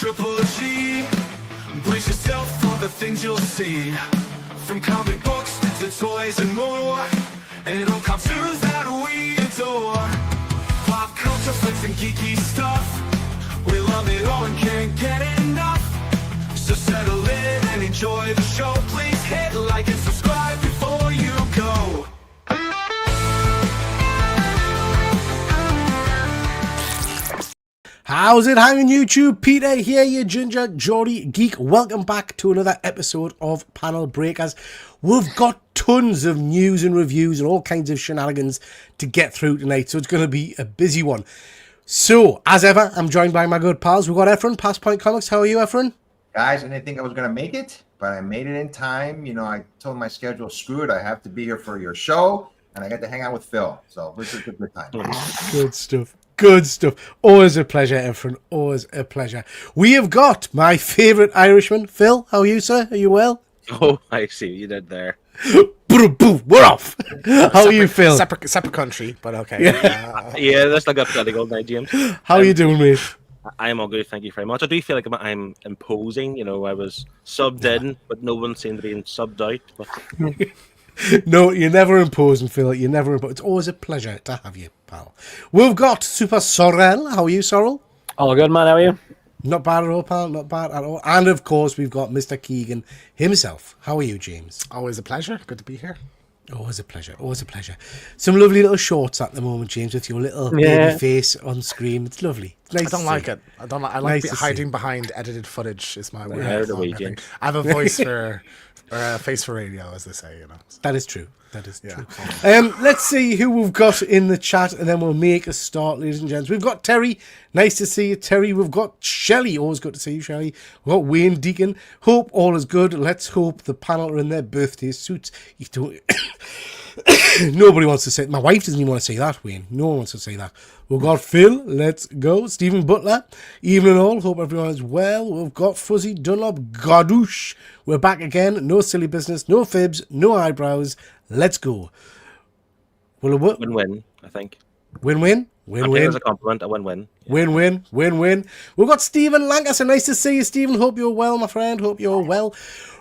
Triple G. Brace yourself for the things you'll see. From comic books to toys and more. And all cartoons that we adore. Pop culture, flicks and geeky stuff. We love it all and can't get enough. So settle in and enjoy the show. Please hit like and subscribe before you go. How's it hanging, YouTube? Peter here, your ginger, Geordie, Geek. Welcome back to another episode of Panel Breakers. We've got tons of news and reviews and all kinds of shenanigans to get through tonight, so it's going to be a busy one. So, as ever, I'm joined by my good pals. We've got Efren, Past Point Comics. How are you, Efren? Guys, I didn't think I was going to make it, but I made it in time. You know, I told my schedule, screw it. I have to be here for your show, and I got to hang out with Phil. So this is a good time. Good stuff. Good stuff. Always a pleasure, Efren. Always a pleasure. We have got my favourite Irishman. Phil, how are you, sir? Are you well? Oh, I see what you did there. We're off. How are you, Phil? Separate country, but okay. Yeah, that's like a bloody good night, James. How are you doing, mate? I'm all good, thank you very much. I do feel like I'm imposing. You know, I was subbed in, but no one seemed to be subbed out. But No, you're never imposing, Phil. You're never imposing. It's always a pleasure to have you, pal. We've got Super Sorrel. How are you, Sorrel? All good, man. How are you? Not bad at all, pal. Not bad at all. And, of course, we've got Mr. Keegan himself. How are you, James? Always a pleasure. Good to be here. Always a pleasure. Always a pleasure. Some lovely little shorts at the moment, James, with your little baby face on screen. It's lovely. It's nice. I don't like it. I don't like. I like Nice to hiding behind edited footage. Is my way. Out of the way, James. I have a voice for, or a face for radio, as they say. You know. That is true. That is Yeah. true. Let's see who we've got in the chat, and then we'll make a start, ladies and gents. We've got Terry. Nice to see you, Terry. We've got Shelley. Always good to see you, Shelley. We've got Wayne Deacon. Hope all is good. Let's hope the panel are in their birthday suits. You don't... Nobody wants to say... My wife doesn't even want to say that, Wayne. No one wants to say that. We've got Phil. Let's go. Stephen Butler. Evening all. Hope everyone is well. We've got Fuzzy Dunlop. Godoosh. We're back again. No silly business. No fibs. No eyebrows. Let's go. Well, what? win-win, I think. Win-win. I'll take it Win-win. as a compliment, a win-win. Win-win. Win-win. We've got Stephen Lancaster. Nice to see you, Stephen. Hope you're well, my friend. Hope you're well.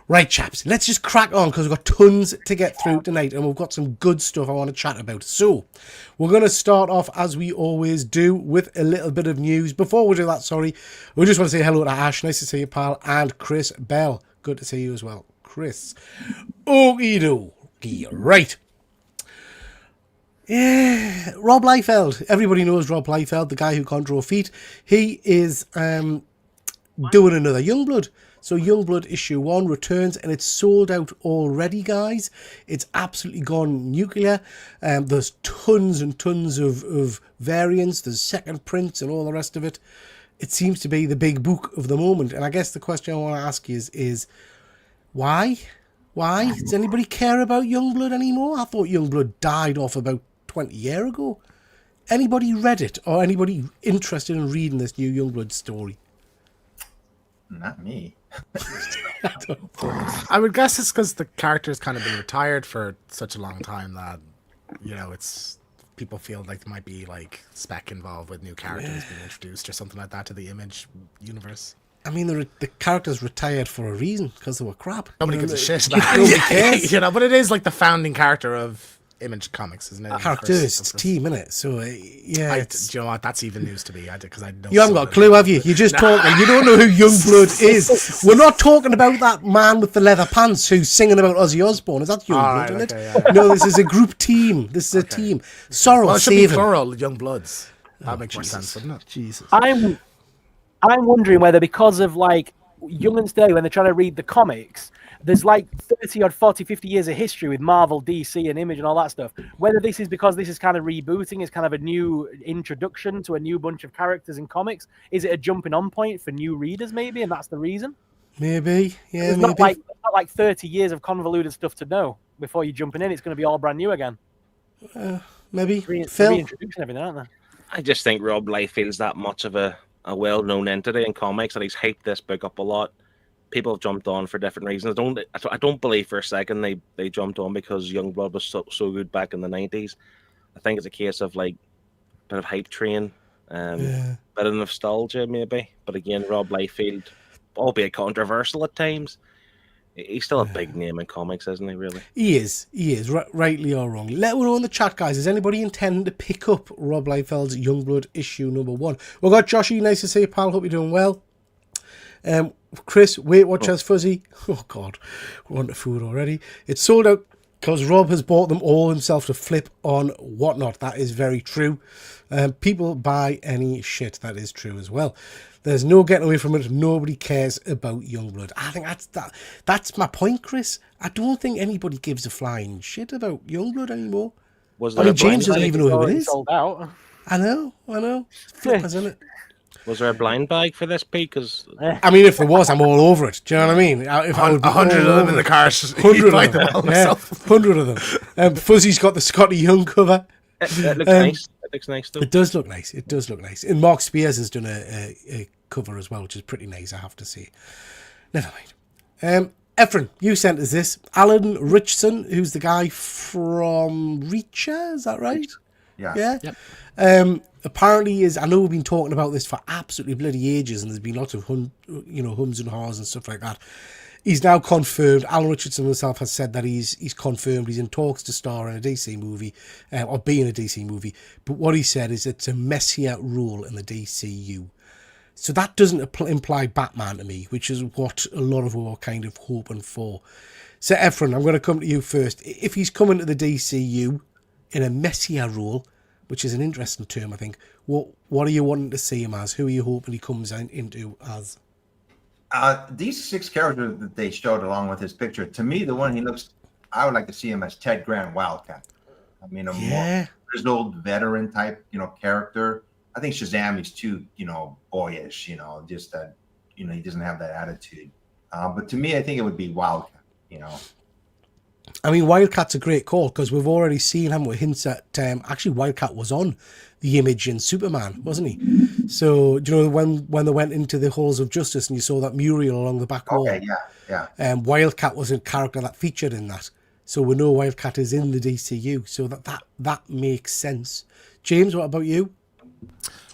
Right, chaps, let's just crack on because we've got tons to get through tonight and we've got some good stuff I want to chat about. So, we're going to start off, as we always do, with a little bit of news. Before we do that, we just want to say hello to Ash. Nice to see you, pal. And Chris Bell. Good to see you as well, Chris. Okie dokie. Right. Yeah, Rob Liefeld. Everybody knows Rob Liefeld, the guy who can't draw feet. He is doing another Youngblood. So Youngblood issue 1 returns and it's sold out already, guys. It's absolutely gone nuclear. There's tons and tons of variants. There's second prints and all the rest of it. It seems to be the big book of the moment. And I guess the question I want to ask you is why? Why? Does anybody care about Youngblood anymore? I thought Youngblood died off about 20 years ago. Anybody read it or anybody interested in reading this new Youngblood story? Not me. I would guess it's because the character's kind of been retired for such a long time that, you know, it's people feel like there might be like spec involved with new characters being introduced or something like that to the Image universe. I mean, the characters retired for a reason because they were crap. Nobody gives a shit. Nobody cares. You know, but it is like the founding character of Image Comics, isn't it? Characters, it's team, isn't it? So yeah, Do you know what? That's even news to me. Because I don't. You haven't got a clue, have you? You're just talking. You don't know who Youngblood is. We're not talking about that man with the leather pants who's singing aboutOzzy Osbourne. Is that Youngblood, isn't it? Yeah. No, this is a group team. This is a team. Sorrel, Well, it should be save him. plural, Young Bloods. That makes more sense, wouldn't it? Jesus. I'm wondering whether because of like youngins today when they're trying to read the comics, there's like 30 or 40, 50 years of history with Marvel, DC, and Image and all that stuff. Whether this is because this is kind of rebooting, is kind of a new introduction to a new bunch of characters in comics. Is it a jumping on point for new readers, maybe, and that's the reason? Maybe, yeah, It's maybe. not like 30 years of convoluted stuff to know before you're jumping in. It's going to be all brand new again. Maybe. Phil? Phil? Reintroducing everything, aren't they? I just think Rob Liefeld's that much of a well-known entity in comics that he's hyped this book up a lot. People have jumped on for different reasons. I don't believe for a second they jumped on because Youngblood was so good back in the 90s. I think it's a case of like a bit of hype train Bit of nostalgia, maybe. But again, Rob Liefeld, albeit controversial at times, he's still a big name in comics, isn't he, really? He is, rightly or wrongly. Let me know in the chat, guys. Is anybody intending to pick up Rob Liefeld's Youngblood issue number 1? We've got Joshy. Nice to see you, pal. Hope you're doing well. Chris, Weight Watchers Fuzzy. Oh, God. We're on to food already. It's sold out because Rob has bought them all himself to flip on whatnot. That is very true. People buy any shit. That is true as well. There's no getting away from it. Nobody cares about Youngblood. I think that's my point, Chris. I don't think anybody gives a flying shit about Youngblood anymore. James doesn't even know who it is. Sold out. I know. Flippers, isn't it? Was there a blind bag for this, Pete? Because I mean, if there was, I'm all over it. Do you know what I mean? If I would 100 of them in the car. 100 of them. Yeah, 100 of them. Fuzzy's got the Scotty Young cover. it looks nice. It looks nice, though. It does look nice. It does look nice. And Mark Spears has done a cover as well, which is pretty nice, I have to say. Never mind. Efren, you sent us this. Alan Richardson, who's the guy from Reacher, is that right? Yeah. Yep. Apparently I know we've been talking about this for absolutely bloody ages, and there's been lots of hums and haws and stuff like that. He's now confirmed. Alan Richardson himself has said that he's confirmed he's in talks to star in a DC movie, or be in a DC movie. But what he said is it's a messier role in the DCU. So that doesn't imply Batman to me, which is what a lot of us are kind of hoping for. So Efren, I'm going to come to you first. If he's coming to the DCU in a messier role, which is an interesting term, I think, what are you wanting to see him as? Who are you hoping he comes into as? These 6 characters that they showed along with his picture, to me, the one I would like to see him as Ted Grant Wildcat. I mean, a more grizzled veteran type, character. I think Shazam is too, boyish, just that, he doesn't have that attitude. But to me, I think it would be Wildcat, I mean, Wildcat's a great call because we've already seen him with hints at, actually Wildcat was on the Image in Superman, wasn't he? So, when they went into the Halls of Justice and you saw that mural along the back wall. Okay, yeah. Wildcat was a character that featured in that. So we know Wildcat is in the DCU. So that makes sense. James, what about you?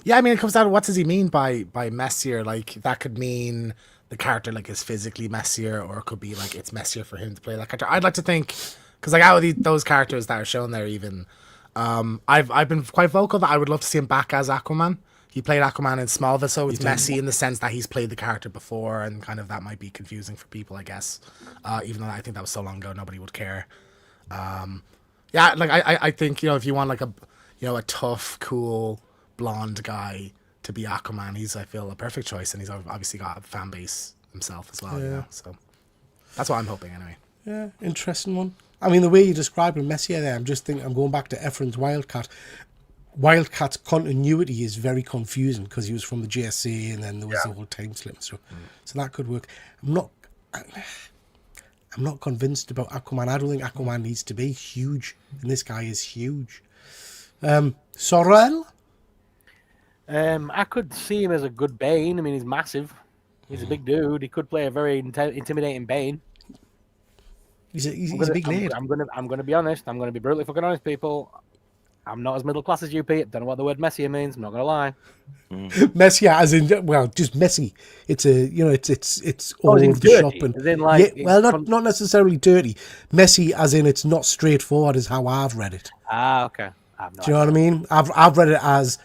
Yeah, I mean, it comes down to what does he mean by messier? Like, that could mean the character is physically messier, or it could be it's messier for him to play that character. I'd like to think, because out of those characters that are shown there, even I've been quite vocal that I would love to see him back as Aquaman. He played Aquaman in Smallville, so it's messy in the sense that he's played the character before, and kind of that might be confusing for people, I guess. Even though I think that was so long ago, nobody would care. I think if you want a tough, cool, blonde guy to be Aquaman, he's, I feel, a perfect choice, and he's obviously got a fan base himself as well. So that's what I'm hoping anyway. Yeah, interesting one. I mean, the way you described him, messier there, I'm going back to Efren's Wildcat. Wildcat's continuity is very confusing because he was from the JSA and then there was the whole time slip and stuff. So that could work. I'm not convinced about Aquaman. I don't think Aquaman needs to be huge, and this guy is huge. Sorrel? I could see him as a good Bane. I mean, he's massive. He's a big dude. He could play a very intimidating Bane. He's a big lad. I'm gonna be honest. I'm gonna be brutally fucking honest, people. I'm not as middle class as you, Pete. Don't know what the word messier means. I'm not gonna lie. Messier, as in, well, just messy. It's it's all over the dirty, shop and as in, not necessarily dirty. Messy, as in it's not straightforward, is how I've read it. Okay. Do you know what I mean? I've read it as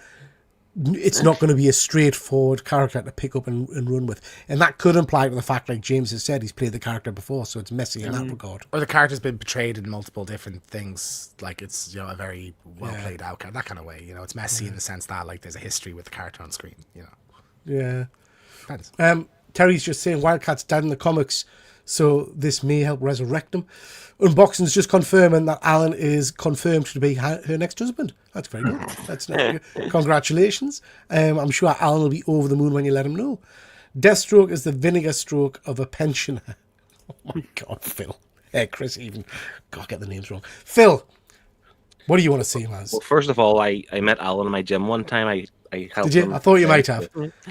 it's not going to be a straightforward character to pick up and run with, and that could imply to the fact, like James has said, he's played the character before, so it's messy in that regard. Or the character's been portrayed in multiple different things, like it's a very well played out, that kind of way. It's messy in the sense that there's a history with the character on screen. Yeah. Depends. Terry's just saying Wildcat's dead in the comics, so this may help resurrect him. Unboxing's just confirming that Alan is confirmed to be her next husband. That's very good. That's congratulations. I'm sure Alan will be over the moon when you let him know. Deathstroke is the vinegar stroke of a pensioner. Oh my God, Phil. Chris even. God, get the names wrong. Phil, what do you want to see him as? Well, first of all, I met Alan in my gym one time. I helped Did you? him. I thought you might have.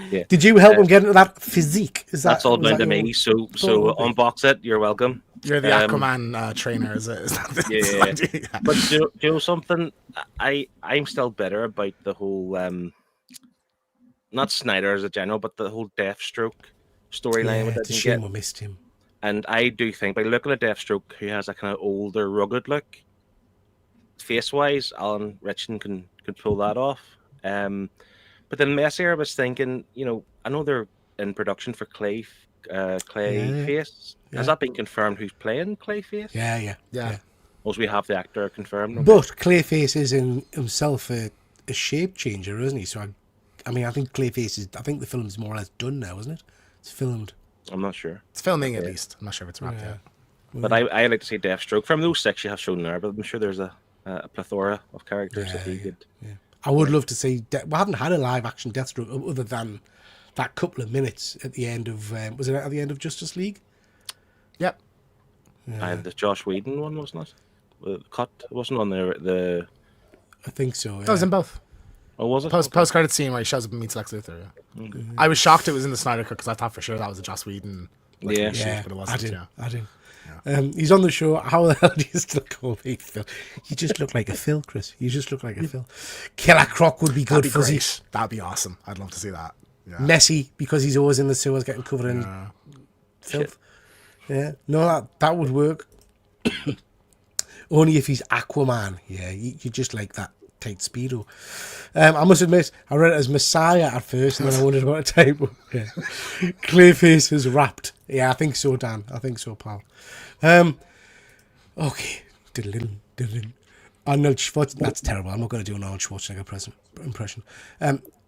Yeah. Did you help him get into that physique? That's all down to me. So unbox it. You're welcome. You're the Aquaman trainer, is it? Is that yeah. But do you know something? I'm still bitter about the whole not Snyder as a general, but the whole Deathstroke storyline. Yeah, with it's a it shame we missed him. And I do think by looking at Deathstroke, who has a kind of older, rugged look, face wise, Alan Ritchson can pull that off. But then Messier was thinking, I know they're in production for Clayface. Yeah. Has that been confirmed? Who's playing Clayface? Yeah. Most we have the actor confirmed. But Clayface is in himself a shape changer, isn't he? So I think Clayface is. I think the film's more or less done now, isn't it? It's filmed. I'm not sure. It's filming at least. I'm not sure if it's wrapped yet. But I like to see Deathstroke from those 6 you have shown there. But I'm sure there's a plethora of characters that he could. Yeah. I would love to see. We haven't had a live action Deathstroke other than that couple of minutes at the end of. Was it at the end of Justice League? Yep. The Josh Whedon one, wasn't it? The cut wasn't on the. I think so. Yeah. That was in both. Oh, was it? Post credit scene where he shows up and meets Lex Luthor. Yeah. Mm-hmm. I was shocked it was in the Snyder Cut because I thought for sure that was a Joss Whedon. Yeah. Shoot, but it wasn't. I didn't. He's on the show. How the hell do you still call me Phil? You just look like a Phil, Chris. You just look like a Phil. Killer Croc would be good. That'd be great. That'd be awesome. I'd love to see that. Yeah. Messy because he's always in the sewers getting covered in filth. Yeah, no, that would work. Only if he's Aquaman. Yeah, you just like that tight speedo. I must admit, I read it as Messiah at first, and then I wondered about a typo. Yeah. Clayface is wrapped. Yeah, I think so, Dan. I think so, pal. Okay. Arnold Schwarzenegger. That's terrible. I'm not going to do an Arnold Schwarzenegger impression.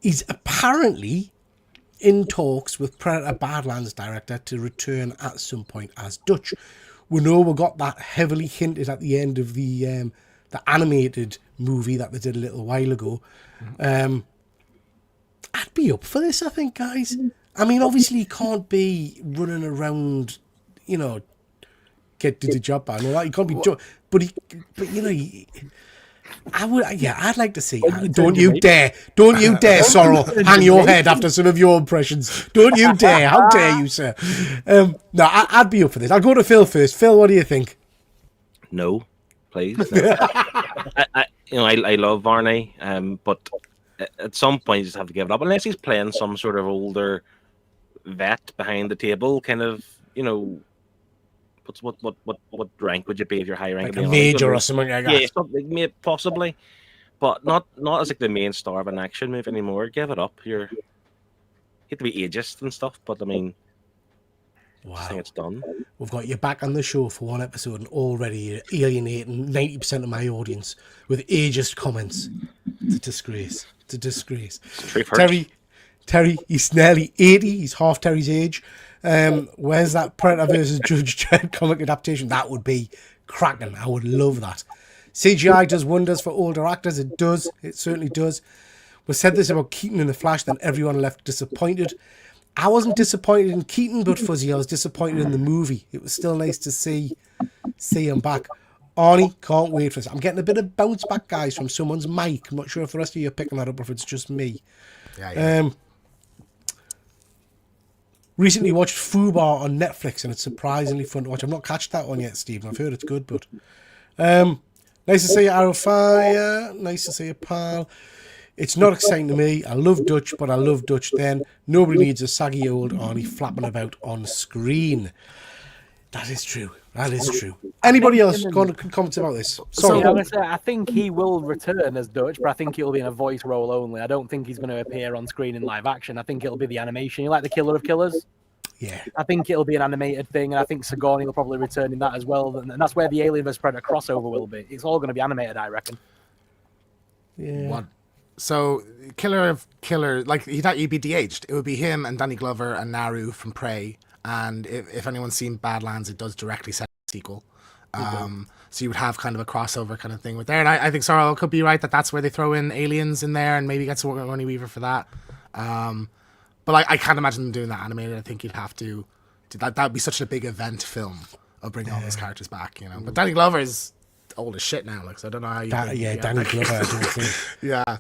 He's apparently in talks with Predator Badlands director to return at some point as Dutch. We know we got that heavily hinted at the end of the animated movie that they did a little while ago. I'd be up for this, I think, guys. I mean, obviously, he can't be running around, get to the job by and all that. He can't be, I'd like to see. Don't you dare, Sorrel, hang your head after some of your impressions. Don't you dare! How dare you, sir? No, I'd be up for this. I'll go to Phil first. Phil, what do you think? No, please. I love Arnie, but at some point you just have to give it up unless he's playing some sort of older vet behind the table, kind of, what rank would you be if you're high rank? Like a major or something like that. Yeah, something possibly, but not as like the main star of an action movie anymore. Give it up. You have to be ageist and stuff, but I mean, I think it's done. We've got you back on the show for one episode and already alienating 90% of my audience with ageist comments. It's a disgrace. It's a disgrace. Terry, he's nearly 80. He's half Terry's age. Where's that Predator versus Judge Dredd comic adaptation? That would be cracking. I would love that. CGI does wonders for older actors. It does. It certainly does. We said this about Keaton in The Flash, then everyone left disappointed. I wasn't disappointed in Keaton, but Fuzzy, I was disappointed in the movie. It was still nice to see him back. Arnie, can't wait for this. I'm getting a bit of bounce back, guys, from someone's mic. I'm not sure if the rest of you are picking that up or if it's just me. Yeah. Recently watched Fubar on Netflix, and it's surprisingly fun to watch. I've not catched that one yet, Stephen. I've heard it's good, but nice to see you, Arrowfire. Nice to see you, pal. It's not exciting to me. I love Dutch, but I love Dutch then. Nobody needs a saggy old Arnie flapping about on screen. That is true. That is true. Anybody else got comments about this? Sorry. I think he will return as Dutch, but I think he'll be in a voice role only. I don't think he's going to appear on screen in live action. I think it'll be the animation. You like the Killer of Killers? Yeah. I think it'll be an animated thing, and I think Sigourney will probably return in that as well. And that's where the Alien vs Predator crossover will be. It's all going to be animated, I reckon. Yeah. What? So, Killer of Killer, like, he'd be de-aged. It would be him and Danny Glover and Naru from Prey. And if anyone's seen Badlands, it does directly set a sequel. So you would have kind of a crossover kind of thing with there. And I think Sorrel could be right that that's where they throw in aliens in there and maybe get Sigourney Weaver for that. But I can't imagine them doing that animated. I think you'd have to that would be such a big event film of bringing all those characters back, But Danny Glover is old as shit now, so I don't know how you. Danny Glover. I don't think. Yeah,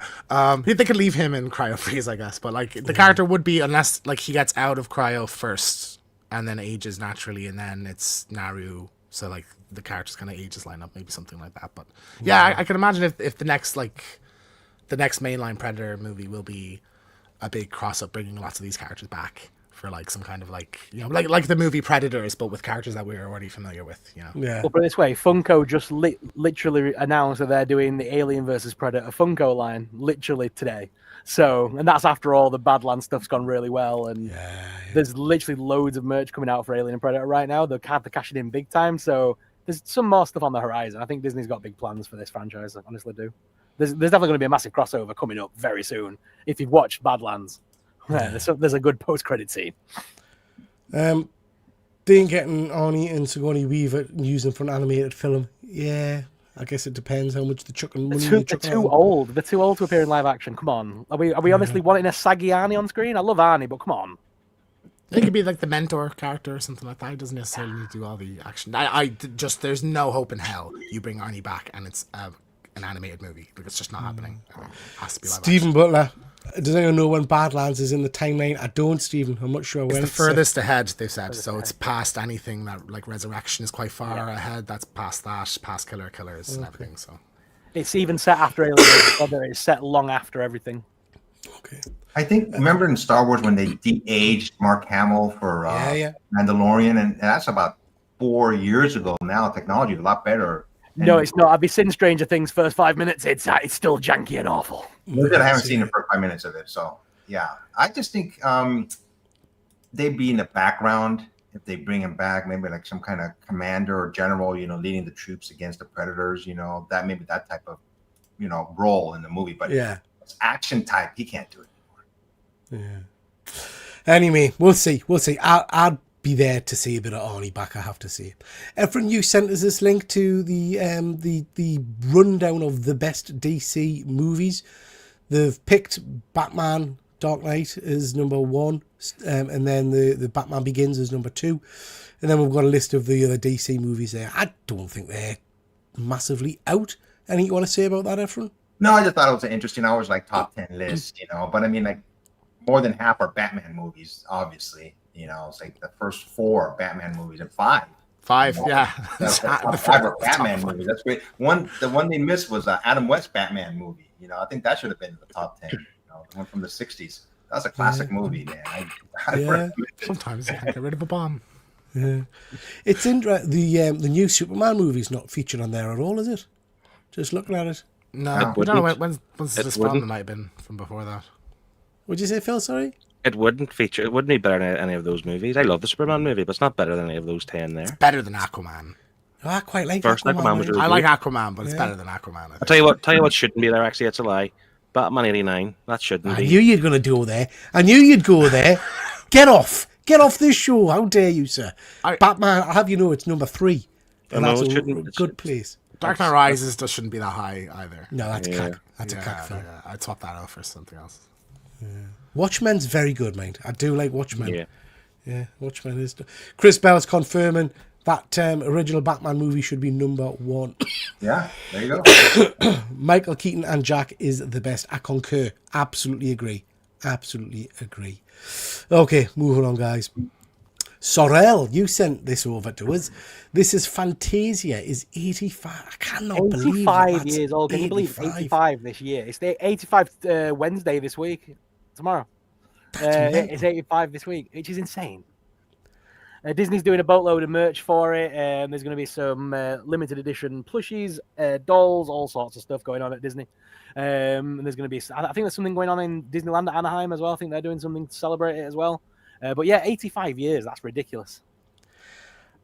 they could leave him in cryo freeze, I guess. But the character would be, unless he gets out of cryo first and then ages naturally, and then it's Naru. So the characters kind of ages line up, maybe something like that. But I can imagine if the next mainline Predator movie will be a big cross up, bringing lots of these characters back for like some kind of like, you know, like the movie Predators, but with characters that we're already familiar with, you know. Yeah. Well, put it this way, Funko just literally announced that they're doing the Alien versus Predator Funko line literally today. So, and that's after all the Badlands stuff's gone really well, and there's literally loads of merch coming out for Alien and Predator right now. They're cashing in big time, so there's some more stuff on the horizon. I think Disney's got big plans for this franchise. I honestly do. There's definitely going to be a massive crossover coming up very soon. If you've watched Badlands, there's a good post-credit scene. Dean getting Arnie and Sigourney Weaver using for an animated film. Yeah, I guess it depends how much the chucking money They're too old. They're too old to appear in live action. Come on, are we honestly wanting a saggy Arnie on screen? I love Arnie, but come on. It could be like the mentor character or something like that. He doesn't necessarily need to do all the action. I just, there's no hope in hell you bring Arnie back and it's an animated movie. Like, it's just not happening. It has to be live Stephen action. Butler. Does anyone know when Badlands is in the timeline? I don't, Stephen. I'm not sure when. It's the furthest ahead, they've said. So it's past anything that, like, Resurrection is quite far ahead. That's past that, past Killers and everything. So It's even set after Alien. It's set long after everything. Okay. I think, remember in Star Wars when they de-aged Mark Hamill for Mandalorian, and that's about 4 years ago now. Technology is a lot better. And No, it's not. I've been seeing Stranger Things first 5 minutes. It's still janky and awful. I haven't seen the first 5 minutes of it, so yeah. I just think they'd be in the background if they bring him back, maybe like some kind of commander or general, you know, leading the troops against the predators, you know, that maybe that type of, you know, role in the movie. But it's action type, he can't do it anymore. Yeah. Anyway, we'll see. I'd be there to see a bit of Arnie back, I have to say. Efren, you sent us this link to the rundown of the best DC movies. They've picked Batman Dark Knight as number 1, and then the Batman Begins as number 2. And then we've got a list of the other DC movies there. I don't think they're massively out. Anything you want to say about that, Efren? No, I just thought it was an interesting. I was like top 10 list, you know, but I mean, like more than half are Batman movies, obviously. You know, it's like the first 4 Batman movies and 5. 5, you know? yeah. The 5 are Batman movies. That's great. The one they missed was Adam West Batman movie. You know, I think that should have been in the top 10. You know, the one from the 60s. That's a classic movie, man. I Sometimes you can't get rid of a bomb. Yeah. It's interesting. The new Superman movie is not featured on there at all, is it? Just looking at it. No, we don't know when's this from. It might have been from before that. What'd you say, Phil? Sorry? It wouldn't feature. It wouldn't be better than any of those movies. I love the Superman movie, but it's not better than any of those 10 there. It's better than Aquaman. Oh, I quite like First Aquaman was really I like good. Aquaman, but it's better than Aquaman. I'll tell you what shouldn't be there. Actually, it's a lie. Batman 89. That shouldn't I be. knew you'd going to go there. I knew you'd go there. Get off. Get off this show. How dare you, sir? Batman, I'll have you know it's number 3. And that's a good place. Dark Knight Rises just shouldn't be that high either. No, that's cack. That's a cack film. Yeah. I'd swap that out for something else. Yeah. Watchmen's very good, mate. I do like Watchmen. Yeah, Watchmen is. Chris Bell's confirming that original Batman movie should be number 1. Yeah, there you go. Michael Keaton and Jack is the best. I concur. Absolutely agree. Okay, moving on, guys. Sorrel, you sent this over to us. This is Fantasia is 85. I cannot believe that. 85 years old. Can you believe 85 this year? It's the 85 Wednesday this week. Tomorrow. It's 85 this week, which is insane. Disney's doing a boatload of merch for it. There's going to be some limited edition plushies, dolls, all sorts of stuff going on at Disney. And there's going to be, I think there's something going on in Disneyland at Anaheim as well. I think they're doing something to celebrate it as well. But yeah, 85 years, that's ridiculous.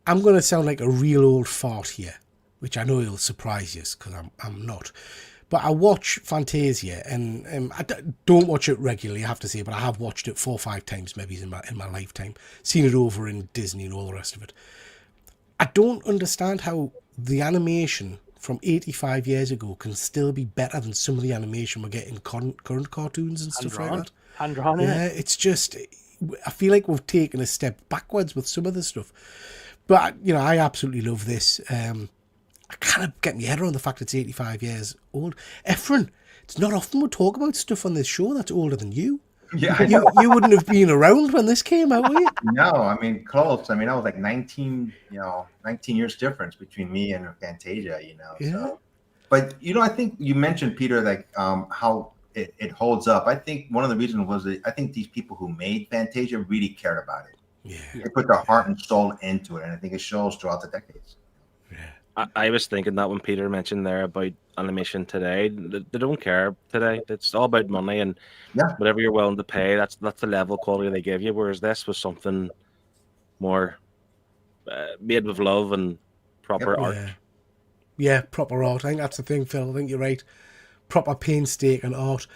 I'm going to sound like a real old fart here, which I know will surprise you because I'm not. But I watch Fantasia, and I don't watch it regularly, I have to say, but I have watched it 4 or 5 times maybe in my lifetime. Seen it over in Disney and all the rest of it. I don't understand how the animation from 85 years ago can still be better than some of the animation we're getting current cartoons and stuff like that. Hand-drawn, yeah, it's just, I feel like we've taken a step backwards with some of the stuff. But, you know, I absolutely love this. I can't get my head around the fact it's 85 years old. Efren, it's not often we talk about stuff on this show that's older than you. Yeah, you wouldn't have been around when this came out, were you? No, I mean, close. I mean, I was like 19 years difference between me and Fantasia, you know. Yeah. So. But, you know, I think you mentioned, Peter, like how it holds up. I think one of the reasons was that I think these people who made Fantasia really cared about it. Yeah. They put their heart and soul into it, and I think it shows throughout the decades. I was thinking that when Peter mentioned there about animation today, they don't care today. It's all about money and Yeah. whatever you're willing to pay. That's the level of quality they give you. Whereas this was something more made with love and proper art. Yeah, proper art. I think that's the thing, Phil. I think you're right. Proper painstaking art.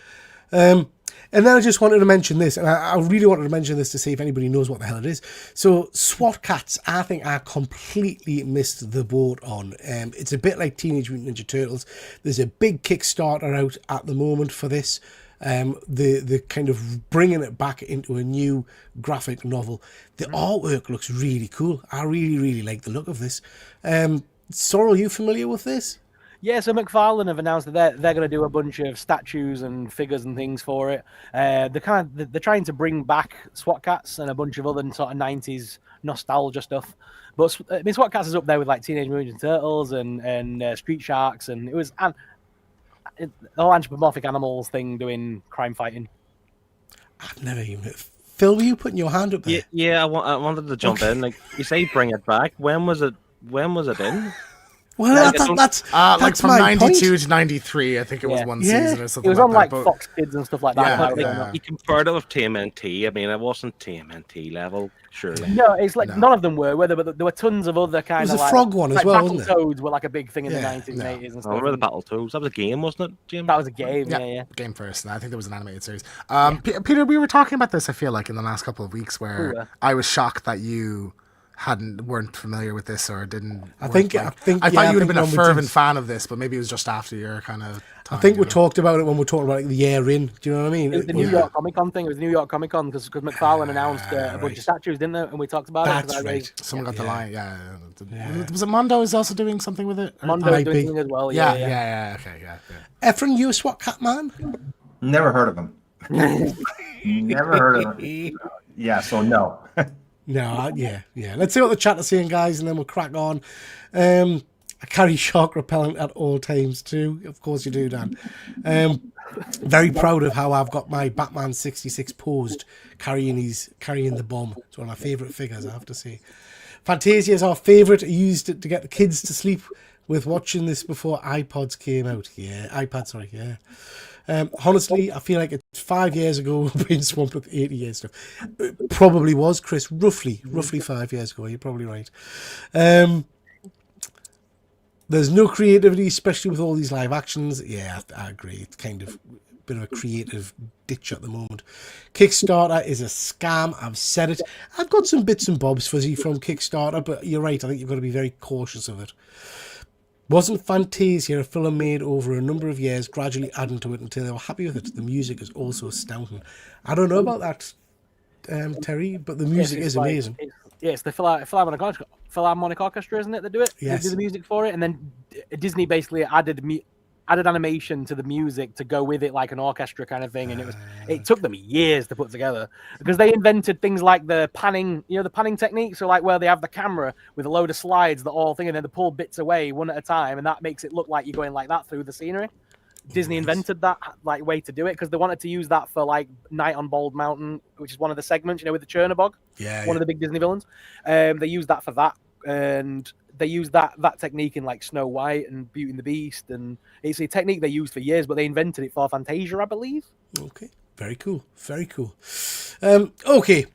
And then I just wanted to mention this, and I really wanted to mention this to see if anybody knows what the hell it is. So SWAT Cats, I think I completely missed the boat on. It's a bit like Teenage Mutant Ninja Turtles. There's a big Kickstarter out at the moment for this. The kind of bringing it back into a new graphic novel. The artwork looks really cool. I really, really like the look of this. Sorrel, are you familiar with this? Yeah, so McFarlane have announced that they're going to do a bunch of statues and figures and things for it. They're trying to bring back SWAT Cats and a bunch of other sort of 90s nostalgia stuff. But I mean, SWAT Cats is up there with like Teenage Mutant Ninja Turtles and Street Sharks, and it was the whole anthropomorphic animals thing doing crime fighting. I've never even. Phil, were you putting your hand up there? Yeah, I wanted to jump in. Like you say, bring it back. When was it in? Well, that's like from my 92 point. to 93, I think it was one season or something. It was on like that, Fox Kids and stuff like that. You compared it with TMNT. I mean, it wasn't TMNT level, surely. No, it's like none of them were. But there were tons of other kind There of was a frog one as well, wasn't there? Battletoads were like a big thing in the 90s and 80s and stuff. I remember the Battletoads. That was a game, wasn't it, James? That was a game, yeah. Game first, and I think there was an animated series. Peter, we were talking about this, I feel like, in the last couple of weeks, where I was shocked that you weren't familiar with this or didn't. I thought you would have been a fervent fan of this, but maybe it was just after your kind of time. I think we talked about it when we talked about like the year in. Do you know what I mean? It was the New York Comic Con thing. It was New York Comic Con because McFarlane announced a bunch of statues, didn't they? And we talked about it. That's right. Someone got the line. Yeah. Was it Mondo is also doing something with it? Mondo is doing something as well. Yeah. Okay. Yeah. Efren, you a SWAT Cat man? Never heard of him. Never heard of him. Yeah, so no. No, yeah. Let's see what the chat are saying, guys, and then we'll crack on. I carry shark repellent at all times too. Of course you do, Dan. Very proud of how I've got my Batman 66 posed, carrying the bomb. It's one of my favourite figures, I have to say. Fantasia is our favourite. I used it to get the kids to sleep with watching this before iPods came out. Honestly, I feel like it's 5 years ago being swamped with 80 years stuff. It probably was, Chris, roughly 5 years ago. You're probably right. There's no creativity, especially with all these live actions. Yeah, I agree. It's kind of a bit of a creative ditch at the moment. Kickstarter is a scam. I've said it. I've got some bits and bobs fuzzy from Kickstarter, but you're right. I think you've got to be very cautious of it. Wasn't Fantasia a film made over a number of years, gradually adding to it until they were happy with it? The music is also astounding. I don't know about that, Terry, but the music is amazing. It's the Philharmonic Orchestra, isn't it, that do it? Yes. They do the music for it, and then Disney basically added animation to the music to go with it, like an orchestra kind of thing, and it took them years to put together because they invented things like the panning technique. So like where they have the camera with a load of slides, the whole thing, and then they pull bits away one at a time, and that makes it look like you're going like that through the scenery. Disney invented that like way to do it because they wanted to use that for like Night on Bald Mountain, which is one of the segments, with the Chernobog, one of the big Disney villains. They used that for that, and they used that technique in like Snow White and Beauty and the Beast, and it's a technique they used for years, but they invented it for Fantasia, I believe. Okay, very cool. Okay,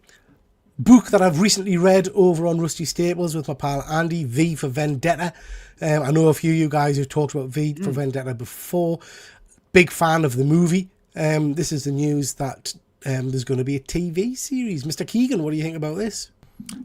book that I've recently read over on Rusty Staples with my pal Andy, V for Vendetta. I know a few of you guys who've talked about V for Vendetta before. Big fan of the movie. This is the news that there's going to be a TV series. Mr. Keegan, what do you think about this?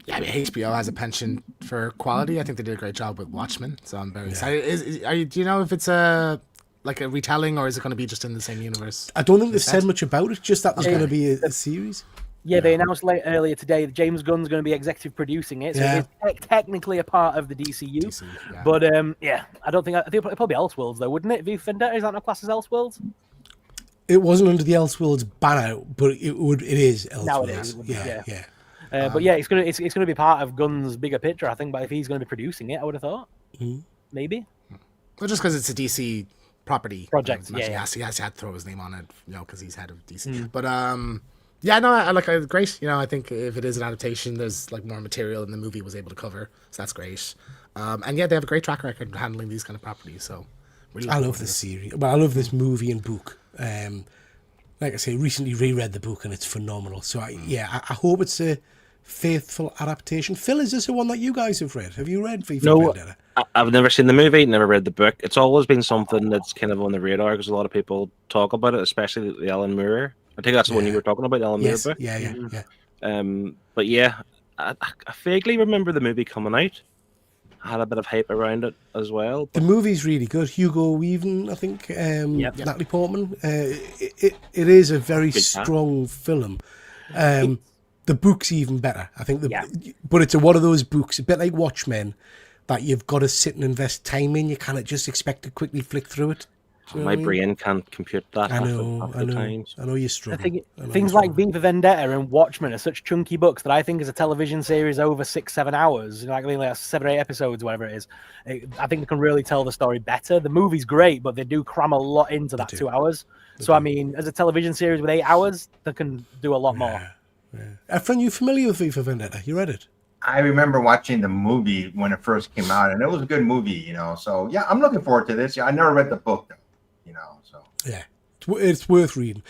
Yeah, I mean, HBO has a penchant for quality. I think they did a great job with Watchmen, so I'm very excited. Do you know if it's a retelling or is it going to be just in the same universe? I don't think they've said much about it, just that there's going to be a series. Yeah, they announced earlier today that James Gunn's going to be executive producing it, so it's technically a part of the DCU. But I don't think it'll probably be Elseworlds though, wouldn't it? V Vendetta, is that not classed as Elseworlds? It wasn't under the Elseworlds banner, but it is Elseworlds. Now it is. Yeah. But yeah, it's gonna be part of Gunn's bigger picture, I think. But if he's going to be producing it, I would have thought maybe. Well, just because it's a DC property Project, mentioned. yeah. He has to throw his name on it, because he's head of DC. But yeah, no, I like it. Great. I think if it is an adaptation, there's like more material than the movie was able to cover, so that's great. And yeah, they have a great track record of handling these kind of properties. So really I love this series. Well, I love this movie and book. Like I say, recently reread the book and it's phenomenal. So I hope it's a faithful adaptation. Phil, is this the one that you guys have read? Have you read V for Vendetta? I've never seen the movie, never read the book. It's always been something that's kind of on the radar because a lot of people talk about it, especially the Alan Moore. I think that's the one you were talking about, the Alan Moore book. Yeah. But yeah, I vaguely remember the movie coming out. I had a bit of hype around it as well. The movie's really good. Hugo Weaving, I think, Natalie Portman. It is a very strong film. The book's even better, I think. But it's one of those books, a bit like Watchmen, that you've got to sit and invest time in. You can't just expect to quickly flick through it. My brain can't compute that. I know you struggle. Things like V for Vendetta and Watchmen are such chunky books that I think as a television series over 6-7 hours, like 7 or 8 episodes, whatever it is, I think they can really tell the story better. The movie's great, but they do cram a lot into that 2 hours. I mean, as a television series with 8 hours, they can do a lot more. Efren, you familiar with V for Vendetta? You read it? I remember watching the movie when it first came out, and it was a good movie, So yeah, I'm looking forward to this. I never read the book, though. So yeah, it's worth reading.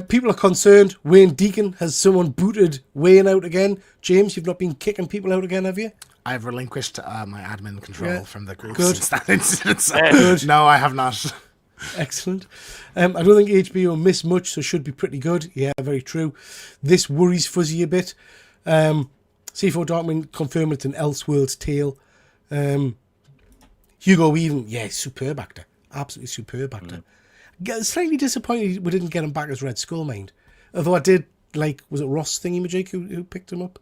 People are concerned. Wayne Deacon, has someone booted Wayne out again? James, you've not been kicking people out again, have you? I've relinquished my admin control from the group Good. since that incident. So no, I have not. Excellent. I don't think HBO missed much, so should be pretty good. Yeah, very true. This worries Fuzzy a bit. C4 Darkman confirmed it's an Elseworlds tale. Hugo Weaving, superb actor. Absolutely superb actor. Slightly disappointed we didn't get him back as Red Skull, mind. Although I did like, was it Ross Thingy-Majig who picked him up?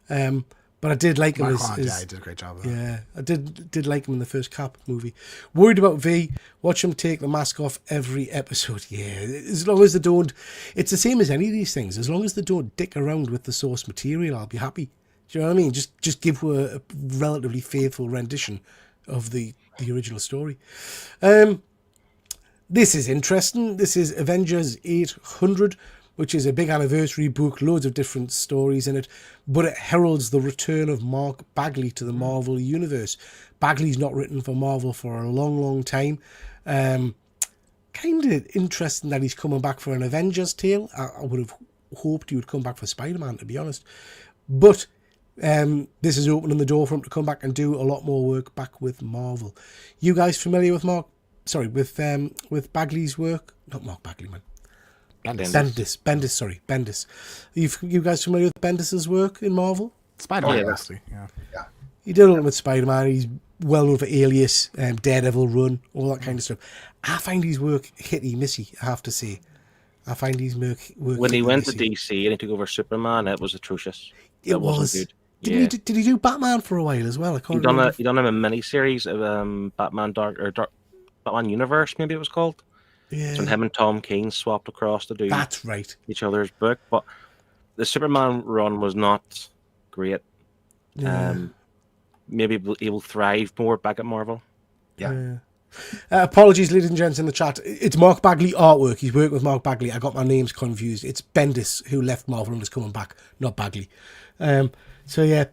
Yeah. But I did like him as he did a great job. Yeah, I did like him in the first Cap movie. Worried about V. Watch him take the mask off every episode. Yeah, as long as they don't, it's the same as any of these things. As long as they don't dick around with the source material, I'll be happy. Do you know what I mean? Just give her a relatively faithful rendition of the original story. This is interesting. This is Avengers 800, which is a big anniversary book, loads of different stories in it, but it heralds the return of Mark Bagley to the Marvel Universe. Bagley's not written for Marvel for a long, long time. Kind of interesting that he's coming back for an Avengers tale. I would have hoped he would come back for Spider-Man, to be honest. But this is opening the door for him to come back and do a lot more work back with Marvel. You guys familiar with with Bagley's work? Not Mark Bagley, man. Bendis. You guys familiar with Bendis's work in Marvel? Spider-Man, mostly. Yeah. He did a lot with Spider-Man. He's well known for Alias, Daredevil Run, all that kind of stuff. I find his work hit-y-missy, I have to say. I find his work when he went to DC and he took over Superman, it was atrocious. It was. Good. Did he do Batman for a while as well? He done a miniseries of Batman Universe, maybe it was called. Yeah. So him and Tom King swapped across to do That's right. each other's book, but the Superman run was not great. Yeah. Maybe he will thrive more back at Marvel. Yeah. Apologies, ladies and gents in the chat. It's Mark Bagley artwork. He's worked with Mark Bagley. I got my names confused. It's Bendis who left Marvel and is coming back, not Bagley. So yeah,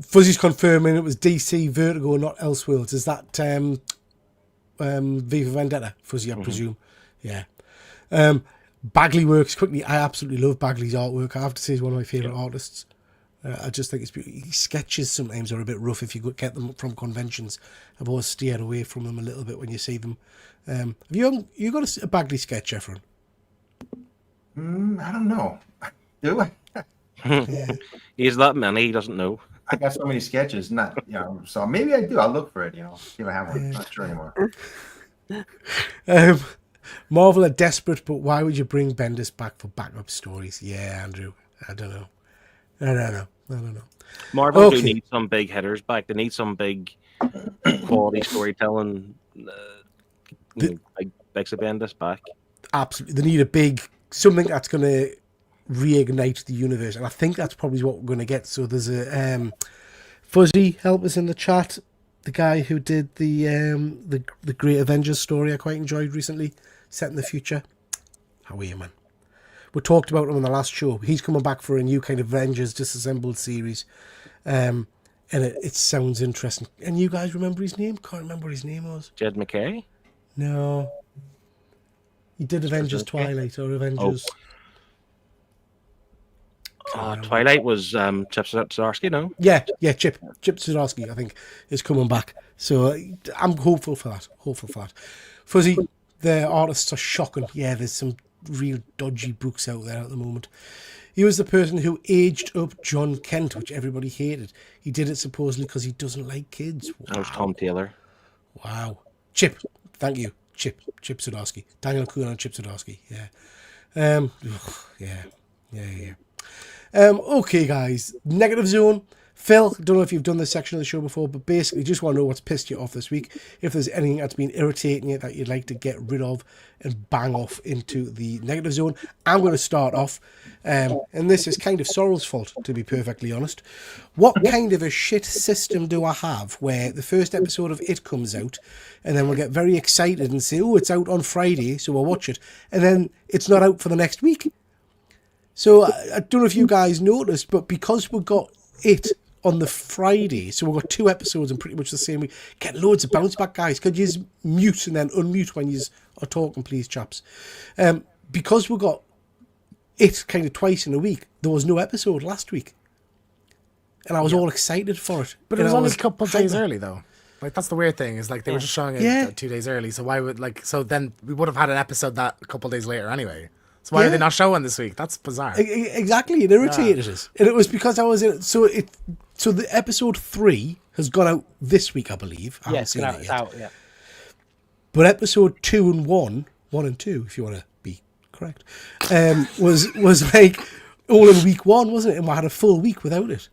Fuzzy's confirming it was DC, Vertigo, not Elseworlds. Is that V for Vendetta? Fuzzy, I presume. Yeah. Bagley works quickly. I absolutely love Bagley's artwork. I have to say he's one of my favourite artists. I just think it's beautiful. His sketches sometimes are a bit rough if you get them from conventions. I've always steered away from them a little bit when you see them. Have you got a Bagley sketch, Efren? I don't know. Do I? He's that many, he doesn't know. I got so many sketches, so maybe I do. I'll look for it, see if I have one. Not sure anymore. Marvel are desperate, but why would you bring Bendis back for backup stories? Yeah, Andrew. I don't know. Marvel do need some big hitters back. They need some big quality storytelling. Big Bendis back. Absolutely. They need something that's going to reignite the universe, and I think that's probably what we're going to get. So there's a Fuzzy, help us in the chat. the guy who did the Great Avengers story I quite enjoyed recently, set in the future. How are you, man? We talked about him on the last show. He's coming back for a new kind of Avengers Disassembled series. And it sounds interesting. And you guys remember his name? Can't remember what his name was. Jed McKay? No. He did Avengers Twilight or Avengers... Twilight was Chip Zdarsky, no? Yeah, Chip Zdarsky, I think, is coming back. So I'm hopeful for that. Fuzzy, the artists are shocking. Yeah, there's some real dodgy books out there at the moment. He was the person who aged up John Kent, which everybody hated. He did it supposedly because he doesn't like kids. Wow. That was Tom Taylor. Wow. Chip, thank you. Chip Zdarsky. Daniel Kuhn and Chip Zdarsky, yeah. Yeah. Okay, guys. Negative Zone. Phil, don't know if you've done this section of the show before, but basically just want to know what's pissed you off this week. If there's anything that's been irritating you that you'd like to get rid of and bang off into the Negative Zone. I'm going to start off, and this is kind of Sorrel's fault, to be perfectly honest. What kind of a shit system do I have where the first episode of It comes out, and then we'll get very excited and say, oh, it's out on Friday, so we'll watch it, and then it's not out for the next week? So I don't know if you guys noticed, but because we got It on the Friday, so we've got 2 episodes in pretty much the same week, get loads of bounce back, guys. Could you just mute and then unmute when you are talking, please, chaps? Because we got It kind of twice in a week, there was no episode last week. And I was all excited for it. But it was only a couple of days early, though. Like, that's the weird thing, is like they were just showing it 2 days early, so why would, like, so then we would have had an episode that a couple of days later anyway. So why are they not showing this week? That's bizarre. Exactly, it irritated us, and it was because I was in. So the episode 3 has gone out this week, I believe. I haven't seen it yet. It's out. Yeah. But episode 2 and 1 and 2, if you want to be correct, was like all in week 1, wasn't it? And I had a full week without it.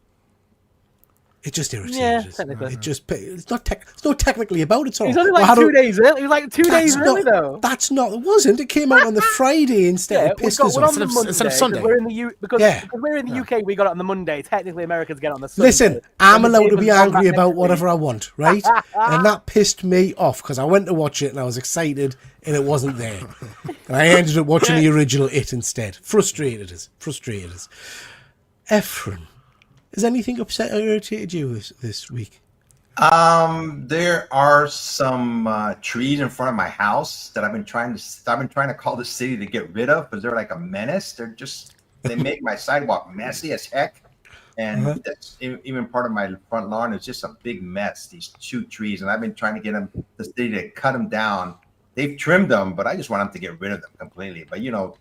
It just irritated us. Technically. It's not technically about it. It was only like 2 days early. It was like 2 days early, though. That's not. It wasn't. It came out on the Friday instead. It pissed us off. Instead of Sunday. Because we're in the UK, we got it on the Monday. Technically, Americans get it on the Sunday. Listen, I'm allowed to be angry about whatever I want, right? And that pissed me off because I went to watch it and I was excited and it wasn't there. And I ended up watching the original It instead. Frustrated us. Ephraim. Has anything upset or irritated you this week? There are some trees in front of my house that I've been trying to call the city to get rid of because they're like a menace. They make my sidewalk messy as heck, and that's even part of my front lawn is just a big mess. These 2 trees, and I've been trying to get the city to cut them down. They've trimmed them, but I just want them to get rid of them completely. But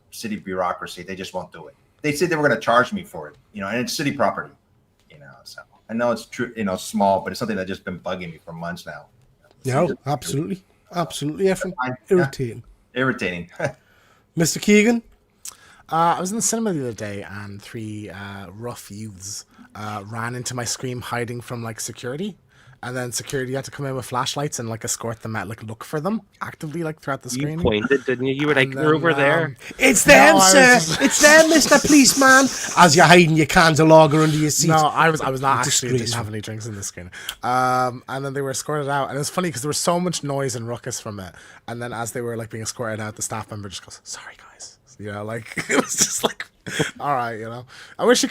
city bureaucracy, they just won't do it. They said they were going to charge me for it, and it's city property. So I know it's true, small, but it's something that's just been bugging me for months now. No, absolutely, Ephraim. Irritating. Mr. Keegan. I was in the cinema the other day, and 3 rough youths ran into my screen hiding from like security, and then security had to come in with flashlights and like escort them out, like look for them actively, like throughout the screen. You pointed, didn't you? You were like, they're over there. It's them, sir. It's them, Mr. Policeman. As you're hiding your cans of lager under your seat. No, I was not actually. Didn't have any drinks in the screen. And then they were escorted out, and it was funny because there was so much noise and ruckus from it. And then as they were like being escorted out, the staff member just goes, "Sorry, guys." Like it was just like, all right, I wish they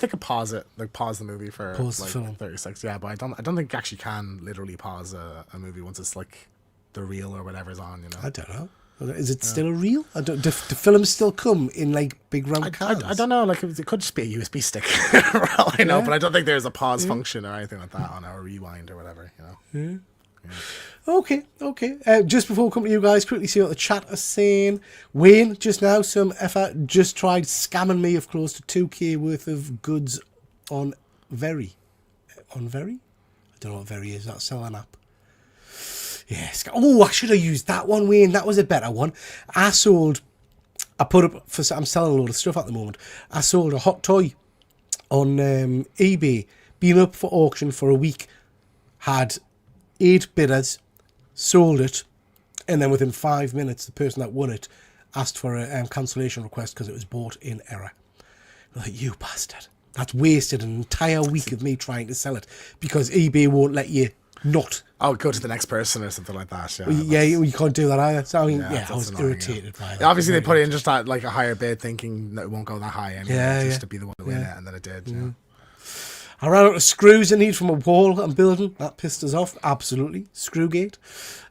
could pause it, like pause the movie for pause like the film. 30 seconds. Yeah, but I don't think you actually can literally pause a movie once it's like the reel or whatever's on. I don't know. Is it still a reel? Do films still come in like big round cans? I don't know. Like it could just be a USB stick. I know, but I don't think there's a pause function or anything like that on our rewind or whatever. Yeah. Okay. Just before we come to you guys, quickly see what the chat is saying. Wayne, just now, some effort, just tried scamming me of close to 2k worth of goods on Very. On Very? I don't know what Very is. That's selling app. Yes. Oh, I should have used that one, Wayne. That was a better one. I'm selling a load of stuff at the moment. I sold a hot toy on eBay, been up for auction for a week, had 8 bidders, sold it, and then within 5 minutes, the person that won it asked for a cancellation request because it was bought in error. I'm like, you bastard. That's wasted an entire week of me trying to sell it because eBay won't let you not. Oh, go to the next person or something like that. Yeah, Yeah, you can't do that either. So I mean, Yeah, yeah, I that's was annoying, irritated by that. obviously they put it in just at like a higher bid, thinking that it won't go that high anyway, Yeah, just yeah. to be the one to win it, and then it did. Yeah. I ran out of screws I need from a wall I'm building. That pissed us off. Absolutely. Screwgate.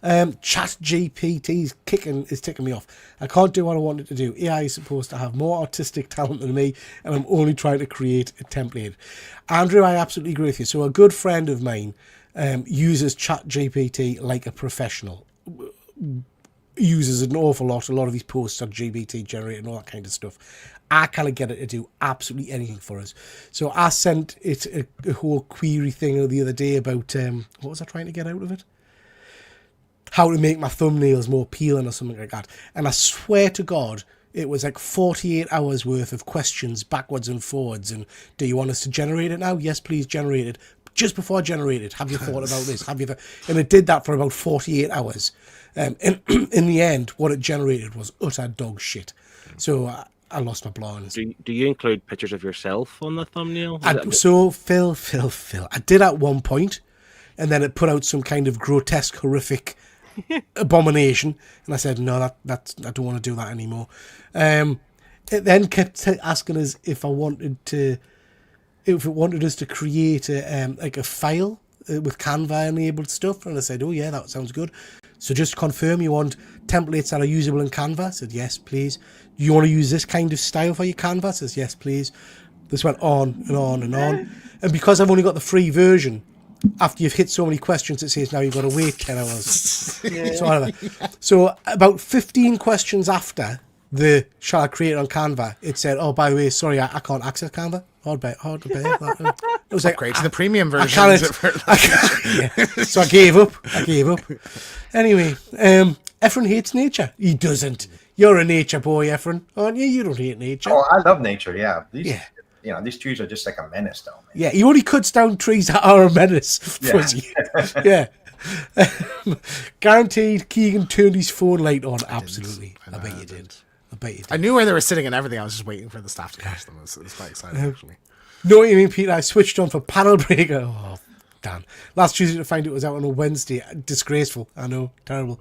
Chat GPT is ticking me off. I can't do what I wanted to do. AI is supposed to have more artistic talent than me, and I'm only trying to create a template. Andrew, I absolutely agree with you. So a good friend of mine uses Chat GPT like a professional. Uses an awful lot. A lot of these posts are GPT generated and all that kind of stuff. I can't get it to do absolutely anything for us. So I sent it a whole query thing the other day about what was I trying to get out of it? How to make my thumbnails more appealing or something like that. And I swear to God, it was like 48 hours worth of questions backwards and forwards. And do you want us to generate it now? Yes, please generate it. Just before I generate it, have you thought about this? And it did that for about 48 hours. And in the end, what it generated was utter dog shit. So I lost my blinds. Do you include pictures of yourself on the thumbnail? So Phil, I did at one point, and then it put out some kind of grotesque, horrific abomination, and I said, no, that's I don't want to do that anymore. It then kept asking us if it wanted us to create a file with Canva enabled stuff, and I said, oh yeah, that sounds good. So just confirm you want templates that are usable in Canva. I said, yes, please. Do you want to use this kind of style for your Canva? I says, yes, please. This went on and on and on. And because I've only got the free version, after you've hit so many questions, it says now you've got to wait 10 hours. So, whatever. So about 15 questions after the shall I create it on Canva, it said, oh, by the way, sorry, I can't access Canva. Hard to pay. It was like, Great to the premium version. I can't. Yeah. So I gave up. Anyway, Efren hates nature. He doesn't. You're a nature boy, Efren, aren't you? You don't hate nature. Oh, I love nature. Yeah. These trees are just like a menace, though. Man. Yeah, he only cuts down trees that are a menace. Fuzzy. Yeah. Guaranteed Keegan turned his phone light on. Absolutely. I bet you did. I knew where they were sitting and everything. I was just waiting for the staff to catch them. It was quite exciting, actually. Know what you mean, Peter? I switched on for Panel Breaker. Oh, damn. Last Tuesday to find it was out on a Wednesday. Disgraceful. I know. Terrible.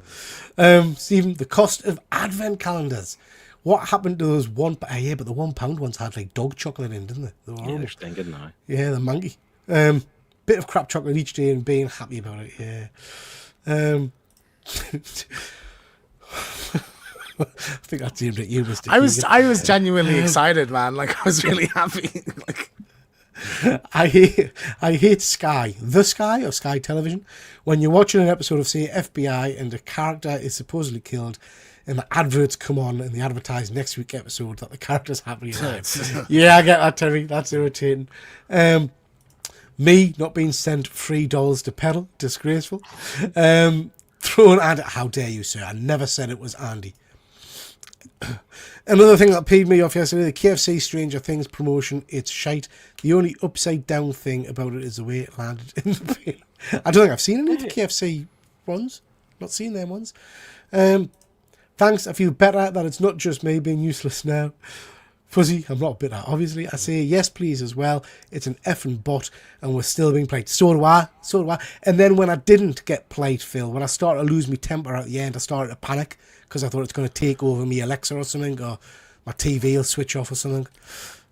Stephen, the cost of advent calendars. What happened to those but the £1 ones had like dog chocolate in, didn't they? They were they're stinking now. Yeah, the monkey. Bit of crap chocolate each day and being happy about it. Yeah. I think that's aimed at you, Mr. I was genuinely excited, man. Like I was really happy. Like I hate Sky, the Sky or Sky Television. When you're watching an episode of, say, FBI and a character is supposedly killed, and the adverts come on and they advertise next week's episode that the character's happily alive. Yeah, I get that, Terry. That's irritating. Me not being sent $3 to pedal, disgraceful. Thrown Andy. How dare you, sir? I never said it was Andy. Another thing that peed me off yesterday, the KFC Stranger Things promotion, it's shite. The only upside down thing about it is the way it landed in the bin. I don't think I've seen any of the KFC ones. Not seen them ones. Thanks, I feel better that it's not just me being useless now. Fuzzy, I'm not bitter, obviously. I say yes, please, as well. It's an effing bot, and we're still being played. So do I. And then when I didn't get played, Phil, when I started to lose my temper at the end, I started to panic because I thought it's going to take over me Alexa or something, or my TV will switch off or something.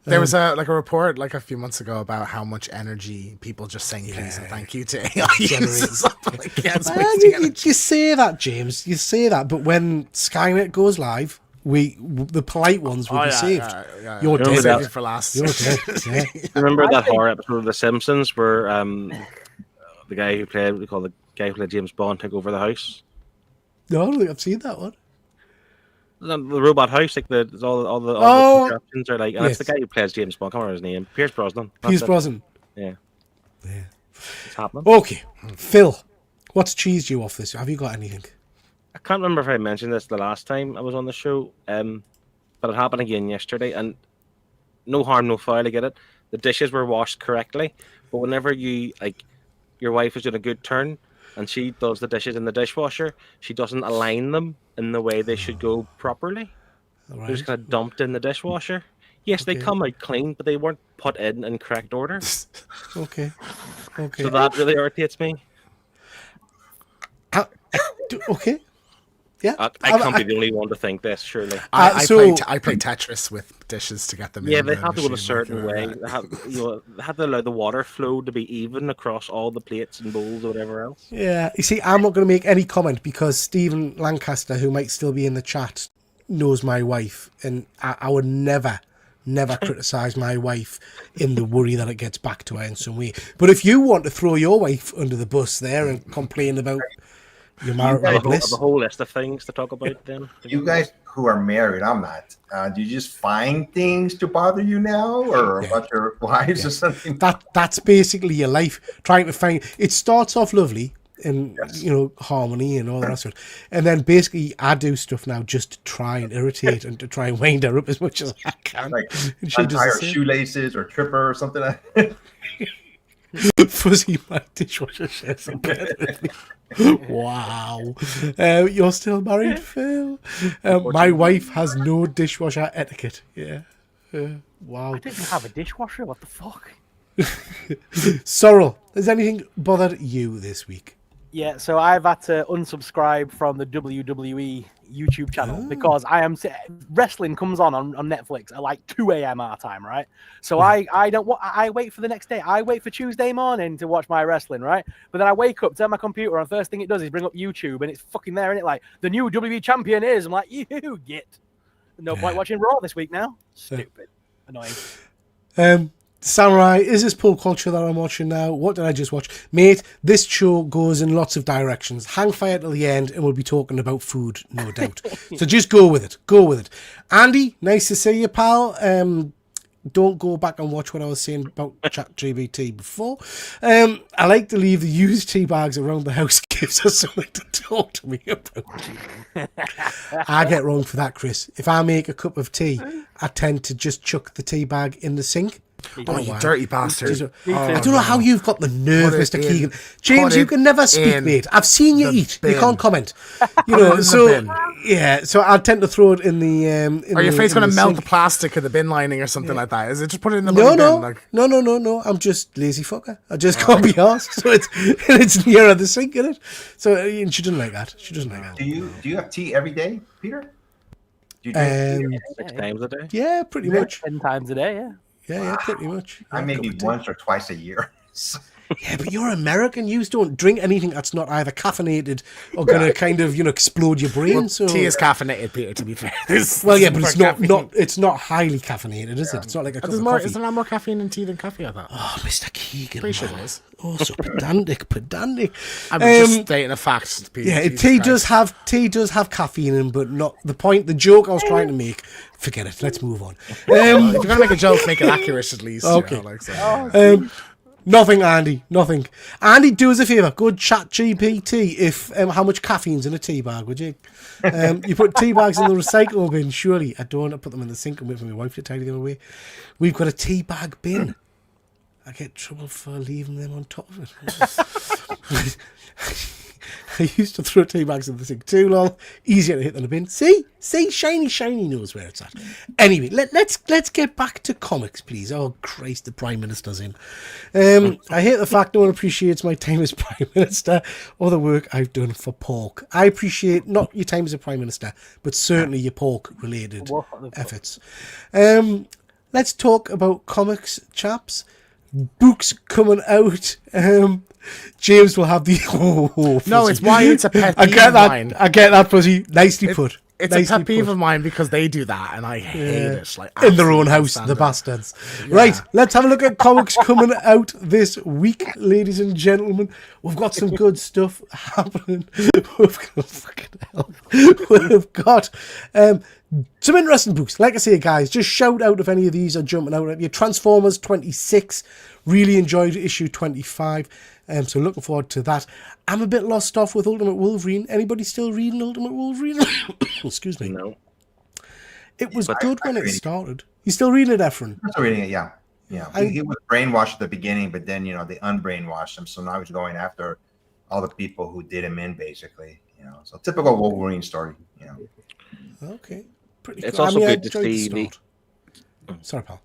There was a report like a few months ago about how much energy people just saying please and thank you to AI uses up. Like, you say that, James. You say that, but when Skynet goes live, the polite ones will be saved. You're dead for last. You're dead. Yeah. Remember that horror episode of The Simpsons where the guy who played James Bond took over the house? No, I don't think I've seen that one. The robot house, like all the contraptions are like, and it's the guy who plays James Bond. I can't remember his name. Pierce Brosnan. Yeah. It's happening. Okay, Phil, what's cheesed you off this? Have you got anything? I can't remember if I mentioned this the last time I was on the show, but it happened again yesterday, and no harm, no foul, I get it. The dishes were washed correctly, but whenever your wife is doing a good turn, and she does the dishes in the dishwasher, she doesn't align them in the way they should go properly. Right. They're just kind of dumped in the dishwasher. Yes, they come out clean, but they weren't put in correct order. Okay. So that really irritates me. Okay. Yeah. I can't be the only one to think this, surely. I so- play Tetris with dishes to get them. Yeah, in they the have to go a machine, certain like, way. They have to allow the water flow to be even across all the plates and bowls or whatever else. Yeah. You see, I'm not going to make any comment because Stephen Lancaster, who might still be in the chat, knows my wife, and I would never criticize my wife in the worry that it gets back to her in some way. But if you want to throw your wife under the bus there and complain about your marital bliss, A whole list of things to talk about then. You guys who are married, I'm not. Do you just find things to bother you now, or about your wives or something? that's basically your life. Trying to find it starts off lovely and harmony and all the rest of it, and then basically I do stuff now just to try and irritate and to try and wind her up as much as I can. Like And she does untie the her same. shoelaces or trip her or something like that. Fuzzy, my dishwasher shares a bed with me. Wow. You're still married, Phil? My wife has no dishwasher etiquette. Yeah. Wow. I didn't have a dishwasher. What the fuck? Sorrel, has anything bothered you this week? Yeah, so I've had to unsubscribe from the WWE YouTube channel because wrestling comes on Netflix at like 2 a.m. our time, right? So I wait for the next day. I wait for Tuesday morning to watch my wrestling, right? But then I wake up, turn my computer, and first thing it does is bring up YouTube, and it's fucking there, and it like the new WWE champion is. I'm like, you get no point watching Raw this week now. Stupid, annoying. Samurai, is this pole culture that I'm watching now? What did I just watch? Mate, this show goes in lots of directions. Hang fire till the end and we'll be talking about food, no doubt. So just go with it. Go with it. Andy, nice to see you, pal. Don't go back and watch what I was saying about ChatGPT before. I like to leave the used tea bags around the house. Gives us something to talk to me about. I get wrong for that, Chris. If I make a cup of tea, I tend to just chuck the tea bag in the sink. Oh, you dirty bastard. I don't know how you've got the nerve, Put it Mr. in. Keegan. James, Put you it can never speak, in mate. I've seen you the eat. You bin. can't comment. it in the bin. Yeah, so I tend to throw it in the... Are your face going to melt the sink. plastic of the bin lining or something like that? Is it just put it in the No, bin? no, Like, no. I'm just lazy fucker. I just can't be asked. So it's nearer the sink, isn't it? So and she doesn't like that. She doesn't like that. Do you have tea every day, Peter? Do you drink tea? 6 times a day. Yeah, pretty much. 10 times a day, yeah. Yeah, pretty much. I Yeah, maybe cup of tea. once or twice a year. Yeah, but you're American. You don't drink anything that's not either caffeinated or going to kind of, explode your brain. So tea is caffeinated, Peter, to be fair. well, yeah, but it's not it's not highly caffeinated, is it? It's not like a cup of coffee. Is there not more caffeine in tea than coffee, I thought? Oh, Mr. Keegan. Pretty sure man. it is. Oh, so pedantic. I'm just stating a fact, Peter. Yeah, Jesus tea Christ. does have caffeine in, but not the joke I was trying to make. Forget it. Let's move on. If you're going to make a joke, make it accurate at least. Okay. So. Nothing, Andy. Nothing. Andy, do us a favour. Go chat GPT if how much caffeine's in a tea bag, would you? You put tea bags in the recycle bin, surely. I don't. I put them in the sink and wait for my wife to tidy them away. We've got a tea bag bin. I get trouble for leaving them on top of it. I used to throw tea bags in the sink too long. Easier to hit than a bin. See, Shiny knows where it's at. Anyway, let's get back to comics, please. Oh Christ, the Prime Minister's in. I hate the fact no one appreciates my time as Prime Minister or the work I've done for pork. I appreciate not your time as a Prime Minister, but certainly your pork-related efforts. Let's talk about comics, chaps. Books coming out. James will have the. No, it's why it's a pet I peeve get of that. mine. I get that, Fuzzy. Nicely put. It's Nicely a pet peeve put. of mine because they do that, and I hate it. Like, In their own absolutely house, can't the stand it. bastards. Right, let's have a look at comics coming out this week, ladies and gentlemen. We've got some good stuff happening. We've got some interesting books. Like I say, guys, just shout out if any of these are jumping out at you. Transformers 26, really enjoyed issue 25. So looking forward to that. I'm a bit lost off with Ultimate Wolverine. Anybody still reading Ultimate Wolverine? Excuse me. No. It was I good when it read it. started. You still reading it, Efren? I'm still reading it, yeah. He was brainwashed at the beginning, but then they unbrainwashed him. So now he's going after all the people who did him in, basically. So typical Wolverine story. Okay. Pretty It's cool. also I good to enjoyed the see start. Sorry, pal.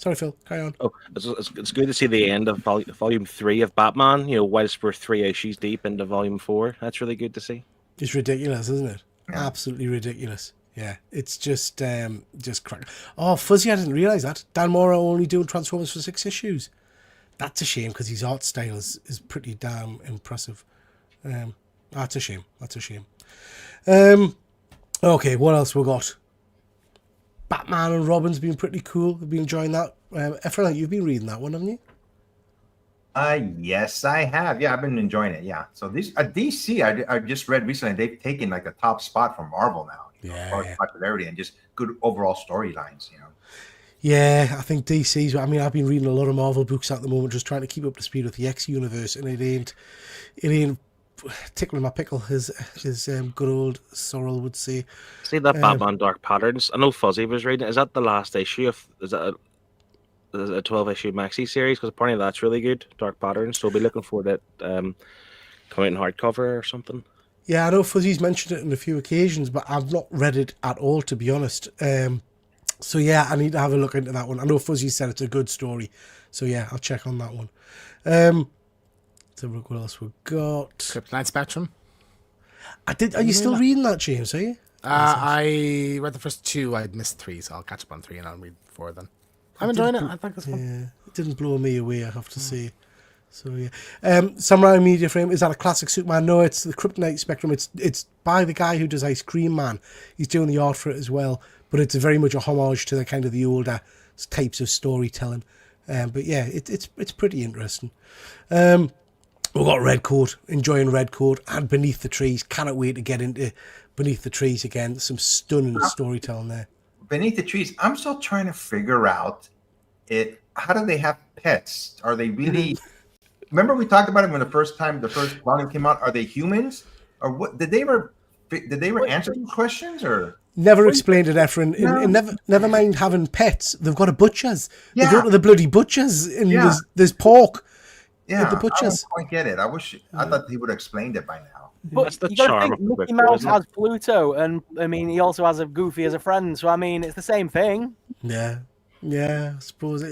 Sorry, Phil. Carry on. Oh, it's good to see the end of volume 3 of Batman. Whilst we're 3 issues deep into volume 4, that's really good to see. It's ridiculous, isn't it? Yeah. Absolutely ridiculous. Yeah, it's just crack. Oh, Fuzzy, I didn't realize that Dan Mora only doing Transformers for 6 issues. That's a shame because his art style is pretty damn impressive. That's a shame. That's a shame. Okay, what else we got? Batman and Robin's been pretty cool. I've been enjoying that. Efren, you've been reading that one, haven't you? Yes, I have. Yeah, I've been enjoying it. Yeah. So these DC, I just read recently, they've taken like the top spot from Marvel now. As far as popularity and just good overall storylines. Yeah, I think DC's. I mean, I've been reading a lot of Marvel books at the moment, just trying to keep up to speed with the X universe, and it ain't tickling my pickle, as good old Sorrel would say. See that Batman Dark Patterns? I know Fuzzy was reading it. Is that the last issue of? Is that a 12-issue maxi series? Because apparently that's really good. Dark Patterns. So we'll be looking for that coming out in hardcover or something. Yeah, I know Fuzzy's mentioned it on a few occasions, but I've not read it at all, to be honest. So yeah, I need to have a look into that one. I know Fuzzy said it's a good story, so yeah, I'll check on that one. So look what else we've got. Kryptonite Spectrum. Are you still reading that, James? Are you? I read the first 2. I missed 3, so I'll catch up on 3 and I'll read 4 then. I'm enjoying it. I think it's fun. Yeah, it didn't blow me away, I have to say. So yeah, Samurai Media Frame, is that a classic Superman? No, it's the Kryptonite Spectrum. It's by the guy who does Ice Cream Man. He's doing the art for it as well, but it's very much a homage to the kind of the older types of storytelling. But yeah, it's pretty interesting. We've got Redcoat, enjoying Redcoat, and Beneath the Trees. Cannot wait to get into Beneath the Trees again. Some stunning storytelling there. Beneath the Trees, I'm still trying to figure out it. How do they have pets? Are they really? Remember we talked about it when the first volume came out. Are they humans, or what? Did they ever answer these questions, or never explained it, Efren? No. Never mind having pets. They've got a butcher's. Yeah. They go to the bloody butcher's, and there's pork. Yeah, at the butcher's. I don't quite get it. I thought he would have explained it by now. But That's the you gotta charm think of the Mickey book, Mouse isn't it? has Pluto, and I mean he also has a Goofy as a friend. So I mean it's the same thing. Yeah, I suppose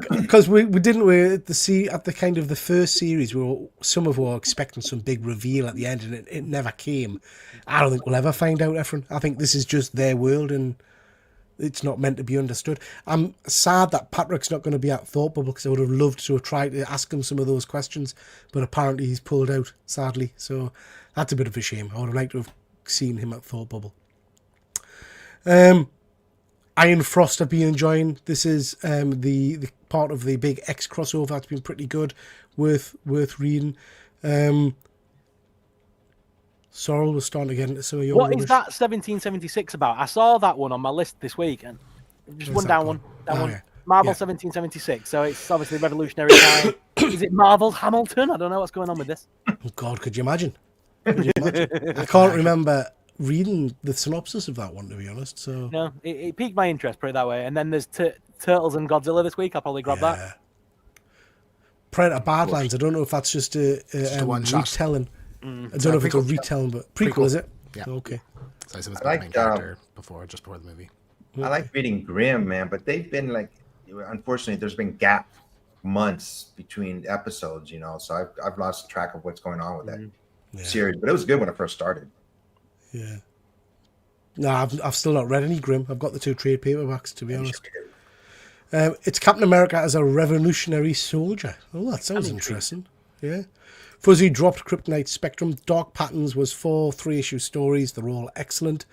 because we didn't at the kind of the first series some of us were expecting some big reveal at the end, and it never came. I don't think we'll ever find out, Efren. I think this is just their world, and it's not meant to be understood. I'm sad that Patrick's not going to be at Thought Bubble, because I would have loved to have tried to ask him some of those questions, but apparently he's pulled out, sadly. So that's a bit of a shame. I would have liked to have seen him at Thought Bubble. Iron Frost I've been enjoying. This is the part of the big X crossover. That's been pretty good, worth reading. Sorrel was starting to get into some of your What rubbish. is that 1776 about? I saw that one on my list this week, and just one down one. That one. Yeah. Marvel Yeah. 1776. So it's obviously revolutionary time. Is it Marvel's Hamilton? I don't know what's going on with this. Oh God, could you imagine? I can't remember reading the synopsis of that one, to be honest. So No, it piqued my interest, put it that way. And then there's Turtles and Godzilla this week. I'll probably grab that. Predator Badlands. I don't know if that's just a one-shot. retelling. I don't know if it's a retelling, but prequel, is it? Yeah. Okay. So I said it's I the like, main character just before the movie. I like reading Grimm, man, but they've been like, unfortunately, there's been gap months between episodes, so I've lost track of what's going on with that series. But it was good when it first started. Yeah. No, I've still not read any Grimm. I've got the 2 trade paperbacks, to be honest. It's Captain America as a revolutionary soldier. Oh, that sounds interesting. Yeah. Fuzzy dropped Kryptonite Spectrum. Dark Patterns was 4 3-issue stories. They're all excellent.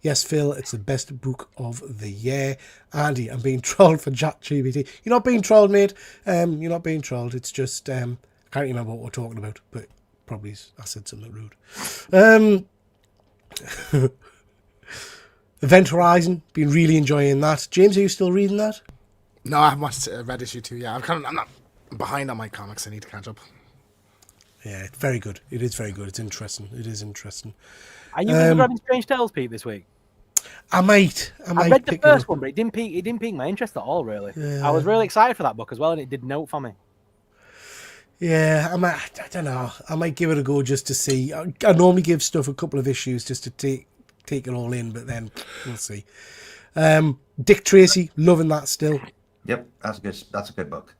Yes, Phil, it's the best book of the year. Andy, I'm being trolled for ChatGPT. You're not being trolled, mate. You're not being trolled. It's just, I can't remember what we're talking about, but probably I said something rude. Event Horizon, been really enjoying that. James, are you still reading that? No, I haven't read issue 2. Yeah, I'm not behind on my comics. I need to catch up. Yeah, it's very good. It is very good. It's interesting. It is interesting. Are you really grabbing Strange Tales, Pete, this week? I might I read the pick first it up. one, but it didn't pique my interest at all, really. Yeah. I was really excited for that book as well, and it did note for me. Yeah, I don't know. I might give it a go just to see. I normally give stuff a couple of issues just to take it all in, but then we'll see. Dick Tracy, loving that still. Yep, that's a good book.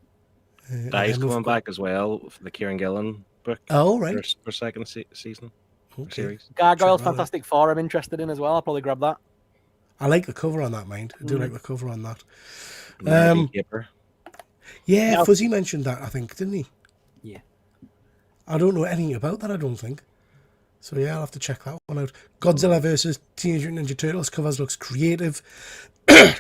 And Dice then we've coming got- back as well for the Kieran Gillen book. Oh, right. For second season Okay. series. Gargoyle's Check that out. Fantastic Four. I'm interested in as well. I'll probably grab that. I like the cover on that, mind. I do like the cover on that. Nerdy Caper. Yeah, Now- Fuzzy mentioned that, I think, didn't he? Yeah. I don't know anything about that, I don't think. So yeah, I'll have to check that one out. Godzilla versus Teenage Mutant Ninja Turtles covers looks creative.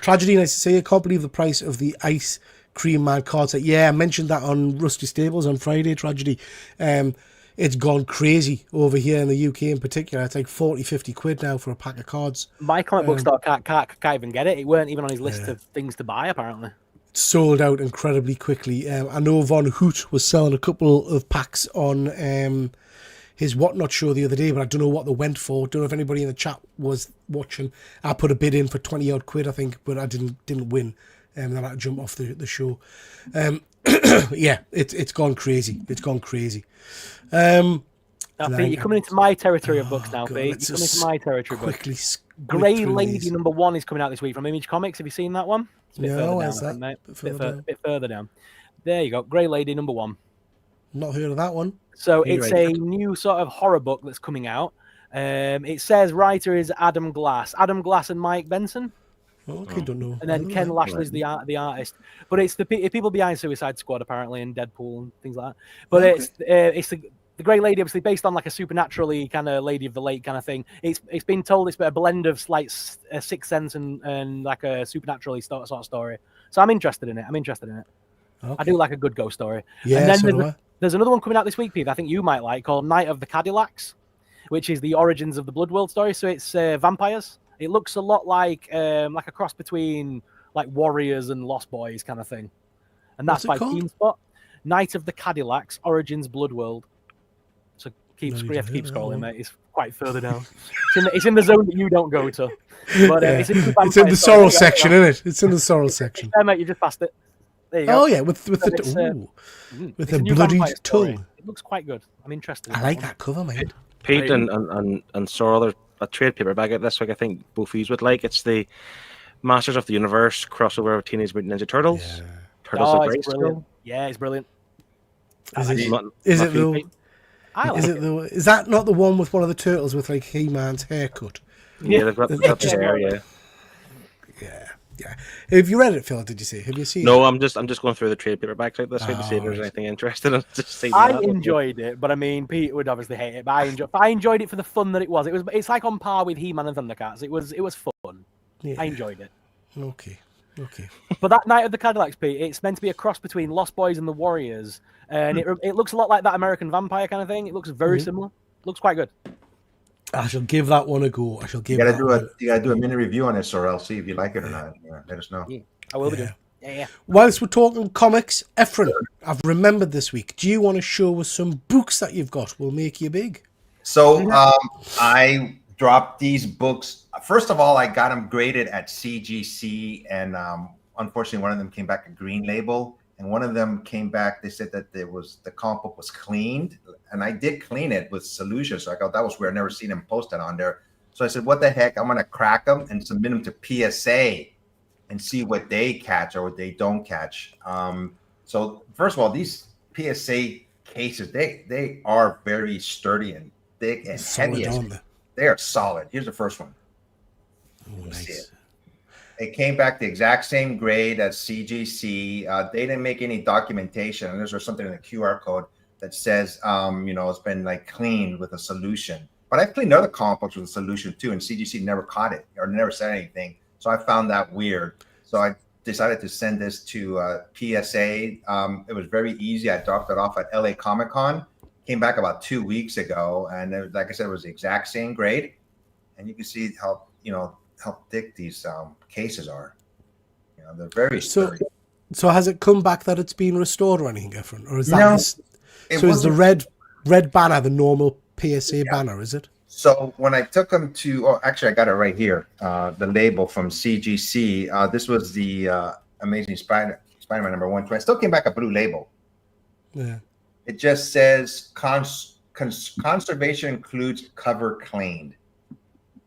Tragedy, nice to see. I can't believe the price of the Ice Cream Man card set. Yeah, I mentioned that on Rusty Stables on Friday, Tragedy. It's gone crazy over here in the UK in particular. It's like 40, 50 quid now for a pack of cards. My comic book store can't even get it. It weren't even on his list of things to buy, apparently. Sold out incredibly quickly. I know Von Hoot was selling a couple of packs on his Whatnot show the other day, but I don't know what they went for. Don't know if anybody in the chat was watching. I put a bid in for 20 odd quid, I think, but I didn't win. Then I had to jump off the show. Yeah, it's gone crazy. It's gone crazy. Now, Pete, you're coming into my territory of books now, God, Pete. let's You're coming just into my territory of books. quickly Grey Lady #1 is coming out this week from Image Comics. Have you seen that one? It's a bit No, further where's down, I that? think, mate. Bit further down. Bit further down. There you go. Grey Lady #1. Not heard of that one. So You're it's right. a new sort of horror book that's coming out. It says writer is Adam Glass and Mike Benson, Okay, don't know. and then Don't Ken know. Lashley's the artist. But it's the people behind Suicide Squad apparently, and Deadpool and things like that. But it's the Grey Lady, obviously based on like a supernaturally kind of Lady of the Lake kind of thing. It's been told it's a blend of like a Sixth Sense and like a supernaturally sort of story. So I'm interested in it. Okay. I do like a good ghost story. Yeah, and then so do I. there's another one coming out this week, Pete, I think you might like, called Night of the Cadillacs, which is the origins of the Blood World story. So it's vampires. It looks a lot like a cross between like Warriors and Lost Boys kind of thing. And that's What's it by called? Keen Spot. Night of the Cadillacs, Origins Blood World. So you No, have to keep heard of that scrolling, one. mate. It's quite further down. It's in the zone that you don't go to. But Yeah. it's in the, It's in the sorrow section, isn't it? It's in the sorrow section. Yeah, mate, you just passed it. There you go. Oh yeah, with So it's, the with it's the a new bloodied vampire story. tongue. It looks quite good. I'm interested. in I like one. that cover, mate. Pete and Sorrel, there's a trade paperback out this week. I think both of you would like. It's the Masters of the Universe crossover of Teenage Mutant Ninja Turtles. Yeah. Turtles Oh, of it's brilliant. Grayskull. Yeah, it's brilliant. Is it? Not- Is not it for you, though? Pete? I like Is it. it though? Is that not the one with one of the turtles with like He-Man's haircut? Yeah, they've got the hair, yeah. Yeah. Have you read it, Phil? Did you see? Have you seen? No, it? I'm just going through the trade paperbacks out this week to see if there's right. anything interesting. Just see I that. enjoyed it, but I mean, Pete would obviously hate it. But I enjoyed it for the fun that it was. It's like on par with He-Man and Thundercats. It was fun. Yeah. I enjoyed it. Okay. But that Night of the Cadillacs, Pete, it's meant to be a cross between Lost Boys and the Warriors, and it looks a lot like that American Vampire kind of thing. It looks very similar. Looks quite good. I shall give that one a go. I shall give. You gotta that do one. you gotta do a mini review on this, or else see if you like it or not. Yeah, let us know. I will be Yeah. doing. Yeah. Whilst we're talking comics, Ephraim, I've remembered this week. Do you want to show us some books that you've got? Will make you big. So I dropped these books. First of all, I got them graded at CGC, and unfortunately, one of them came back a green label, and one of them came back. They said that the comic book was cleaned, and I did clean it with solution. So I thought that was weird. I never seen them posted on there. So I said, "What the heck? I'm gonna crack them and submit them to PSA and see what they catch or what they don't catch." So first of all, these PSA cases they are very sturdy and thick and heavy. Solid on there. They are solid. Here's the first one. Oh, Let's see nice. it. It came back the exact same grade as CGC. They didn't make any documentation. And there's something in the QR code that says, it's been like cleaned with a solution. But I've cleaned other comic books with a solution too, and CGC never caught it or never said anything. So I found that weird. So I decided to send this to PSA. It was very easy. I dropped it off at LA Comic Con. Came back about 2 weeks ago, and like I said, it was the exact same grade. And you can see how thick these cases are. They're very sturdy. So has it come back that it's been restored or anything different, or is that No, so? Is the red banner the normal PSA banner? Is it? So when I took them to, actually I got it right here, the label from CGC. This was the Amazing Spider-Man #1. I still came back a blue label. Yeah. It just says conservation includes cover cleaned.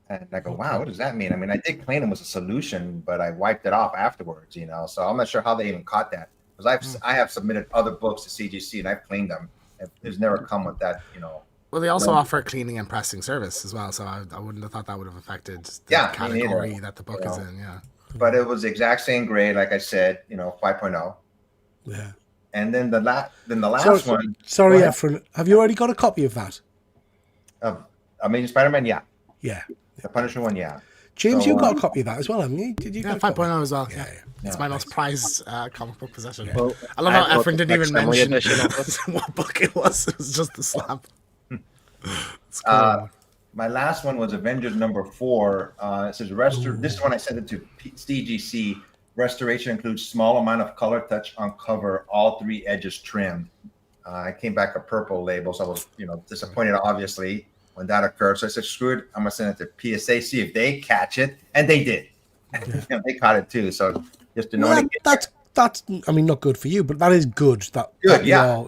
And I go, wow, what does that mean? I mean, I did claim them was a solution, but I wiped it off afterwards, you know. So I'm not sure how they even caught that, because I have submitted other books to CGC and I've claimed them. It's never come with that, you know. Well, they also offer a cleaning and pressing service as well, so I wouldn't have thought that would have affected the category that the book is in. Yeah, but it was the exact same grade, like I said, you know, 5.0. Yeah. And then the last one. Sorry, Efren, have you already got a copy of that? Amazing Spider-Man, yeah. Yeah. The Punisher one, yeah. James, you got a copy of that as well, haven't you? Did you? Yeah, get a 5.0 as well. Yeah. It's my most prized comic book possession. Yeah. Well, I love how Efren didn't even mention mention what book it was. It was just the slab. It's cool. My last one was Avengers #4. It says this one I sent it to CGC. Restoration includes small amount of color touch on cover, all 3 edges trimmed. I came back a purple label, so I was, you know, disappointed obviously when that occurred. So I said, screw it, I'm gonna send it to PSA, see if they catch it, and they did. Yeah. They caught it too. So just to know. Well, that's I mean, not good for you, but that is good. Good, yeah.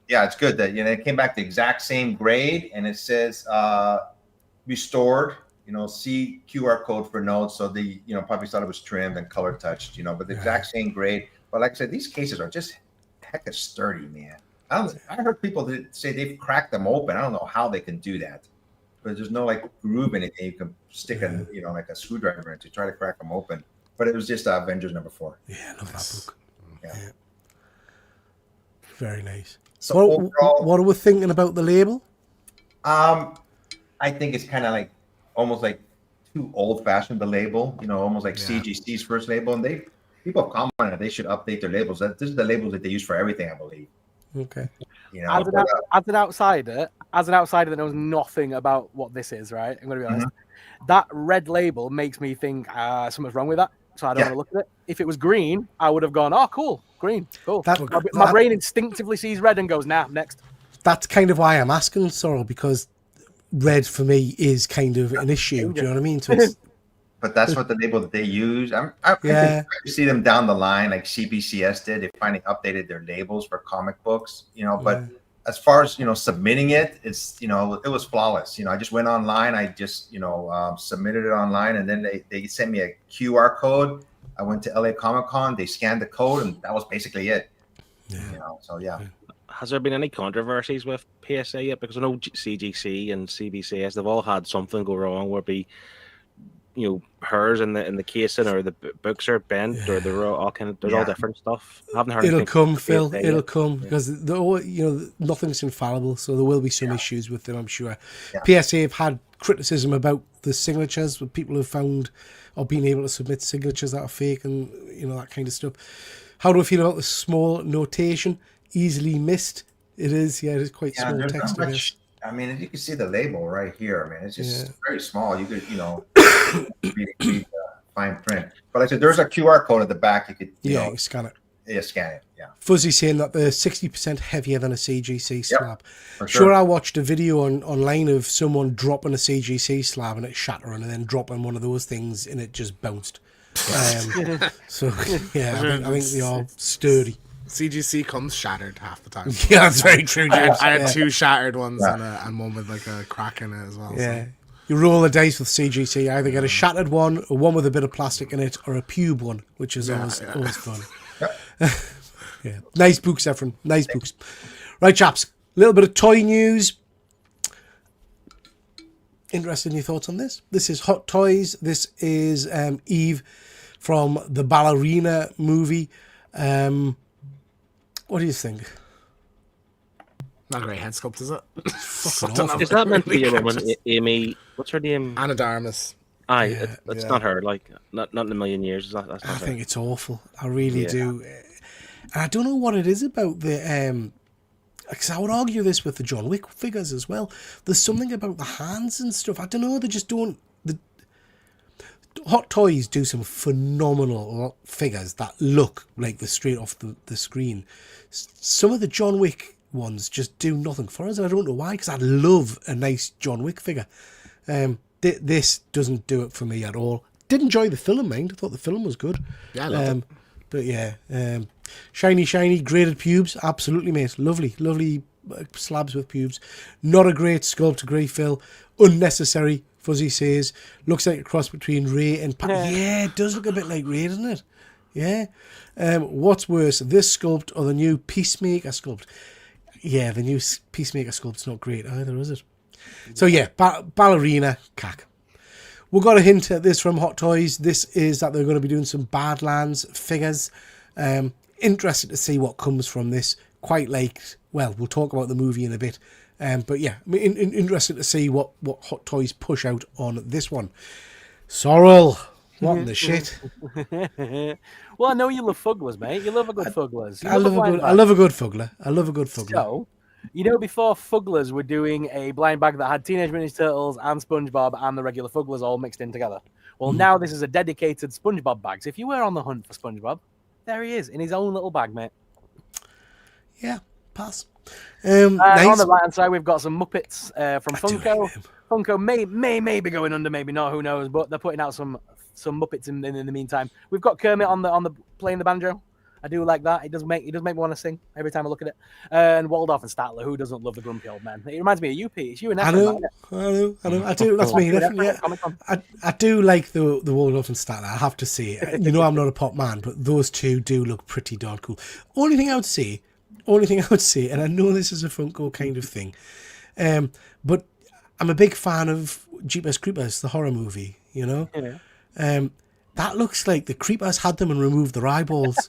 Yeah, it's good that, you know, it came back the exact same grade, and it says restored. You know, see QR code for notes. So they, you know, probably thought it was trimmed and color touched. You know, but the exact same grade. But like I said, these cases are just hecka sturdy, man. I heard people that say they've cracked them open. I don't know how they can do that, but there's no like groove in it. You can stick a, you know, like a screwdriver in to try to crack them open. But it was just Avengers #4. Yeah, I love that book. Yeah. Very nice. So overall, what are we thinking about the label? I think it's kind of like almost like too old-fashioned, the label. You know, almost like CGC's first label, and people have commented they should update their labels. This is the labels that they use for everything, I believe. Okay. You know, as an outsider that knows nothing about what this is, right? I'm going to be honest. That red label makes me think something's wrong with that, so I don't want to look at it. If it was green, I would have gone, oh, cool, green, cool. My brain instinctively sees red and goes, nah, next. That's kind of why I'm asking, Sorrel, because red for me is kind of an issue. Do you know what I mean? So it's, but that's what the label that they use. I can see them down the line, like CBCS did. They finally updated their labels for comic books, you know. But as far as, you know, submitting it, it's, you know, it was flawless. You know, I just went online. I just, you know, submitted it online, and then they sent me a QR code. I went to LA Comic Con. They scanned the code, and that was basically it. Yeah. You know, so Has there been any controversies with PSA yet? Because I know CGC and CBCS, they've all had something go wrong, where you know, hers in the casing, or the books are bent, or they're all kind of, there's all different stuff. I haven't heard. It'll come, Phil. It'll come, because you know, nothing's infallible, so there will be some issues with them, I'm sure. PSA have had criticism about the signatures, where people have found or been able to submit signatures that are fake, and you know, that kind of stuff. How do I feel about the small notation? Easily missed. It is, it is quite small text. I mean, you can see the label right here. I mean, it's just very small. You could, you know, read fine print. But like I said, there's a QR code at the back. You could, you know, scan it. Yeah, scan it. Yeah. Fuzzy saying that they're 60% heavier than a CGC slab. For sure. Sure, I watched a video online of someone dropping a CGC slab and it shattering, and then dropping one of those things and it just bounced. So yeah, I think they are sturdy. CGC comes shattered half the time. Yeah, that's very true, James. I had 2 shattered ones and one with like a crack in it as well. Yeah. So. You roll the dice with CGC. You either get a shattered one, or one with a bit of plastic in it, or a pube one, which is always fun. Yeah. Nice books, Efren. Nice books. Right, chaps. A little bit of toy news. Interested in your thoughts on this? This is Hot Toys. This is Eve from the Ballerina movie. What do you think? Not a great head sculpt, is it? Is that meant to be a woman? Amy, what's her name? Anna Darmus. Aye, it's not her. Like, not in a million years. That's not I her. think it's awful. I really do. And I don't know what it is about the because I would argue this with the John Wick figures as well. There's something about the hands and stuff. I don't know. They just don't. The Hot Toys do some phenomenal figures that look like they're straight off the screen. Some of the John Wick ones just do nothing for us. I don't know why, because I love a nice John Wick figure. This doesn't do it for me at all. Did enjoy the film, mind. I thought the film was good. Yeah, I love it. But yeah, shiny, graded pubes. Absolutely, mate. Lovely slabs with pubes. Not a great sculpt, agree, Phil. Unnecessary Fuzzy says, looks like a cross between Ray and Pat. Yeah, it does look a bit like Ray, doesn't it? Yeah. What's worse, this sculpt or the new Peacemaker sculpt? Yeah, the new Peacemaker sculpt's not great either, is it? So yeah, ballerina cack. We got a hint at this from Hot Toys. This is that they're going to be doing some Badlands figures. Interested to see what comes from this. Quite like, well, we'll talk about the movie in a bit. But yeah, interested to see what Hot Toys push out on this one. Sorrel, what in the shit? Well, I know you love fugglers, mate. You love a good fugglers. I love a good fuggler. So, you know, before Fugglers were doing a blind bag that had Teenage Mutant Ninja Turtles and SpongeBob and the regular Fugglers all mixed in together. Well, now this is a dedicated SpongeBob bag. So if you were on the hunt for SpongeBob, there he is in his own little bag, mate. Yeah, pass. Nice. Nice. On the right hand side, we've got some Muppets from Funko. Funko may be going under, maybe not. Who knows? But they're putting out some Muppets in the meantime. We've got Kermit on the playing the banjo. I do like that. It does make me want to sing every time I look at it. And Waldorf and Statler, who doesn't love the grumpy old man? It reminds me of you, Pete. It's you and I know. I do. That's me. Yeah. I do like the Waldorf and Statler. I have to say, you know, I'm not a pop man, but those two do look pretty darn cool. Only thing I would say, and I know this is a Funko kind of thing, but I'm a big fan of Jeepers Creepers, the horror movie. You know. Yeah. That looks like the creepers had them and removed their eyeballs.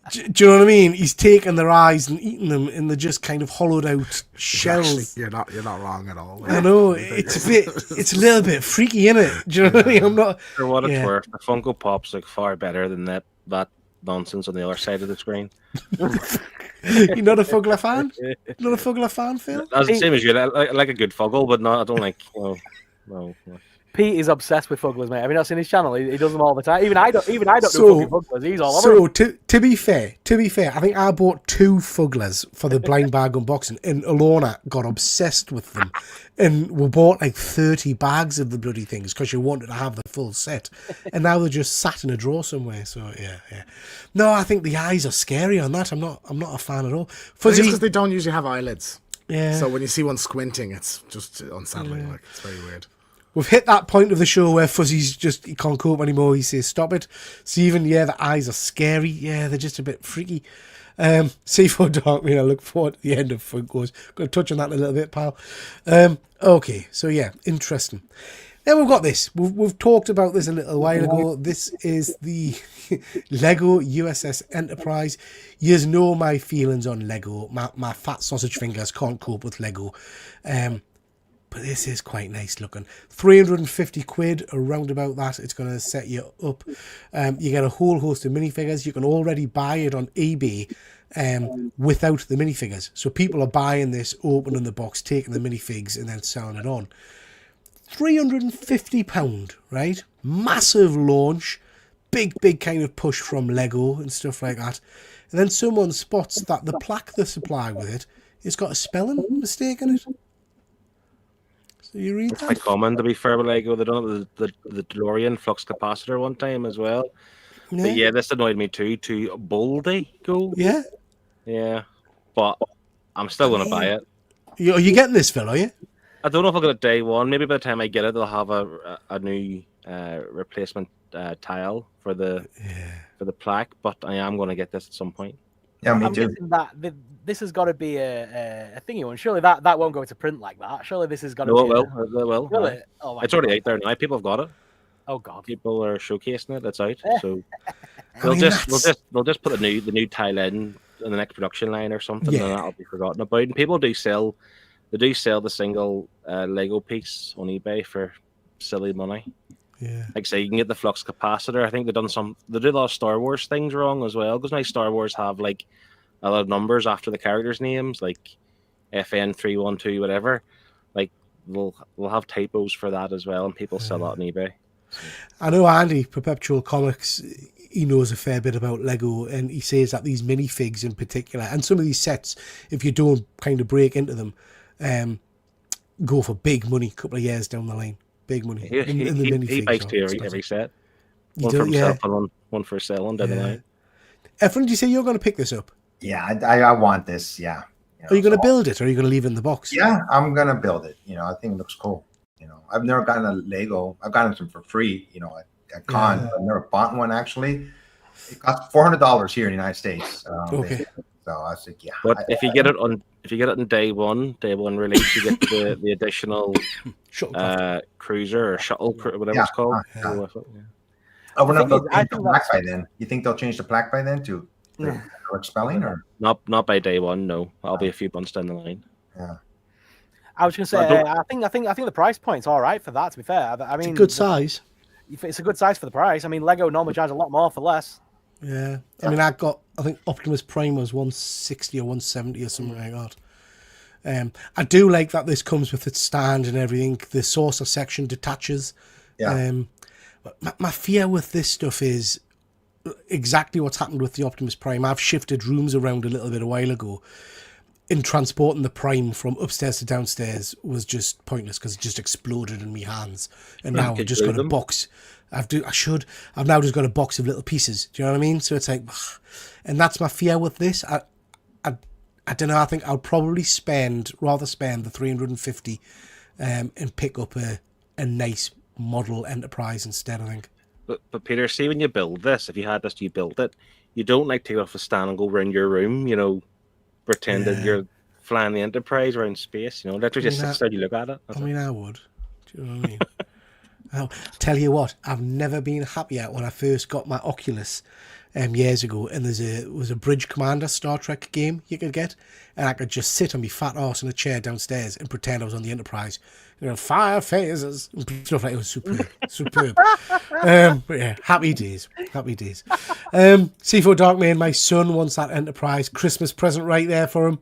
Do you know what I mean? He's taken their eyes and eaten them, and they're just kind of hollowed out shells. Actually, you're not wrong at all. I know it's a little bit freaky, isn't it? Do you know what I mean? I'm not. For what it's worth, the Funko Pops look far better than that nonsense on the other side of the screen. You're not a Fuggler fan? Not a Fuggler fan, Phil? That's the same as you. I like a good Fuggle, but I don't like. No. Pete is obsessed with Fugglers, mate. Have you not seen his channel? He does them all the time. Even I don't do fucking Fugglers. He's all over them. So to be fair, I think I bought 2 Fugglers for the blind bag unboxing, and Alona got obsessed with them, and we bought like 30 bags of the bloody things because she wanted to have the full set, and now they're just sat in a drawer somewhere. So yeah. No, I think the eyes are scary on that. I'm not a fan at all. Because they don't usually have eyelids. Yeah. So when you see one squinting, it's just unsettling. Yeah. Like, it's very weird. We've hit that point of the show where Fuzzy's he can't cope anymore. He says, stop it. Stephen, the eyes are scary. Yeah, they're just a bit freaky. C4 Dark, I look forward to the end of Funko's. Going to touch on that in a little bit, pal. Okay, so yeah, interesting. Then we've got this. We've talked about this a little while ago. This is the Lego USS Enterprise. You know my feelings on Lego. My fat sausage fingers can't cope with Lego. But this is quite nice looking. 350 quid, around about that. It's going to set you up. You get a whole host of minifigures. You can already buy it on eBay without the minifigures. So people are buying this, opening the box, taking the minifigs, and then selling it on. £350, right? Massive launch. Big kind of push from Lego and stuff like that. And then someone spots that the plaque they supply with it, it's got a spelling mistake in it. You read it's quite common, to be fair, with Lego. They done the DeLorean flux capacitor one time as well. Yeah. But yeah, this annoyed me too. To Boldy go. Yeah. But I'm still going to buy it. Are you getting this, Phil? Are you? I don't know if I'll get it day one. Maybe by the time I get it, they'll have a new replacement tile for the plaque. But I am going to get this at some point. Yeah, me I'm too. guessing that this has got to be a thingy one. Surely that won't go to print like that. Surely this has got to be... It will. Will it? Oh, it's already out there now. People have got it. Oh God! People are showcasing it. It's out. So they'll just put the new tile in the next production line or something, and that'll be forgotten about. And people do sell the single Lego piece on eBay for silly money. Yeah. Like say you can get the flux capacitor. I think they did a lot of Star Wars things wrong as well, because now Star Wars have like a lot of numbers after the characters' names, like FN312, whatever. Like we'll have typos for that as well, and people sell that on eBay. I know Andy, Perpetual Comics, he knows a fair bit about Lego, and he says that these minifigs in particular, and some of these sets, if you don't kind of break into them, go for big money a couple of years down the line. Big money. He buys two every set. One for himself and one for selling down the line. Efren, did you say you're going to pick this up? Yeah, I want this, yeah. Are you going to build it, or are you going to leave it in the box? Yeah, I'm going to build it. I think it looks cool. You know, I've never gotten a Lego. I've gotten some for free, you know, at cons. Yeah. I've never bought one actually. It costs $400 here in the United States. Okay. So I was like, yeah. But if you get it on day one release, you get the additional Shuttlecraft. cruiser or shuttle, whatever it's called. Yeah. I wonder if thing they'll is, I change the think plaque by then. You think they'll change the plaque by then to correct spelling, or Not by day one. No, I'll be a few months down the line. yeah? I was going to say, I think the price point's all right for that. To be fair, I mean, It's a good size. It's a good size for the price. I mean, Lego normally charge a lot more for less. Yeah. I mean, I think Optimus Prime was 160 or 170 or something like that. I do like that this comes with its stand and everything. The saucer section detaches. Yeah. My fear with this stuff is exactly what's happened with the Optimus Prime. I've shifted rooms around a little bit a while ago. In transporting the Prime from upstairs to downstairs was just pointless because it just exploded in my hands. And now I've just got a box. I've now just got a box of little pieces. Do you know what I mean? So it's like, and that's my fear with this. I don't know. I think I'll probably rather spend the 350 and pick up a nice model Enterprise instead, I think. But Peter, see, when you build this, if you had this, you built it, you don't like take off a stand and go around your room, you know, pretend that you're flying the Enterprise around space, you know. Literally just sits there, you look at it. I would. Do you know what I mean? I'll tell you what, I've never been happier when I first got my Oculus years ago, and there was a Bridge Commander Star Trek game you could get, and I could just sit on my fat arse in a chair downstairs and pretend I was on the Enterprise. You know, fire phasers and stuff like that. It was superb. Superb. But yeah, happy days. Happy days. C4 Darkman, my son wants that Enterprise Christmas present right there for him.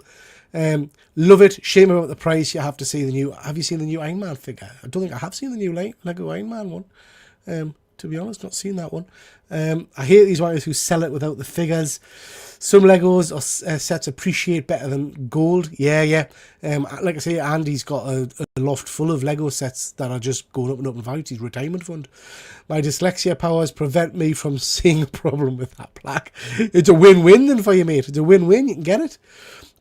Love it. Shame about the price. You have to see have you seen the new Iron Man figure? I don't think I have seen the new Lego Iron Man one. To be honest, not seen that one. I hate these ones who sell it without the figures. Some Legos or sets appreciate better than gold. Yeah. Like I say, Andy's got a loft full of Lego sets that are just going up and up in value. His retirement fund. My dyslexia powers prevent me from seeing a problem with that plaque. It's a win-win then for you, mate. It's a win-win. You can get it.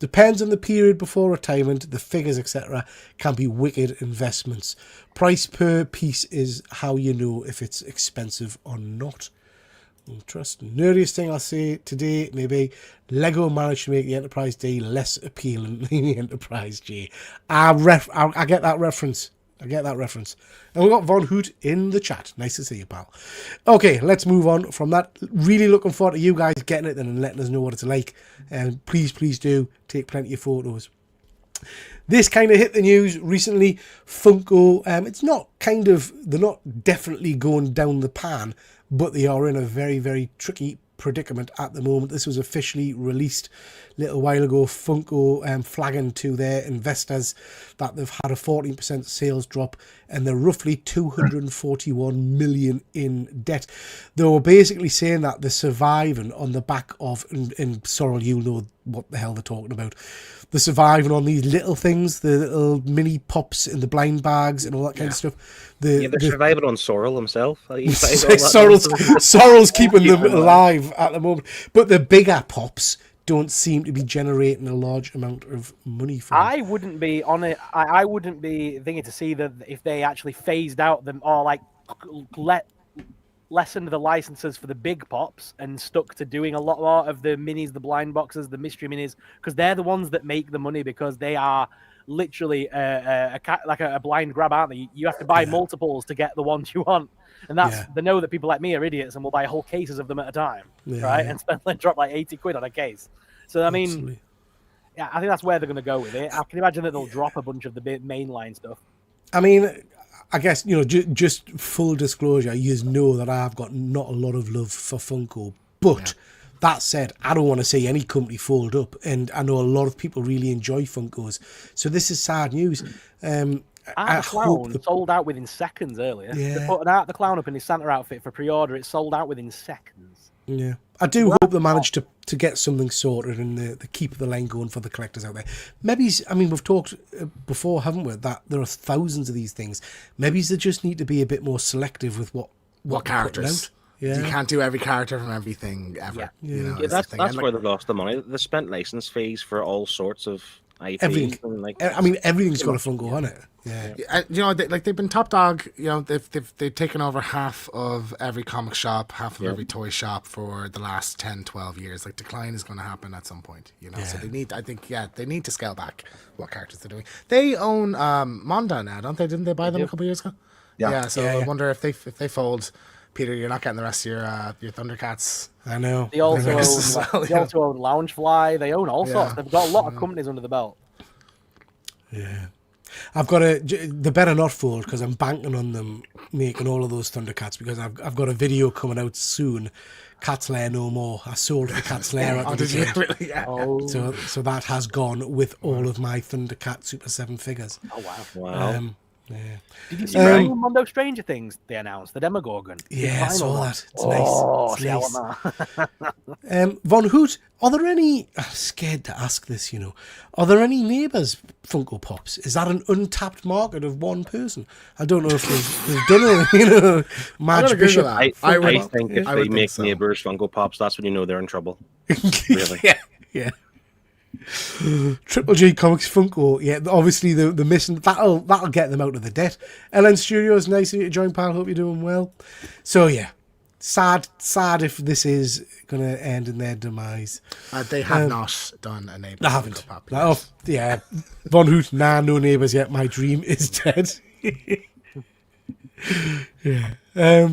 Depends on the period before retirement, the figures, etc., can be wicked investments. Price per piece is how you know if it's expensive or not. Interesting. Nerdiest thing I'll say today, maybe Lego managed to make the Enterprise D less appealing than the Enterprise G. I get that reference. And we got Von Hoot in the chat. Nice to see you, pal. Okay, let's move on from that. Really looking forward to you guys getting it and letting us know what it's like. And please do take plenty of photos. This kind of hit the news recently. Funko, they're not definitely going down the pan, but they are in a very, very tricky predicament at the moment. This was officially released a little while ago. Funko flagging to their investors that they've had a 14% sales drop and they're roughly 241 million in debt. They were basically saying that they're surviving on the back of, and Sorrel, you know what the hell they're talking about. They're surviving on these little things, the little mini pops in the blind bags and all that kind of stuff. They're surviving on Sorrel himself. Sorrel's keeping them alive at the moment. But the bigger pops don't seem to be generating a large amount of money for them. I wouldn't be on it. I wouldn't be thinking to see that if they actually phased out them or like lessened the licenses for the big pops and stuck to doing a lot more of the minis, the blind boxes, the mystery minis, because they're the ones that make the money because they are literally like a blind grab, aren't they? You have to buy multiples to get the ones you want. And they know that people like me are idiots and will buy whole cases of them at a time, right? And drop like 80 quid on a case. So, I mean, I think that's where they're going to go with it. I can imagine that they'll drop a bunch of the mainline stuff. I mean, I guess, you know, just full disclosure, you know that I've got not a lot of love for Funko. But that said, I don't want to see any company fold up. And I know a lot of people really enjoy Funkos. So this is sad news. I Clown sold out within seconds earlier. Yeah. They put the Clown up in his Santa outfit for pre-order. It sold out within seconds. Yeah. I do hope they manage to get something sorted and they keep the line going for the collectors out there. Maybe, I mean, we've talked before, haven't we, that there are thousands of these things. Maybe they just need to be a bit more selective with what characters. Yeah. You can't do every character from everything ever. That's where they've lost the money. They spent license fees for all sorts of IP. Everything. And, like, I mean, everything's got a Funko on it. Yeah. You know, they've been top dog. You know, they've taken over half of every comic shop, half of every toy shop for the last 10, 12 years. Like, decline is going to happen at some point. You know, so they need. I think, they need to scale back what characters they're doing. They own Monda now, don't they? Didn't they buy them a couple of years ago? Yeah. So I wonder if they fold. Peter, you're not getting the rest of your Thundercats. I know. They also own, well, they also own Loungefly. They own all sorts. They've got a lot of companies under the belt. Yeah. I've got they better not fold because I'm banking on them making all of those Thundercats because I've got a video coming out soon. Cat's Lair no more. I sold the Cat's Lair at the weekend. Really? Yeah. Oh, So that has gone with all of my Thundercat Super 7 figures. wow. wow. Yeah. Did you see the Mondo Stranger Things they announced? The Demogorgon. Yeah, I The saw final one. that. It's Oh, nice. see, I It's want nice. that. Von Hoot, are there any... I'm scared to ask this, you know. Are there any Neighbours Funko Pops? Is that an untapped market of one person? I don't know if they've done it, you know. Madge Bishop. that. I would- think if I they would think make so. Neighbours Funko Pops, that's when you know they're in trouble. Really. Yeah. Triple G Comics Funko, yeah, obviously the missing that'll get them out of the debt. LN Studios, nice of you to join, pal. Hope you're doing well. So yeah, sad if this is gonna end in their demise. They have not done a neighbor. I haven't. Pop No, yet. yeah, Von Hoot, no neighbours yet. My dream is dead. Yeah.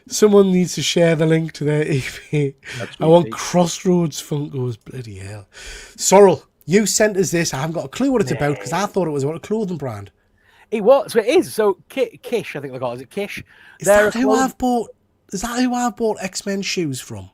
Someone needs to share the link to their EP. I want Crossroads Funkos. Bloody hell. Sorrel, you sent us this. I haven't got a clue what it's about because I thought it was about a clothing brand. It was. So it is. So Kish, I think they call it. Is it Kish? Is that who I've bought X-Men shoes from?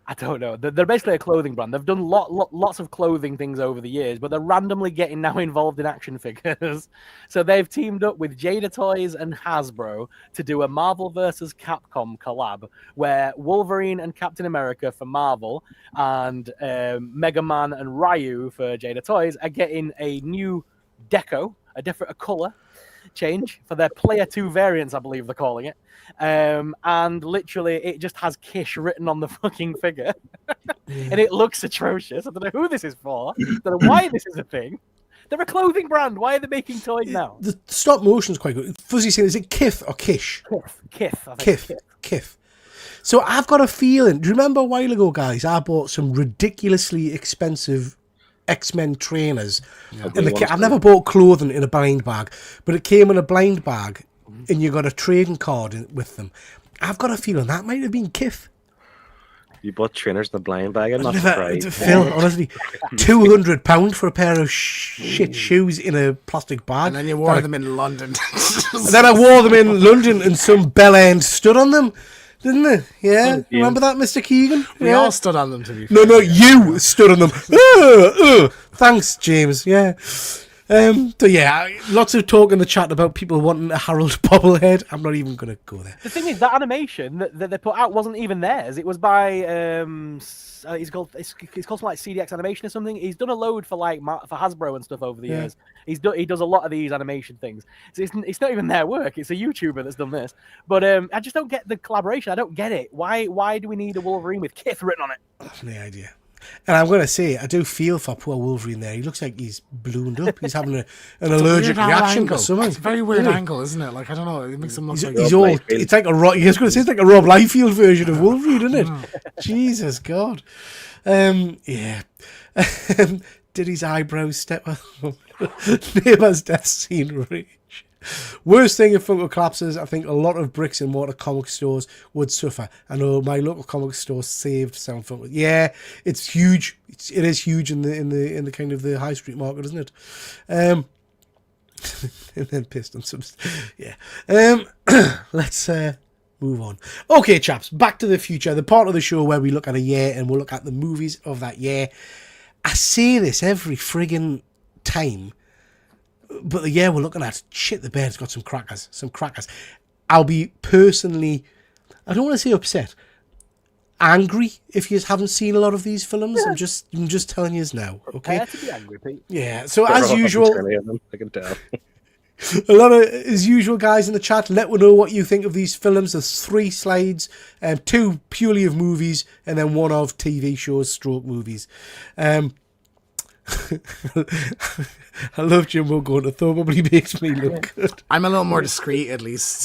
I don't know. They're basically a clothing brand. They've done lots of clothing things over the years, but they're randomly getting now involved in action figures. So they've teamed up with Jada Toys and Hasbro to do a Marvel versus Capcom collab where Wolverine and Captain America for Marvel and Mega Man and Ryu for Jada Toys are getting a new deco, a color change for their Player 2 variants, I believe they're calling it. And literally it just has Kish written on the fucking figure. And it looks atrocious. I don't know who this is for. I don't know why this is a thing. They're a clothing brand. Why are they making toys now? The stop motion's quite good. Fuzzy saying, is it Kith or Kish? Kith. I think. Kith. So I've got a feeling. Do you remember a while ago, guys? I bought some ridiculously expensive X-Men trainers. And I've never bought clothing in a blind bag, but it came in a blind bag, and you got a trading card with them. I've got a feeling that might have been Kith. You bought trainers in the blind bag. I'm not surprised. Phil, honestly, £200 for a pair of shit shoes in a plastic bag. And then you wore them in London. And then I wore them in London, and some bell end stood on them, didn't they? Yeah, remember that, Mr. Keegan? We all stood on them, to be fair. No, you stood on them. Thanks, James. Yeah. So yeah, lots of talk in the chat about people wanting a Harold bobblehead. I'm not even going to go there. The thing is, that animation that they put out wasn't even theirs. It was by it's called something like CDX Animation or something. He's done a load for for Hasbro and stuff over the years. He does a lot of these animation things. So it's not even their work. It's a YouTuber that's done this. But I just don't get the collaboration. I don't get it. Why do we need a Wolverine with Kith written on it? I have no idea. And I'm going to say, I do feel for poor Wolverine there. He looks like he's ballooned up. He's having an allergic reaction to something. It's a very weird angle, isn't it? Like, I don't know. It makes him look like... He's all... It's like a Rob... I was going to say, it's like a Rob Liefeld version of Wolverine, isn't it? Jesus God. Yeah. Did his eyebrows step up? Neighbour's death scene rage. Worst thing if Funko collapses, I think a lot of bricks and mortar comic stores would suffer. I know my local comic store saved some Funko. Yeah, it's huge. It is huge in the kind of the high street market, isn't it? And then pissed on some. Yeah. Let's move on. Okay, chaps. Back to the Future, the part of the show where we look at a year and we'll look at the movies of that year. I say this every friggin' time. But the year we're looking at, shit, the bed's got some crackers. I'll be personally, I don't want to say upset, angry if you haven't seen a lot of these films. I'm just telling you now, okay? Prepare to be angry, Pete. Yeah, so as usual, I can tell. a lot of, as usual, guys in the chat, let me know what you think of these films. There's 3 slides, 2 purely of movies, and then 1 of TV shows, stroke movies. I love Jimbo going to Thor, but he makes me look good. I'm a little more discreet, at least,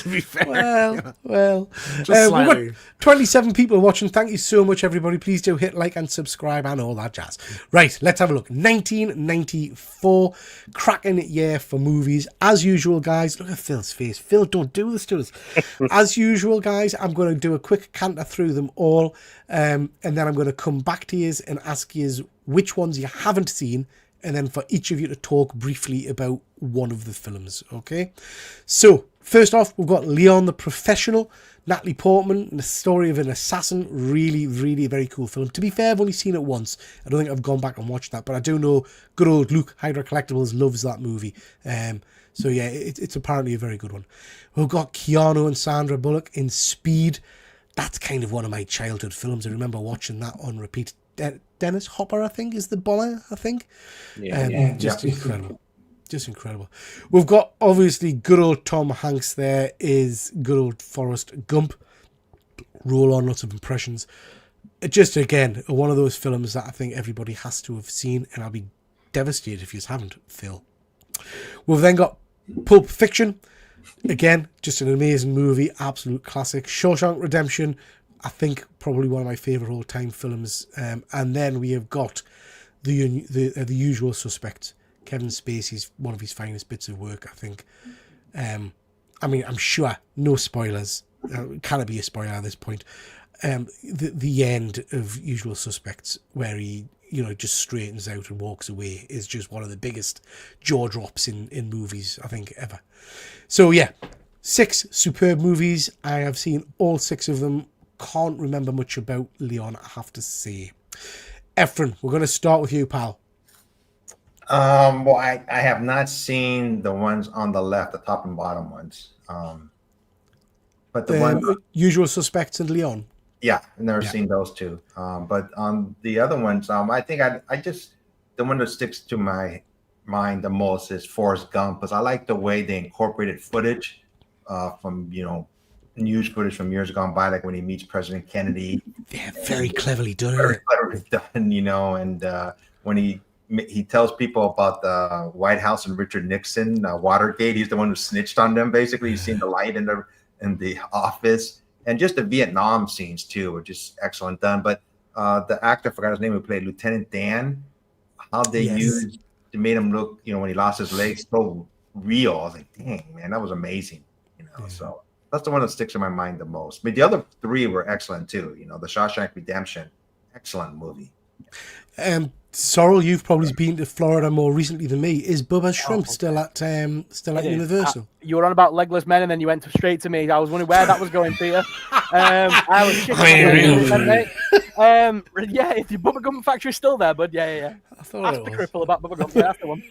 to be fair. Well, Just we've slightly. got 27 people watching. Thank you so much, everybody. Please do hit like and subscribe and all that jazz. Right, let's have a look. 1994, cracking year for movies. As usual, guys, look at Phil's face. Phil, don't do this to us. As usual, guys, I'm going to do a quick canter through them all, and then I'm going to come back to you and ask you which ones you haven't seen, and then for each of you to talk briefly about one of the films, okay? So, first off, we've got Leon the Professional, Natalie Portman, and the story of an assassin. Really, really very cool film. To be fair, I've only seen it once. I don't think I've gone back and watched that, but I do know good old Luke, Hydra Collectibles, loves that movie. So yeah, it's apparently a very good one. We've got Keanu and Sandra Bullock in Speed. That's kind of one of my childhood films. I remember watching that on repeat. Dennis Hopper, I think, is the bomber, I think. Just incredible. Just incredible. We've got, obviously, good old Tom Hanks there is good old Forrest Gump. Roll on, lots of impressions. Just, again, one of those films that I think everybody has to have seen, and I'll be devastated if you haven't, Phil. We've then got Pulp Fiction. Again, just an amazing movie, absolute classic. Shawshank Redemption, I think probably one of my favourite all-time films. And then we have got the Usual Suspects. Kevin Spacey's one of his finest bits of work, I think. I mean, I'm sure, no spoilers. Can it be a spoiler at this point? The end of Usual Suspects, where he, just straightens out and walks away, is just one of the biggest jaw drops in movies, I think, ever. So, yeah, 6 superb movies. I have seen all 6 of them. Can't remember much about Leon, I have to say. Efren, we're going to start with you, pal. Well, I have not seen the ones on the left, the top and bottom ones. But the one Usual Suspects and Leon. Yeah, I've never seen those two. But on the other ones, I think I just, the one that sticks to my mind the most is Forrest Gump, because I like the way they incorporated footage from, news footage from years gone by, like when he meets President Kennedy. Yeah, very cleverly done. Very cleverly done, and when he tells people about the White House and Richard Nixon, Watergate, he's the one who snitched on them, basically. He's seen the light in the office. And just the Vietnam scenes, too, were just excellent done. But the actor, I forgot his name, who played Lieutenant Dan, how they made him look, when he lost his legs, so real. I was like, dang, man, that was amazing. So that's the one that sticks in my mind the most. But the other 3 were excellent, too. The Shawshank Redemption, excellent movie. Sorrel, you've probably been to Florida more recently than me. Is Bubba's Shrimp still at Universal? You were on about Legless Men, and then you went straight to me. I was wondering where that was going, Peter. I was shitting. Yeah, if your Bubba Gum factory is still there, bud. Yeah. I thought Ask it the was. cripple about Bubba Gum. That's the one.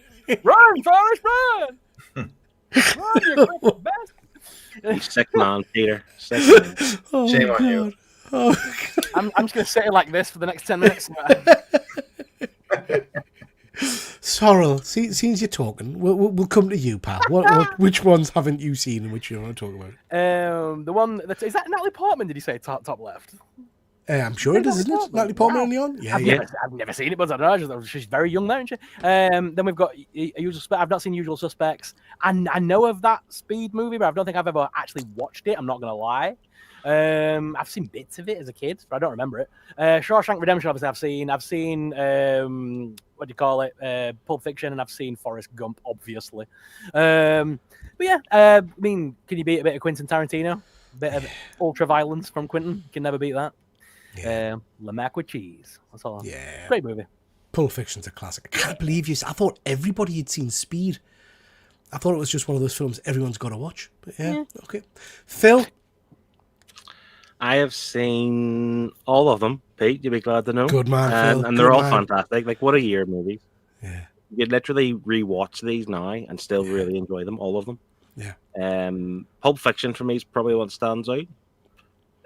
Run, Forrest, run! Run, you cripple bastard! Sick man, Peter. Sick man. Oh, Shame on you. God. Oh, I'm just going to sit here like this for the next 10 minutes. Sorrel, since you're talking, we'll come to you, pal. Which ones haven't you seen and which you want to talk about? The one is that Natalie Portman? Did you say top left? I'm sure it is, isn't it? Natalie Portman and Leon? Yeah. I've never seen it, but I don't know. She's very young now, isn't she? Then we've got Usual Suspects. I've not seen Usual Suspects. And I know of that Speed movie, but I don't think I've ever actually watched it. I'm not going to lie. I've seen bits of it as a kid, but I don't remember it. Shawshank Redemption, obviously, I've seen what do you call it? Pulp Fiction, and I've seen Forrest Gump, obviously. But yeah, I mean, can you beat a bit of Quentin Tarantino? A bit of ultra violence from Quentin. You can never beat that. Yeah. Lamac with cheese. That's all. Yeah. Great movie. Pulp Fiction's a classic. I can't believe you. I thought everybody had seen Speed. I thought it was just one of those films everyone's got to watch. But yeah. Okay. Phil? I have seen all of them, Pete. You'll be glad to know. Good man, Phil. And they're Good all man. fantastic. Like, what a year of movies. Yeah. You could literally rewatch these now and still really enjoy them, all of them. Yeah. Pulp Fiction for me is probably what stands out.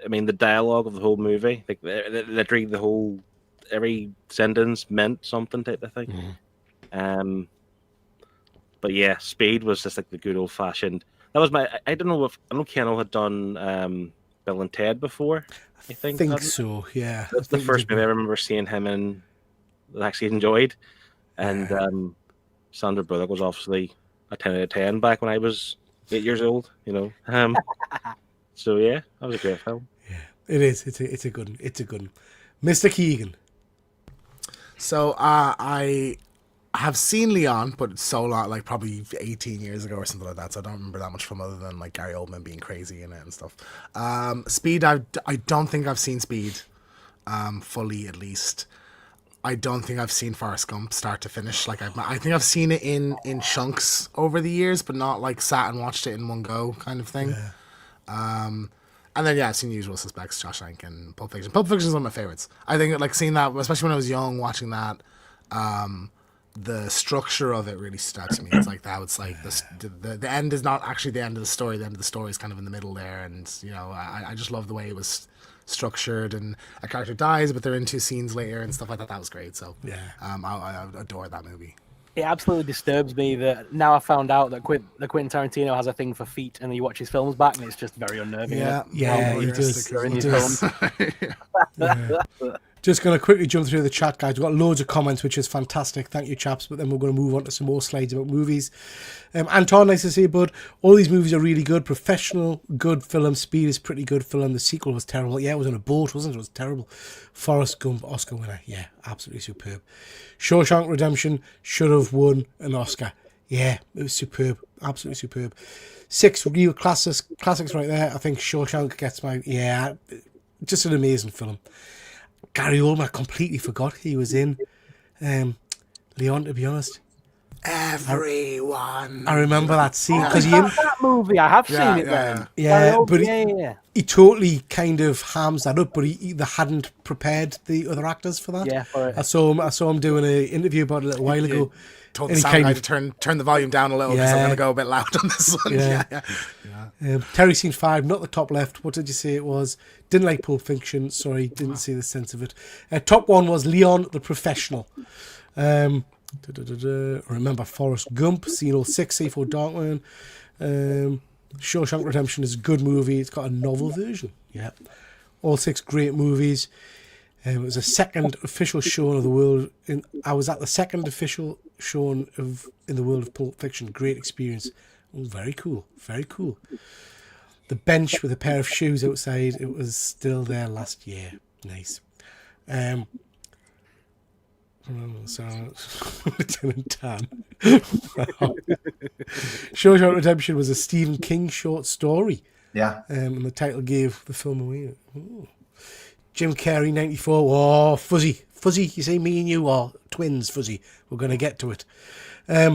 I mean, the dialogue of the whole movie, like literally the whole, every sentence meant something type of thing. Mm-hmm. But yeah, Speed was just like the good old fashioned. That was my. I don't know Keno had done Bill and Ted before. I think so. Yeah. that's the first movie I remember seeing him in. that I actually enjoyed. And Sandra Bullock was obviously a 10 out of 10 back when I was 8 years old, you know. So yeah, that was a great film. It is. It's a good one. It's a good one. Mr. Keegan. So I have seen Leon, but it's so long, like probably 18 years ago or something like that. So I don't remember that much from other than like Gary Oldman being crazy in it and stuff. Speed, I don't think I've seen Speed fully, at least. I don't think I've seen Forrest Gump start to finish. Like I think I've seen it in chunks over the years, but not like sat and watched it in one go kind of thing. And then yeah, I've seen Usual Suspects, Shawshank, and Pulp Fiction. Pulp Fiction is one of my favorites. I think like seeing that, especially when I was young, watching that, the structure of it really stood out to me. It's like that. It's like the end is not actually the end of the story. The end of the story is kind of in the middle there, and you know, I just love the way it was structured. And a character dies, but they're in two scenes later and stuff like that. That was great. So yeah, I adore that movie. It absolutely disturbs me that now I found out that Quentin Tarantino has a thing for feet, and then you watch his films back, and it's just very unnerving. Yeah, he does. In He his does. Just going to quickly jump through the chat, guys. We've got loads of comments, which is fantastic. Thank you, chaps. But then we're going to move on to some more slides about movies. Anton, nice to see you, bud. All these movies are really good. Professional, good film. Speed is pretty good film. The sequel was terrible. Yeah, it was on a boat, wasn't it? It was terrible. Forrest Gump, Oscar winner. Yeah, absolutely superb. Shawshank Redemption should have won an Oscar. Yeah, it was superb. Absolutely superb. 6 real classics right there. I think Shawshank gets my... Yeah, just an amazing film. Gary Oldman, I completely forgot he was in Leon, to be honest. Everyone. I remember that scene because That movie, I have seen it then. Yeah, but yeah. He totally kind of hams that up, but they hadn't prepared the other actors for that. Yeah, for it. I saw him doing an interview about it a little while ago. Told the and he sound kind guy of- to turn the volume down a little because I'm going to go a bit loud on this one. Yeah. Terry Scene 5, not the top left. What did you say it was? Didn't like Pulp Fiction. Sorry, didn't see the sense of it. Top one was Leon the Professional. Remember Forrest Gump, seen all 6, C4 Darkman. Shawshank Redemption is a good movie. It's got a novel version. Yeah. All 6 great movies. It was a second official showing of the world. I was at the second official showing in the world of Pulp Fiction. Great experience. Oh, very cool. Very cool. The bench with a pair of shoes outside. It was still there last year. Nice. Lieutenant Dan. Shawshank Redemption was a Stephen King short story. Yeah. And the title gave the film away. Ooh. Jim Carrey, 94. Oh, Fuzzy. Fuzzy, you say me and you are twins, Fuzzy. We're going to get to it.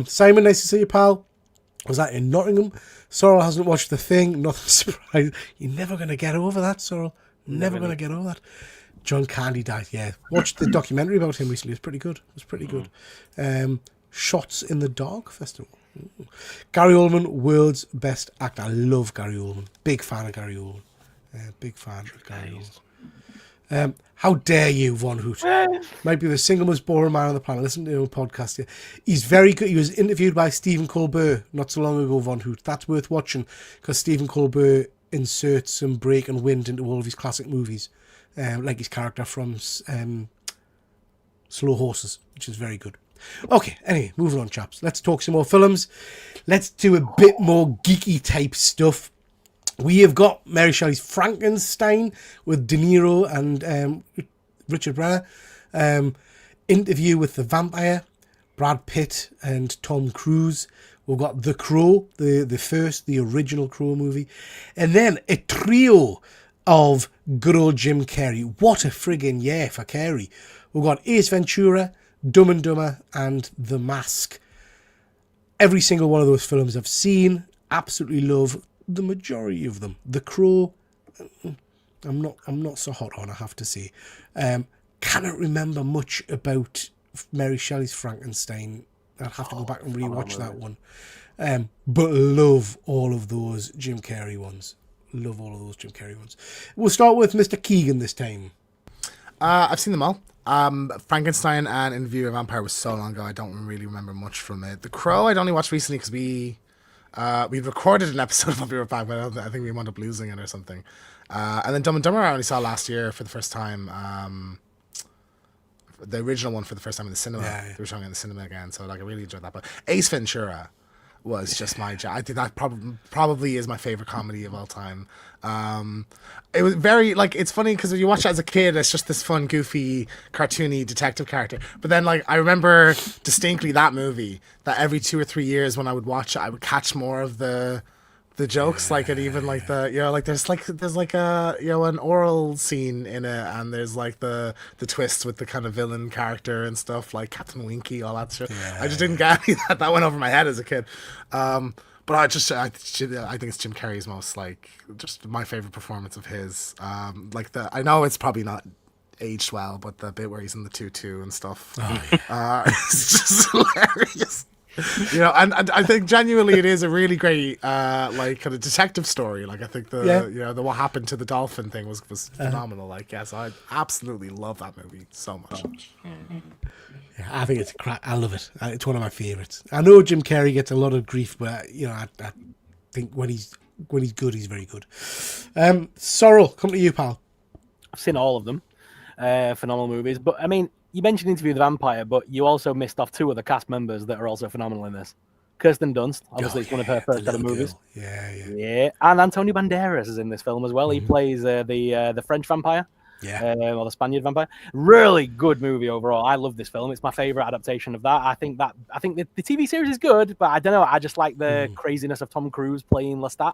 Simon, nice to see you, pal. Was that in Nottingham? Sorrel hasn't watched The Thing. Nothing surprised. You're never going to get over that, Sorrel. Never going to get over that. John Candy died, yeah. Watched the documentary about him recently. It was pretty good. It was pretty good. Shots in the Dark Festival. Ooh. Gary Oldman, world's best actor. I love Gary Oldman. Big fan of Gary Oldman. Big fan of Gary Oldman. How dare you, Von Hoot? Might be the single most boring man on the planet. Listen to him podcast here. He's very good. He was interviewed by Stephen Colbert not so long ago, Von Hoot. That's worth watching because Stephen Colbert inserts some break and wind into all of his classic movies, like his character from Slow Horses, which is very good. Okay, anyway, moving on, chaps. Let's talk some more films. Let's do a bit more geeky type stuff. We have got Mary Shelley's Frankenstein with De Niro and Richard Brenner. Interview with the Vampire, Brad Pitt and Tom Cruise. We've got The Crow, the original Crow movie. And then a trio of good old Jim Carrey. What a friggin' year for Carrey. We've got Ace Ventura, Dumb and Dumber, and The Mask. Every single one of those films I've seen. Absolutely love the majority of them. The Crow, I'm not so hot on, I have to say. Cannot remember much about Mary Shelley's Frankenstein. I'd have to go back and rewatch that one. But love all of those Jim Carrey ones. Love all of those Jim Carrey ones. We'll start with Mr. Keegan this time. I've seen them all. Frankenstein and Interview with a Vampire was so long ago, I don't really remember much from it. The Crow I'd only watched recently because we recorded an episode of I'll Be Right Back, but I think we wound up losing it or something. And then Dumb and Dumber I only saw last year for the first time. the original one for the first time in the cinema. Yeah. They were showing it in the cinema again, so like I really enjoyed that. But Ace Ventura was just my jam. I think that probably is my favorite comedy of all time. It was very like, it's funny because when you watch it as a kid, it's just this fun, goofy, cartoony detective character. But then like I remember distinctly that movie that every 2 or 3 years when I would watch it, I would catch more of the jokes, like, and even like the, you know, like there's like a, you know, an oral scene in it, and there's like the twist with the kind of villain character and stuff, like Captain Winky, all that shit. I just didn't get any of that. That went over my head as a kid. But I think it's Jim Carrey's most, like, just my favorite performance of his. Like I know it's probably not aged well, but the bit where he's in the tutu and stuff, it's just hilarious. You know, and I think genuinely it is a really great like kind of detective story. Like I think you know, the what happened to the dolphin thing was phenomenal. Like, yes, I absolutely love that movie so much. Yeah, I think it's I love it. It's one of my favorites. I know Jim Carrey gets a lot of grief, but you know, I think when he's good, he's very good. Sorrel, come to you, pal. I've seen all of them. Phenomenal movies. But I mean, you mentioned Interview with the Vampire, but you also missed off 2 of the cast members that are also phenomenal in this. Kirsten Dunst, obviously, it's one of her first ever movies. Girl. Yeah. Yeah, and Antonio Banderas is in this film as well. He plays the French vampire. Yeah. Or the Spaniard vampire. Really good movie overall. I love this film. It's my favorite adaptation of that. I think the TV series is good, but I don't know. I just like the craziness of Tom Cruise playing Lestat.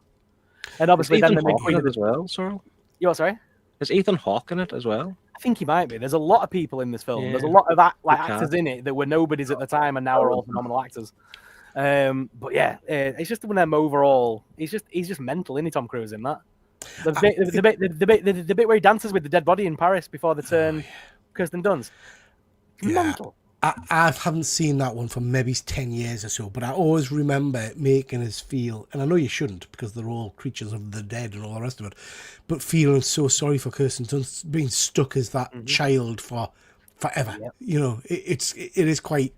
And obviously, then Ethan Hawke in it as well, Sorrel? You what, sorry? Is Ethan Hawke in it as well? I think he might be. There's a lot of people in this film. Yeah. There's a lot of actors in it that were nobodies at the time and now are all phenomenal actors. But yeah, it's just one of them overall. He's just mental, isn't he, Tom Cruise, in that? The bit where he dances with the dead body in Paris before they turn Kirsten Dunst. Mental. I haven't seen that one for maybe 10 years or so, but I always remember it making us feel, and I know you shouldn't because they're all creatures of the dead and all the rest of it, but feeling so sorry for Kirsten Dunst being stuck as that child for forever. Yep. You know, it is quite,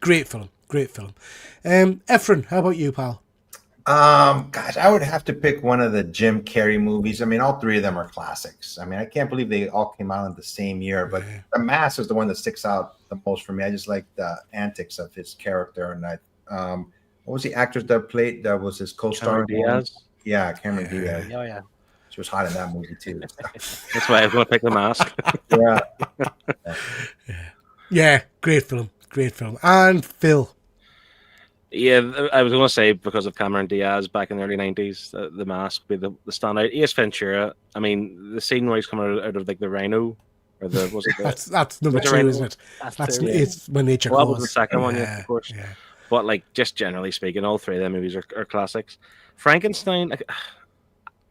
great film. Efren, how about you, pal? Gosh, I would have to pick one of the Jim Carrey movies. I mean, all 3 of them are classics. I mean, I can't believe they all came out in the same year, but The Mask is the one that sticks out the most for me. I just like the antics of his character. And what was the actress that was his co-star? Diaz. Yeah, Cameron Diaz. Oh, yeah. She was hot in that movie, too. That's why I was going to pick The Mask. Yeah, great film. And Phil. Yeah, I was going to say because of Cameron Diaz back in the early 90s, The Mask would be the standout. Ace Ventura, I mean, the scene where he's coming out of like the rhino, or that's number 2, isn't it? It's When Nature Calls. Well, that was the second one, of course. Yeah. But like, just generally speaking, all 3 of them movies are classics. Frankenstein,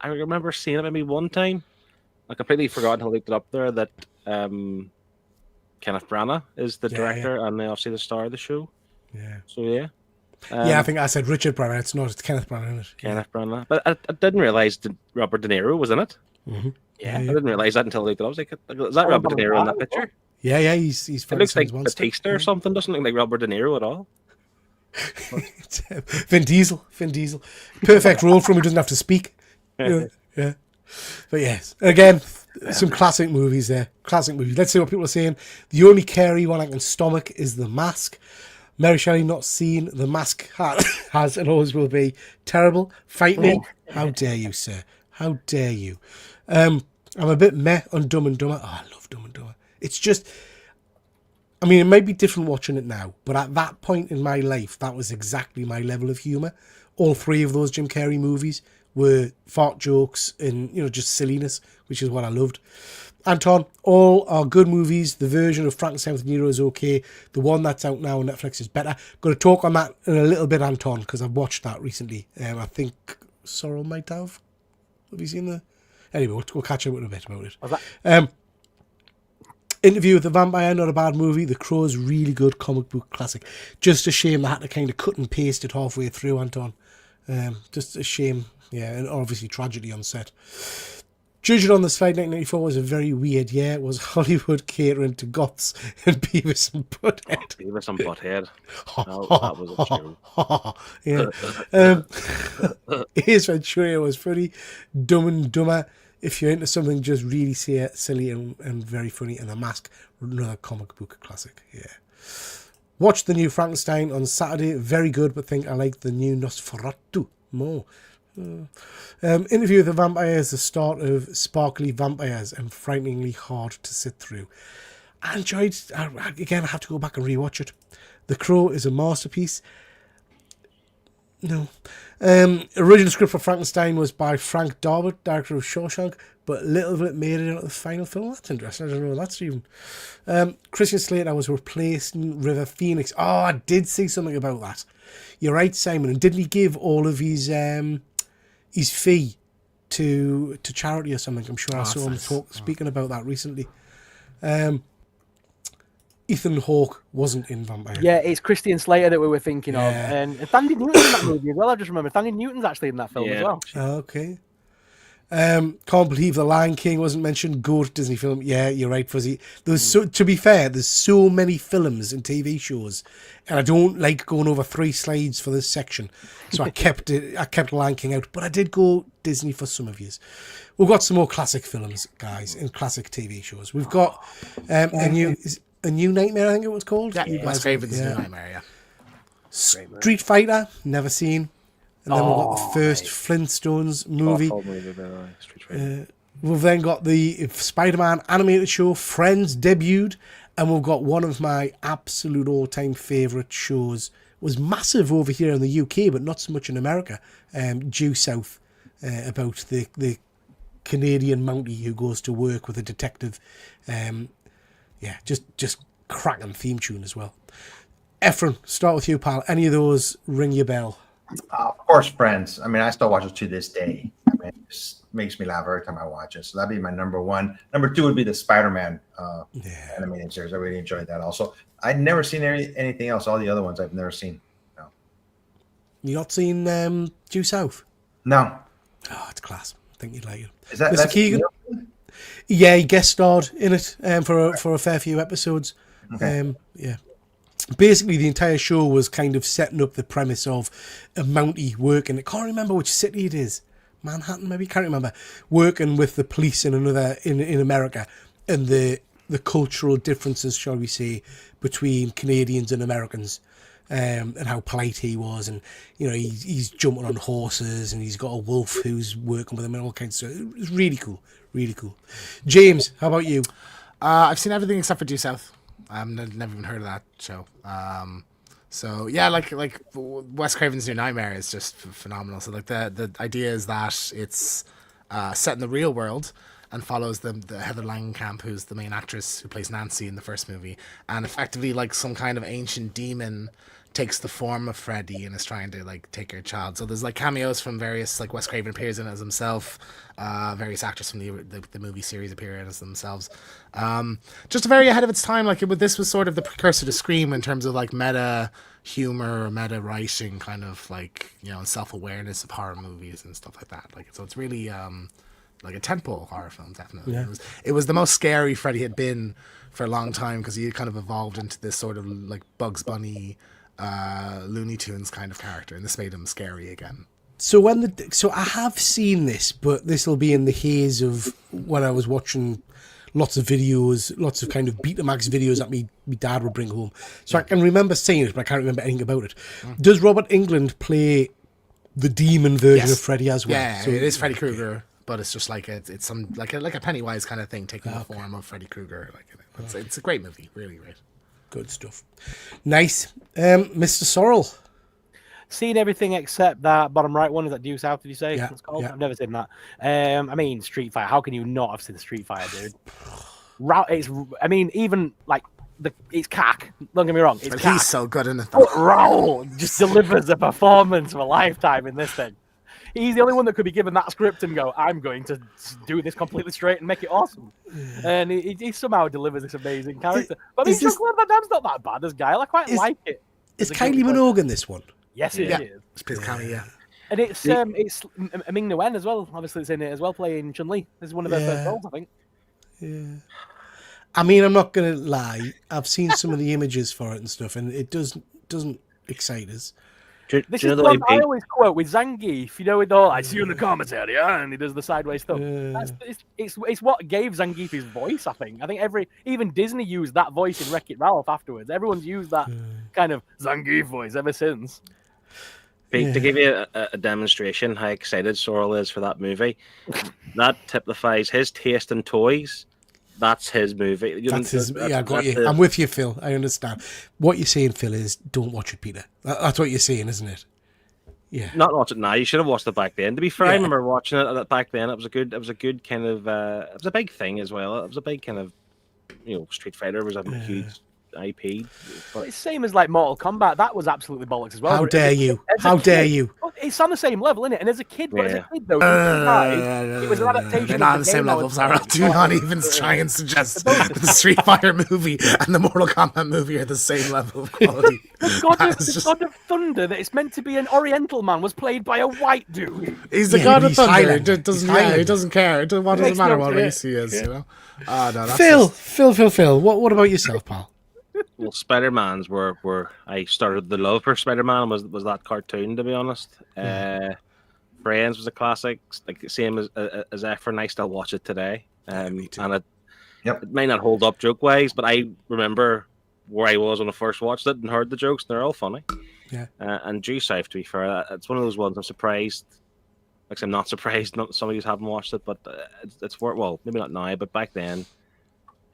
I remember seeing it maybe one time. I completely forgot until I looked it up there that Kenneth Branagh is the director and obviously the star of the show. Yeah. So yeah. I think I said Richard Branagh. It's Kenneth Branagh, isn't it? Kenneth Branagh. But I didn't realise that Robert De Niro was in it. Mm-hmm. Yeah. I didn't realise that until I looked it up. I was like, is that Robert De Niro in that picture? Yeah, he's It looks like Batista or something. Doesn't look like Robert De Niro at all. Vin Diesel. Perfect role for him. He doesn't have to speak. Yeah. But yes, again, some classic movies there. Classic movies. Let's see what people are saying. The only Carey one I can stomach is The Mask. Mary Shelley, not seen. The Mask has and always will be terrible. Fight me. How dare you, sir? How dare you? I'm a bit meh on Dumb and Dumber. Oh, I love Dumb and Dumber. It's just, I mean, it might be different watching it now, but at that point in my life, that was exactly my level of humour. All 3 of those Jim Carrey movies were fart jokes and, you know, just silliness, which is what I loved. Anton, all are good movies. The version of Frankenstein with Nero is okay. The one that's out now on Netflix is better. Going to talk on that in a little bit, Anton, because I've watched that recently. I think Sorrel might have. Have you seen the... Anyway, we'll catch up in a bit about it. What's that? Interview with the Vampire, not a bad movie. The Crow's really good comic book classic. Just a shame they had to kind of cut and paste it halfway through, Anton. Just a shame. Yeah, and obviously tragedy on set. Judging on the Slide 1994 was a very weird year. It was Hollywood catering to goths and Beavis and Butthead. Beavis and Butthead. That was a tune. Yeah. Ace Ventura was funny. Dumb and Dumber if you're into something just really silly and very funny, and The Mask, another comic book classic. Yeah. Watched the new Frankenstein on Saturday. Very good, but think I like the new Nosferatu more. Interview with the Vampires, the start of Sparkly Vampires, and frighteningly hard to sit through. I enjoyed. Again, I have to go back and rewatch it. The Crow is a masterpiece. No. Original script for Frankenstein was by Frank Darabont, director of Shawshank, but little of it made it into the final film. That's interesting. I don't know. That's even. Christian Slater was replacing River Phoenix. Oh, I did see something about that. You're right, Simon. And didn't he give all of his fee to charity or something? I'm sure I saw him speaking about that recently. Ethan Hawke wasn't in Vampire. Yeah, it's Christian Slater that we were thinking of. And Thandie Newton's in that movie as well. I just remember Thandie Newton's actually in that film as well. Okay. Can't believe The Lion King wasn't mentioned. Goat Disney film. Yeah, you're right, Fuzzy. To be fair, there's so many films and TV shows, and I don't like going over 3 slides for this section, so I kept Lion King out. But I did go Disney for some of yous. We've got some more classic films, guys, and classic TV shows. We've got a New Nightmare, I think it was called. Yeah, Wes Craven's New Nightmare, yeah. Street Fighter, never seen. And then we've got the first Flintstones movie. We've then got the Spider-Man animated show, Friends, debuted. And we've got one of my absolute all-time favourite shows. Was massive over here in the UK, but not so much in America. Due South, about the Canadian Mountie who goes to work with a detective. Just cracking theme tune as well. Efren, start with you, pal. Any of those ring your bell? Of course, Friends. I mean, I still watch it to this day. I mean, it just makes me laugh every time I watch it. So that'd be my number one. Number 2 would be the Spider-Man animated series. I really enjoyed that. Also, I'd never seen anything else. All the other ones I've never seen. No. You not seen Due South? No. Oh, it's class. I think you'd like it. Is that Mr. Keegan? Yeah, he guest starred in it for a fair few episodes. Okay. Basically, the entire show was kind of setting up the premise of a Mountie working. I can't remember which city it is. Manhattan, maybe? Can't remember. Working with the police in America, and the cultural differences, shall we say, between Canadians and Americans, and how polite he was, and he's jumping on horses, and he's got a wolf who's working with him, and all kinds of stuff. It was really cool, really cool. James, how about you? I've seen everything except for Due South. I've never even heard of that show. So yeah, like Wes Craven's New Nightmare is just phenomenal. So like the idea is that it's set in the real world and follows the Heather Langenkamp, who's the main actress who plays Nancy in the first movie, and effectively like some kind of ancient demon takes the form of Freddy and is trying to like take her child. So there's like cameos from various, like Wes Craven appears in it as himself, various actors from the movie series appear in it as themselves. Just very ahead of its time. Like this was sort of the precursor to Scream in terms of like meta humor or meta writing, kind of like self-awareness of horror movies and stuff like that. Like so it's really like a tentpole horror film, definitely. Yeah. It was the most scary Freddy had been for a long time because he had kind of evolved into this sort of like Bugs Bunny, Looney Tunes kind of character, and this made him scary again. So I have seen this, but this will be in the haze of when I was watching lots of videos, lots of kind of Betamax videos that me dad would bring home. So I can remember seeing it, but I can't remember anything about it. Does Robert Englund play the demon version of Freddy as well? Yeah, so it is Freddy Krueger, but it's just like it's some like a Pennywise kind of thing, taking the form of Freddy Krueger. Like it's a great movie, really great. Good stuff. Nice. Mr. Sorrell. Seen everything except that bottom right one. Is that Due South, did you say? Yeah, It's called? yeah. I've never seen that. I mean, Street Fighter. How can you not have seen Street Fighter, dude? Even like it's cack. Don't get me wrong. It's But cack. he's so good in it. But Raul just delivers a performance of a lifetime in this thing. He's the only one that could be given that script and go, I'm going to do this completely straight and make it awesome. And he somehow delivers this amazing character. But I mean, Jean-Claude Van Damme's not that bad as Guile. I quite like it. Is Kylie Minogue in this one? Yes, it is. It's Chris County, yeah. And it's Ming Nguyen as well. Obviously, it's in it as well, playing Chun-Li. This is one of their first roles, I think. Yeah. I mean, I'm not going to lie. I've seen some of the images for it and stuff, and it doesn't excite us. This do you is know the the way one I always quote with Zangief, with the whole, I see you in the commentary, and he does the sideways stuff. It's what gave Zangief his voice, I think. Even Disney used that voice in Wreck-It Ralph afterwards. Everyone's used that kind of Zangief voice ever since. To give you a demonstration how excited Sorrel is for that movie, that typifies his taste in toys. That's his movie. That's his. I got you. I'm with you, Phil. I understand. What you're saying, Phil, is don't watch it, Peter. That's what you're saying, isn't it? Yeah. Not watch it now. You should have watched it back then. To be fair, I remember watching it back then. It was a good kind of. It was a big thing as well. It was a big kind of, Street Fighter was a huge IP. But it's same as like Mortal Kombat. That was absolutely bollocks as well. How dare you? How dare you? It's on the same level, isn't it? And as a kid, though, it was an adaptation. They're not on the same level, Sarah. Do not even try and suggest the Street Fighter movie and the Mortal Kombat movie are the same level of quality. The God of Thunder, that it's meant to be an Oriental man, was played by a white dude. He's the God of Thunder. He doesn't care. What does it matter what race he is? Oh, no, Phil. What about yourself, pal? Well, Spider-Man's where I started the love for Spider-Man was that cartoon, to be honest. Friends was a classic, like same as Efren. I still watch it today. And it may not hold up joke-wise, but I remember where I was when I first watched it and heard the jokes, and they're all funny. Yeah. And Due South, to be fair, it's one of those ones I'm surprised. Like I'm not surprised some of you haven't watched it, but it's well, maybe not now, but back then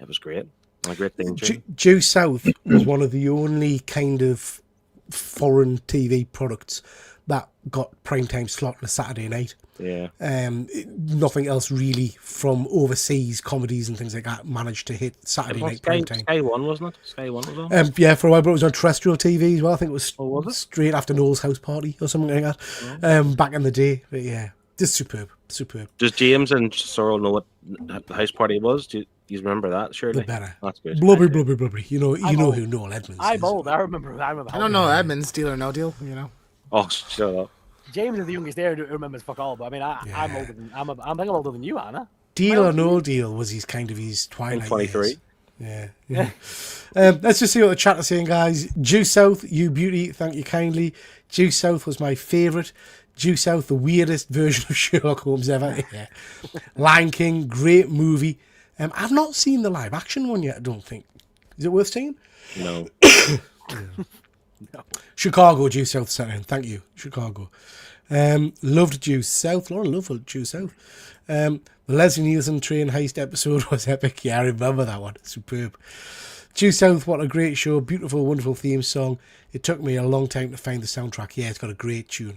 it was great. A great thing. Due South was one of the only kind of foreign TV products that got primetime slot on a Saturday night. Yeah. Nothing else really from overseas comedies and things like that managed to hit Saturday night primetime. Sky One, wasn't it? Sky One was on. Yeah, for a while, but it was on terrestrial TV as well. I think it was straight after Noel's House Party or something like that. Back in the day, but yeah, just superb. Does James and Sorrel know what the house party was? Do you remember that? Surely. The better. That's good. Blubbery. You know who Noel Edmonds is. I'm old. I remember. I don't know Edmonds, Deal or No Deal. Oh, shut up. James is the youngest there who remembers fuck all. But I mean, I'm older than I think I'm older than you, Anna. Deal or No Deal was his twilight. I'm 23. Years. Yeah. Let's just see what the chat is saying, guys. Due South, you beauty, thank you kindly. Due South was my favourite. Due South, the weirdest version of Sherlock Holmes ever. Yeah. Lion King, great movie. I've not seen the live action one yet, I don't think. Is it worth seeing? No. No. Chicago, Due South, thank you, Chicago. Loved Due South. Lauren loved Due South. The Leslie Nielsen train heist episode was epic. Yeah, I remember that one. Superb. Due South, what a great show. Beautiful, wonderful theme song. It took me a long time to find the soundtrack. Yeah, it's got a great tune.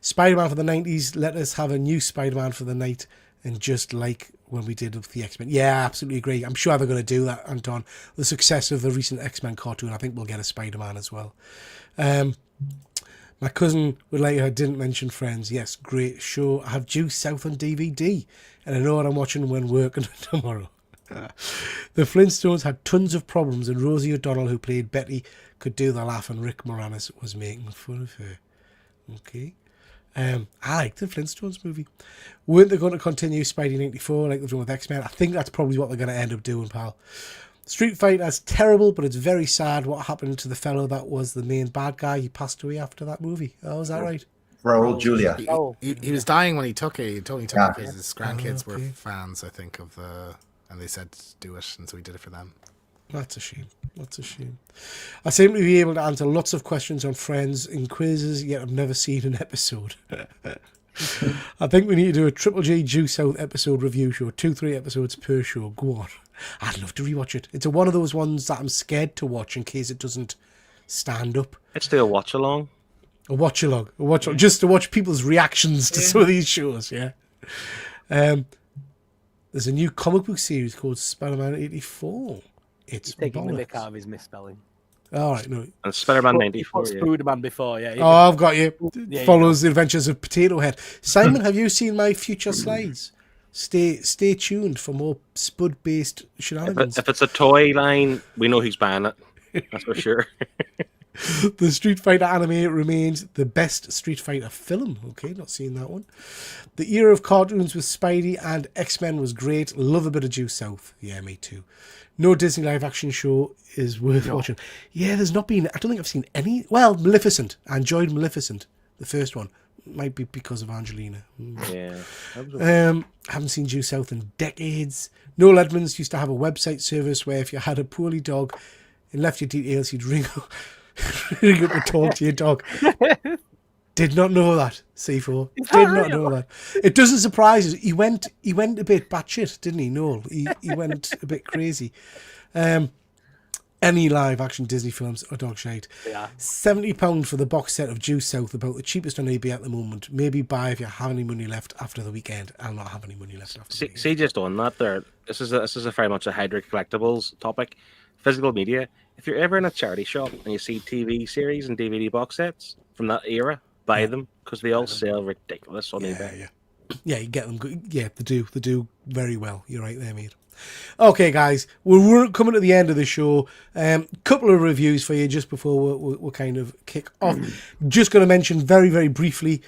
Spider-Man for the 90s. Let us have a new Spider-Man for the night. And just like when we did with the X-Men. Yeah, absolutely agree. I'm sure they're going to do that, Anton. The success of the recent X-Men cartoon, I think we'll get a Spider-Man as well. My cousin would like, I didn't mention Friends. Yes, great show. I have Due South on DVD. And I know what I'm watching when working tomorrow. The Flintstones had tons of problems, and Rosie O'Donnell, who played Betty, could do the laugh, and Rick Moranis was making fun of her. Okay. I like the Flintstones movie. Weren't they going to continue Spidey 94 like they've done with X-Men? I think that's probably what they're going to end up doing, pal. Street Fighter is terrible, but it's very sad what happened to the fellow that was the main bad guy. He passed away after that movie. Oh, is that right? Raul Julia. He was dying when he took it. He told me because his grandkids were fans, I think, of the... And they said do it, and so he did it for them. That's a shame. I seem to be able to answer lots of questions on Friends in quizzes, yet I've never seen an episode. I think we need to do a TripleG Due South episode review show. 2-3 episodes per show. Go on. I'd love to rewatch it. It's one of those ones that I'm scared to watch in case it doesn't stand up. It's still a watch along. A watch along. Just to watch people's reactions to some of these shows, yeah. There's a new comic book series called Spider-Man 84. It's taking the mick out of his misspelling. All right, no. And Spider-Man 94. Spooderman before, yeah. Oh, I've got you. Follows the adventures of Potato Head. Simon, have you seen my future slides? Stay tuned for more Spud-based shenanigans. If it's a toy line, we know who's buying it. That's for sure. The Street Fighter anime remains the best Street Fighter film. Okay, not seeing that one. The era of cartoons with Spidey and X-Men was great. Love a bit of Due South. Yeah, me too. No Disney live action show is worth watching. Yeah, there's not been... I don't think I've seen any... Well, Maleficent. I enjoyed Maleficent, the first one. Might be because of Angelina. Yeah. Haven't seen Due South in decades. Noel Edmonds used to have a website service where if you had a poorly dog and left your details, you'd ring up, ring up and talk to your dog. Did not know that, C4. Did not know that. It doesn't surprise us. He went a bit batshit, didn't he, Noel? He went a bit crazy. Any live action Disney films are dog shite. Yeah. £70 for the box set of Due South, about the cheapest on eBay at the moment. Maybe buy if you have any money left after the weekend. I'll not have any money left after the weekend. See, just on that there, this is a very much a Hydra Collectibles topic. Physical media. If you're ever in a charity shop and you see TV series and DVD box sets from that era, buy them because they all sell ridiculous on eBay. Yeah, you get them good. Yeah, they do very well. You're right there, mate. Okay, guys, we're coming to the end of the show. Couple of reviews for you just before we'll kind of kick off. Just going to mention very, very briefly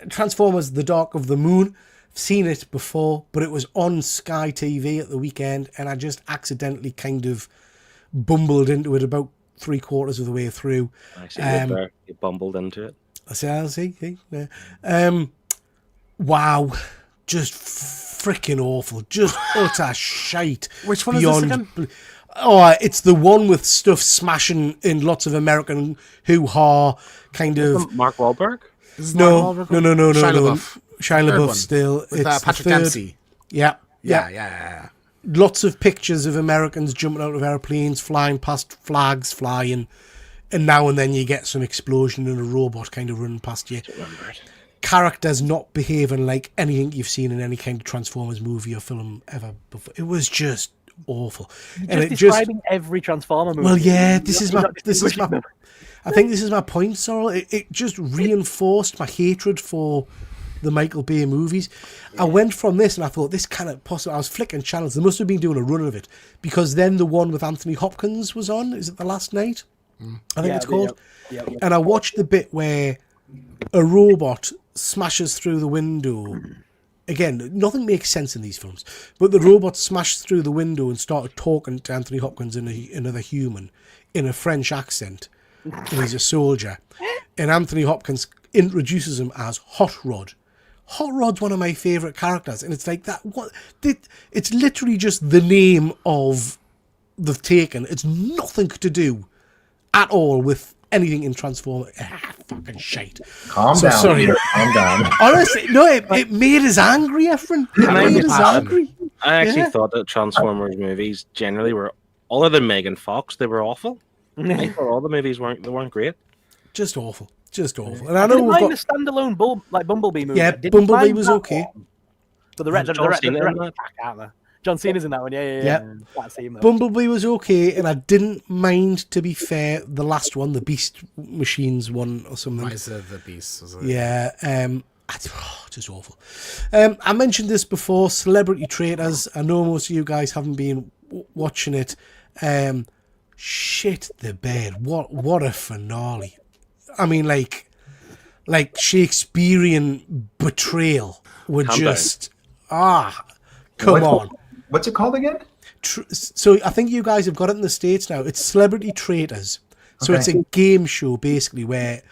Transformers The Dark of the Moon. I've seen it before, but it was on Sky TV at the weekend, and I just accidentally kind of bumbled into it about 3/4 of the way through. I see you bumbled into it. I see. Yeah. Wow. Just freaking awful. Just utter shite. Which one is this again? Oh, it's the one with stuff smashing in lots of American hoo-ha kind of... Mark Wahlberg? No. Shia Shia LaBeouf one. still. With It's Patrick the third. Dempsey. Yeah. Lots of pictures of Americans jumping out of airplanes, flying past flags, flying, and now and then you get some explosion and a robot kind of running past you. Characters not behaving like anything you've seen in any kind of Transformers movie or film ever before. It was just awful. You're describing every Transformer movie. Well, yeah, this is my. I think this is my point, Sorrel. It just reinforced my hatred for the Michael Bay movies. I went from this and I thought, this cannot possibly... I was flicking channels. They must have been doing a run of it. Because then the one with Anthony Hopkins was on. Is it The Last Night? I think it's called. Yeah. And I watched the bit where a robot smashes through the window. Again, nothing makes sense in these films. But the robot smashed through the window and started talking to Anthony Hopkins and another human in a French accent. And he's a soldier. And Anthony Hopkins introduces him as Hot Rod. Hot Rod's one of my favourite characters, and it's like that. It's literally just the name of the Taken. It's nothing to do at all with anything in Transformers. Fucking shite. Calm down. Sorry. Peter, calm down. Honestly, no, it made us angry, Efren. It made us angry. I actually thought that Transformers movies generally were, other than Megan Fox, they were awful. I thought all the movies weren't great. Just awful. And I know we've got the standalone Bumblebee movie. Yeah, Bumblebee was okay. But the rest, John Cena in that? aren't they? John Cena's in that one. Yeah. Can't see him, though. Bumblebee was okay, and I didn't mind, to be fair, the last one, the Beast Machines one or something. Rise of the Beast. Was it? Yeah, just awful. I mentioned this before, Celebrity Traitors. I know most of you guys haven't been watching it. Shit the bed. What a finale. I mean, like Shakespearean betrayal would just... Come on. What's it called again? So I think you guys have got it in the States now. It's Celebrity Traitors. So it's a game show, basically, where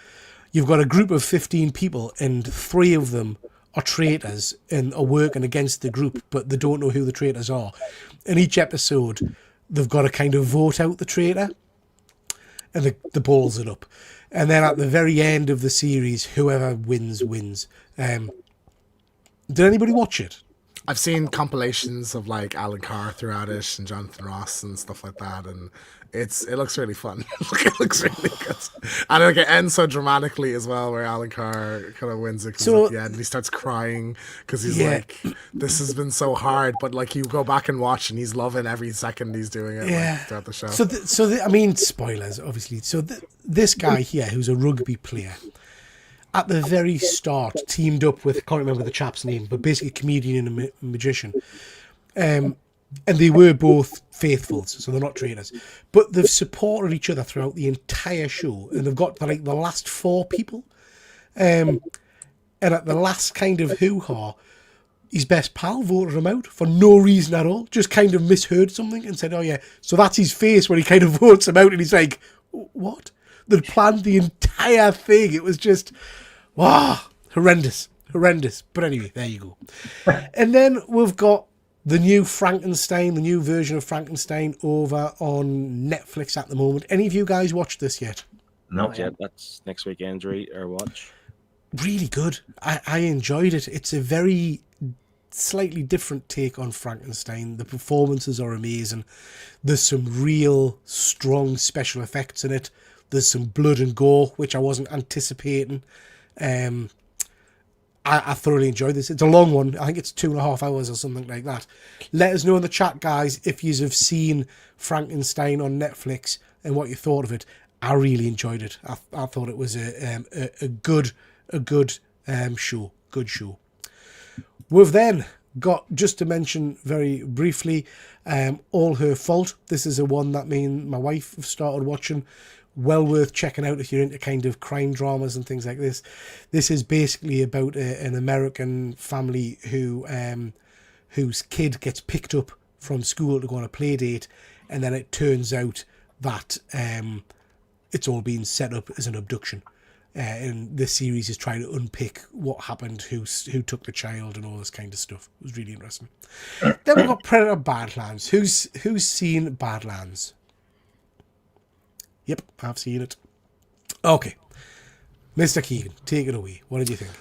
you've got a group of 15 people and 3 of them are traitors and are working against the group, but they don't know who the traitors are. In each episode, they've got to kind of vote out the traitor, and the balls it up. And then at the very end of the series, whoever wins. Did anybody watch it? I've seen compilations of like Alan Carr throughout it and Jonathan Ross and stuff like that, and it looks really fun. It looks really good, and like, it ends so dramatically as well, where Alan Carr kind of wins it. So at the end, he starts crying because he's like, "This has been so hard," but like you go back and watch, and he's loving every second he's doing it throughout the show. I mean, spoilers, obviously. So this guy here, who's a rugby player, at the very start, teamed up with, I can't remember the chap's name, but basically a comedian and a magician. and they were both faithful, so they're not traitors. But they've supported each other throughout the entire show, and they've got like the last 4 people. And at the last kind of hoo-ha, his best pal voted him out for no reason at all. Just kind of misheard something and said, "Oh yeah." So that's his face when he kind of votes him out, and he's like, "What?" They'd planned the entire thing. It was just, wow, horrendous. But anyway, there you go. And then we've got the new Frankenstein, the new version of Frankenstein over on Netflix at the moment. Any of you guys watched this yet? Nope. Not yet. That's next weekend's read or watch. Really good. I enjoyed it. It's a very slightly different take on Frankenstein. The performances are amazing. There's some real strong special effects in it. There's some blood and gore, which I wasn't anticipating. I thoroughly enjoyed this. It's a long one. I think it's 2.5 hours or something like that. Let us know in the chat, guys, if you have seen Frankenstein on Netflix and what you thought of it. I really enjoyed it. I thought it was a good show. Good show. We've then got, just to mention very briefly, All Her Fault. This is a one that me and my wife have started watching. Well worth checking out if you're into kind of crime dramas and things like this. This is basically about an American family who whose kid gets picked up from school to go on a play date, and then it turns out that it's all been set up as an abduction. And this series is trying to unpick what happened, who took the child, and all this kind of stuff. It was really interesting. Then we've got Predator Badlands. Who's seen Badlands? Yep, I've seen it. Okay. Mr. Keegan, take it away. What did you think?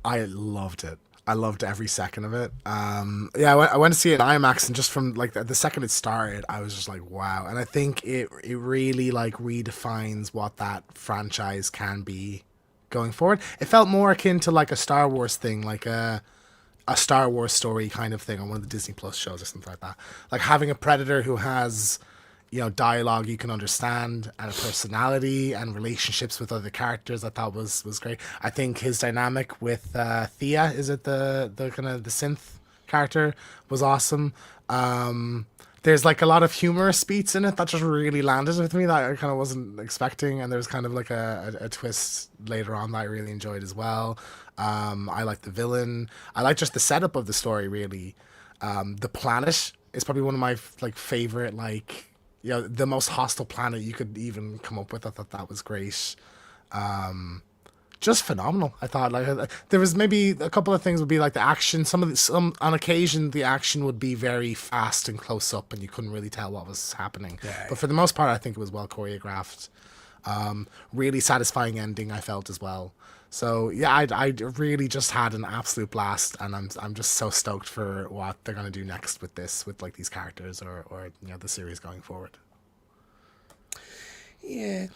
I loved it. I loved every second of it. Yeah, I went to see it in IMAX, and just from like the second it started, I was just like, wow. And I think it really like redefines what that franchise can be going forward. It felt more akin to like a Star Wars thing, like a Star Wars story kind of thing on one of the Disney Plus shows or something like that. Like having a Predator who has, you know, dialogue you can understand, and a personality and relationships with other characters. I thought was great. I think his dynamic with Thea, is it the kind of the synth character, was awesome. There's like a lot of humorous beats in it that just really landed with me that I kind of wasn't expecting, and there's kind of like a twist later on that I really enjoyed as well. I like the villain. I like just the setup of the story, really. The planet is probably one of my like favorite, like, you know, the most hostile planet you could even come up with. I thought that was great. Just phenomenal. I thought like there was maybe a couple of things would be like the action. Some on occasion the action would be very fast and close up, and you couldn't really tell what was happening. Yeah. But for the most part, I think it was well choreographed. Really satisfying ending, I felt, as well. So yeah, I really just had an absolute blast, and I'm just so stoked for what they're gonna do next with this, with like these characters or you know, the series going forward. Yeah.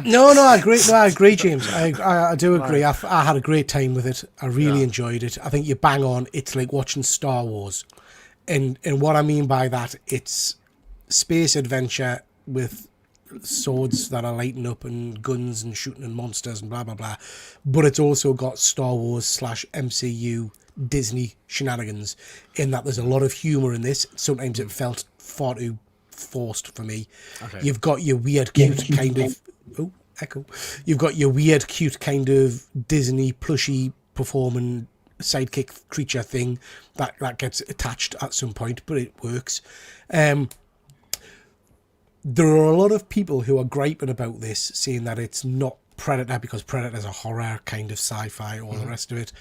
No, I agree, James. I do agree. I had a great time with it. I really enjoyed it. I think you bang on. It's like watching Star Wars, and what I mean by that, it's space adventure with swords that are lighting up and guns and shooting and monsters and blah blah blah, but it's also got Star Wars / MCU Disney shenanigans in that there's a lot of humor in this. Sometimes it felt far too forced for me. Okay. You've got your weird cute kind of you've got your weird cute kind of Disney plushy performing sidekick creature thing that gets attached at some point, but it works. There are a lot of people who are griping about this, saying that it's not Predator because Predator's a horror kind of sci-fi, all the rest of it.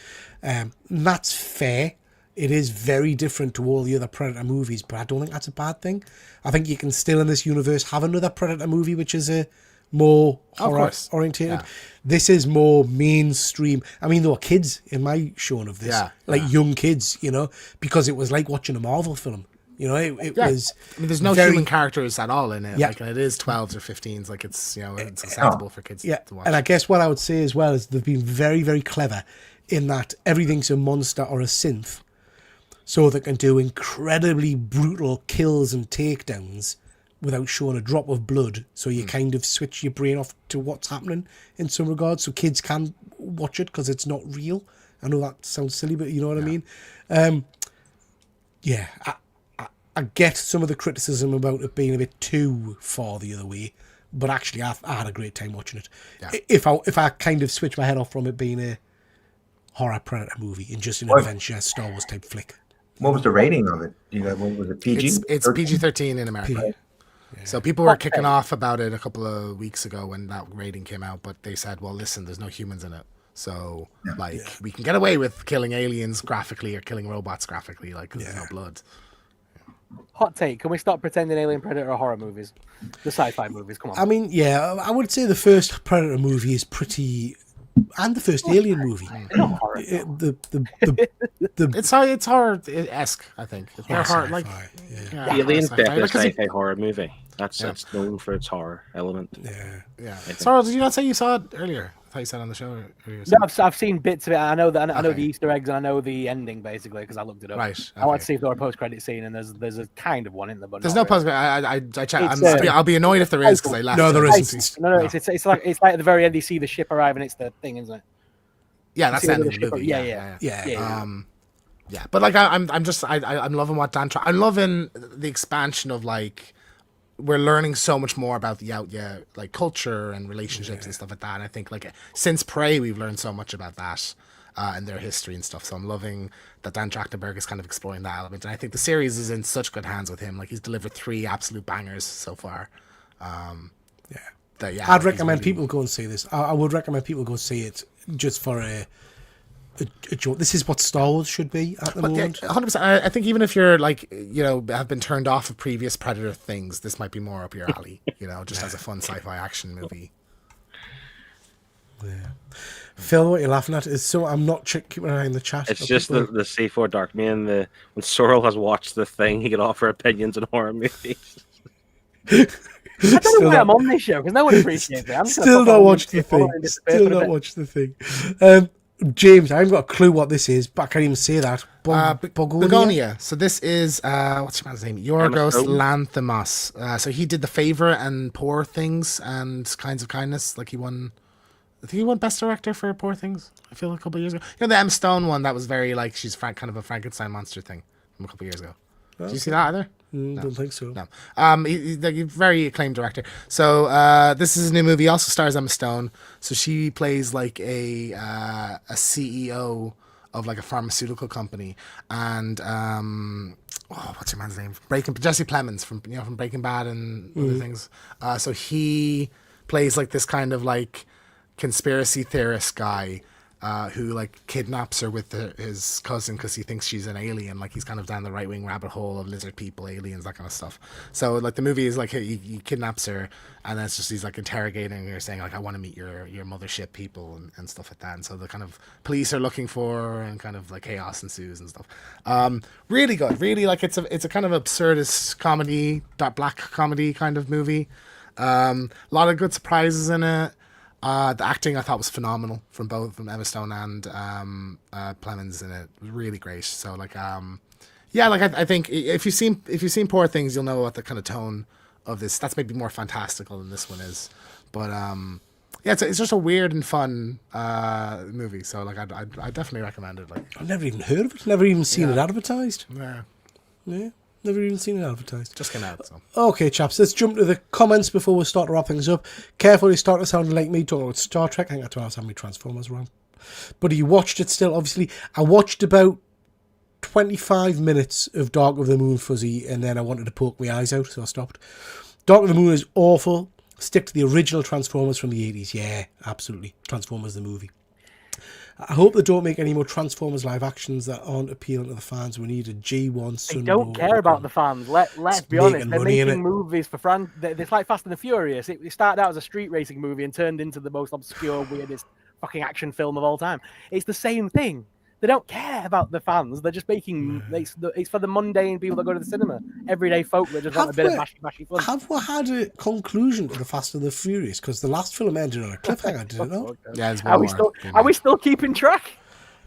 That's fair. It is very different to all the other Predator movies, but I don't think that's a bad thing. I think you can still, in this universe, have another Predator movie which is a more horror orientated. Yeah. This is more mainstream. I mean, there were kids in my showing of this, young kids, you know, because it was like watching a Marvel film. You know, it was. I mean, there's no human characters at all in it. Yeah. Like, and it is 12s or 15s. Like, it's, you know, it's accessible for kids to watch. And I guess what I would say as well is they've been very, very clever in that everything's a monster or a synth, so they can do incredibly brutal kills and takedowns without showing a drop of blood. So you kind of switch your brain off to what's happening in some regards, so kids can watch it because it's not real. I know that sounds silly, but you know what I mean. yeah, I get some of the criticism about it being a bit too far the other way, but actually I had a great time watching it. Yeah. If I kind of switch my head off from it being a horror predator movie and just an adventure Star Wars type flick. What was the rating of it? What was it? PG? It's PG-13 in America. So people were kicking off about it a couple of weeks ago when that rating came out, but they said, well, listen, there's no humans in it. So, we can get away with killing aliens graphically or killing robots graphically, like, 'cause there's no blood. Hot take: can we stop pretending Alien, Predator are horror movies? The sci-fi movies, come on. I mean, yeah, I would say the first Predator movie is pretty, and the first Alien movie. They're not horror. It's horror-esque, I think. They're horror, like, Alien's sci-fi. definitely a Because sci-fi horror movie. That's it's known for its horror element. Yeah. Sorry, did you not say you saw it earlier? I thought you said on the show earlier. No, I've seen bits of it. I know that. I know the Easter eggs, and I know the ending basically because I looked it up. Right. I want to see if there were a post-credit scene, and there's a kind of one in there, but There's not no really. post. I checked. I'll be annoyed if there is because I left. No, there it. isn't. No, it's like at the very end you see the ship arrive, and it's the thing, isn't it? Yeah, that's See the end the of the ship- movie. yeah. Yeah, but like I'm loving what I'm loving the expansion of like we're learning so much more about the like culture and relationships and stuff like that. And I think like since Prey we've learned so much about that and their history and stuff. So I'm loving that Dan Trachtenberg is kind of exploring that element. And I think the series is in such good hands with him. Like he's delivered 3 absolute bangers so far. I'd recommend people go and see this. I would recommend people go see it just for a joke. This is what Star Wars should be at the moment. 100%. I think even if you're like, have been turned off of previous Predator things, this might be more up your alley, just as a fun sci-fi action movie. Yeah. Phil, what you're laughing at is I'm not keeping an eye in the chat. It's just the C4 Dark Man. When Sorrel has watched the thing, he could offer opinions on horror movies. I don't know why I'm on this show because no one appreciates it. I'm Still not watched the thing. Still not watched the thing. James, I haven't got a clue what this is, but I can't even say that. Begonia. So this is what's your man's name? Yorgos Lanthimos. So he did The Favor and Poor Things and Kinds of Kindness. Like I think he won Best Director for Poor Things. I feel a couple of years ago. The Emma Stone one that was very like she's kind of a Frankenstein monster thing from a couple of years ago. Did you see that either? No. Don't think so. No. He's a very acclaimed director. So this is a new movie. Also stars Emma Stone. So she plays like a CEO of like a pharmaceutical company, and what's your man's name? Jesse Plemons from Breaking Bad and other things. So he plays like this kind of like conspiracy theorist guy. Who like kidnaps her with his cousin because he thinks she's an alien. Like he's kind of down the right wing rabbit hole of lizard people, aliens, that kind of stuff. So like the movie is like he kidnaps her, and then it's just he's like interrogating her, saying like I want to meet your mothership people and stuff like that. And so the kind of police are looking for her, and kind of like chaos ensues and stuff. Really good, really like it's a kind of absurdist comedy, black comedy kind of movie. A lot of good surprises in it. The acting I thought was phenomenal from Emma Stone and Plemons in it. It was really great. So like I think if you've seen Poor Things, you'll know what the kind of tone of this. That's maybe more fantastical than this one is. But it's just a weird and fun movie. So like I definitely recommend it. Like I've never even heard of it. Never even seen it advertised. Yeah. Never even seen it advertised. Just came out. So. Okay, chaps, let's jump to the comments before we start to wrap things up. Carefully start to sound like me talking about Star Trek. I think I told us how many Transformers were on. But you watched it still, obviously. I watched about 25 minutes of Dark of the Moon Fuzzy, and then I wanted to poke my eyes out, so I stopped. Dark of the Moon is awful. Stick to the original Transformers from the 80s. Yeah, absolutely. Transformers the movie. I hope they don't make any more Transformers live actions that aren't appealing to the fans. We need a G1 They don't care about the fans. Let's be honest. They're making movies for it's like Fast and the Furious. It started out as a street racing movie and turned into the most obscure, weirdest fucking action film of all time. It's the same thing. They don't care about the fans. They're just making it's for the mundane people that go to the cinema. Everyday folk that just want a bit of bashy fun. Have we had a conclusion to the Fast and the Furious? Because the last film ended on a cliffhanger, did it not? Yeah, are we still keeping track?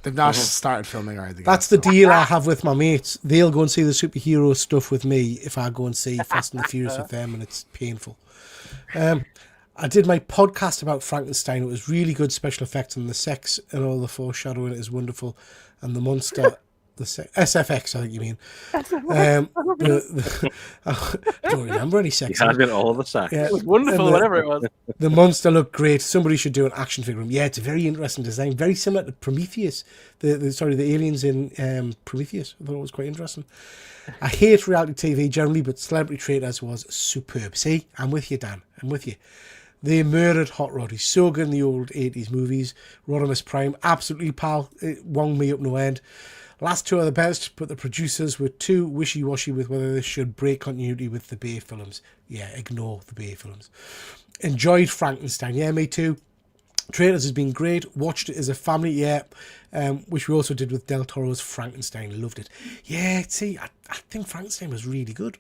They've not started filming or anything. That's the deal I have with my mates. They'll go and see the superhero stuff with me if I go and see Fast and the Furious with them, and it's painful. I did my podcast about Frankenstein. It was really good special effects, and the sex and all the foreshadowing is wonderful. And the monster SFX, I think you mean. I don't remember any sex. He has got all the sex. Yeah. It was wonderful, whatever it was. The monster looked great. Somebody should do an action figure. Yeah, it's a very interesting design. Very similar to Prometheus. The aliens in Prometheus. I thought it was quite interesting. I hate reality TV generally, but Celebrity Traitors was superb. See, I'm with you, Dan. I'm with you. They murdered Hot Rod. He's so good in the old 80s movies. Rodimus Prime, absolutely, pal. It wound me up no end. Last two are the best, but the producers were too wishy-washy with whether they should break continuity with the Bay films. Yeah, ignore the Bay films. Enjoyed Frankenstein. Yeah, me too. Traitors has been great. Watched it as a family. Yeah, which we also did with Del Toro's Frankenstein. Loved it. Yeah, see, I think Frankenstein was really good.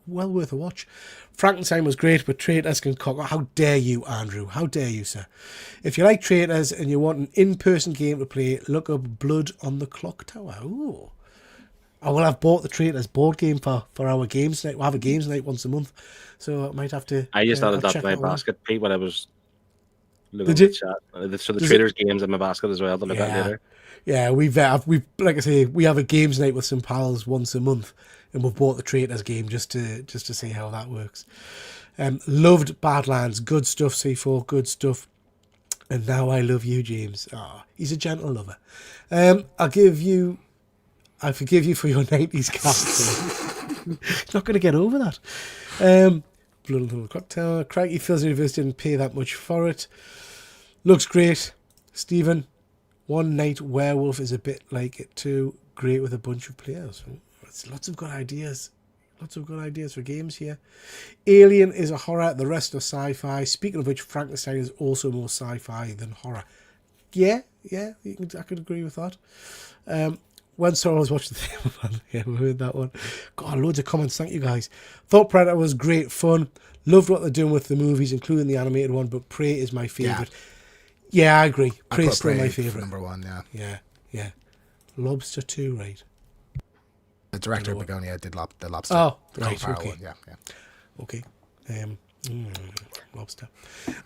Well worth a watch. Frankenstein was great, but Traitors can cock. How dare you, Andrew? How dare you, sir? If you like Traitors and you want an in-person game to play, look up Blood on the Clock Tower. Ooh. I will have bought the Traitors board game for our games night. We'll have a games night once a month, so I might have to. I just added that to my basket, Pete, when I was looking at the chat. So the Traitors games in my basket as well. A bit later. Yeah, we've like I say, we have a games night with some pals once a month, and we've bought the Traitors game just to see how that works. Loved Badlands, good stuff. C4, good stuff. And now I love you, James. Oh, he's a gentle lover. I forgive you for your 90s cast. He's not going to get over that. Blood on the Clock Tower. Crikey feels the universe didn't pay that much for it. Looks great. Stephen, One Night Werewolf is a bit like it too. Great with a bunch of players. Lots of good ideas. Lots of good ideas for games here. Alien is a horror. The rest are sci-fi. Speaking of which, Frankenstein is also more sci-fi than horror. Yeah, I could agree with that. When Sorrows watched the theme, yeah, we heard that one. God, loads of comments. Thank you guys. Thought Predator was great fun. Loved what they're doing with the movies, including the animated one. But Prey is my favorite. Yeah, I agree. Prey's still my favorite. Number one, Yeah. Lobster 2, right? The director of Begonia did the Lobster. Oh, the right, okay. one, yeah. Okay. Lobster.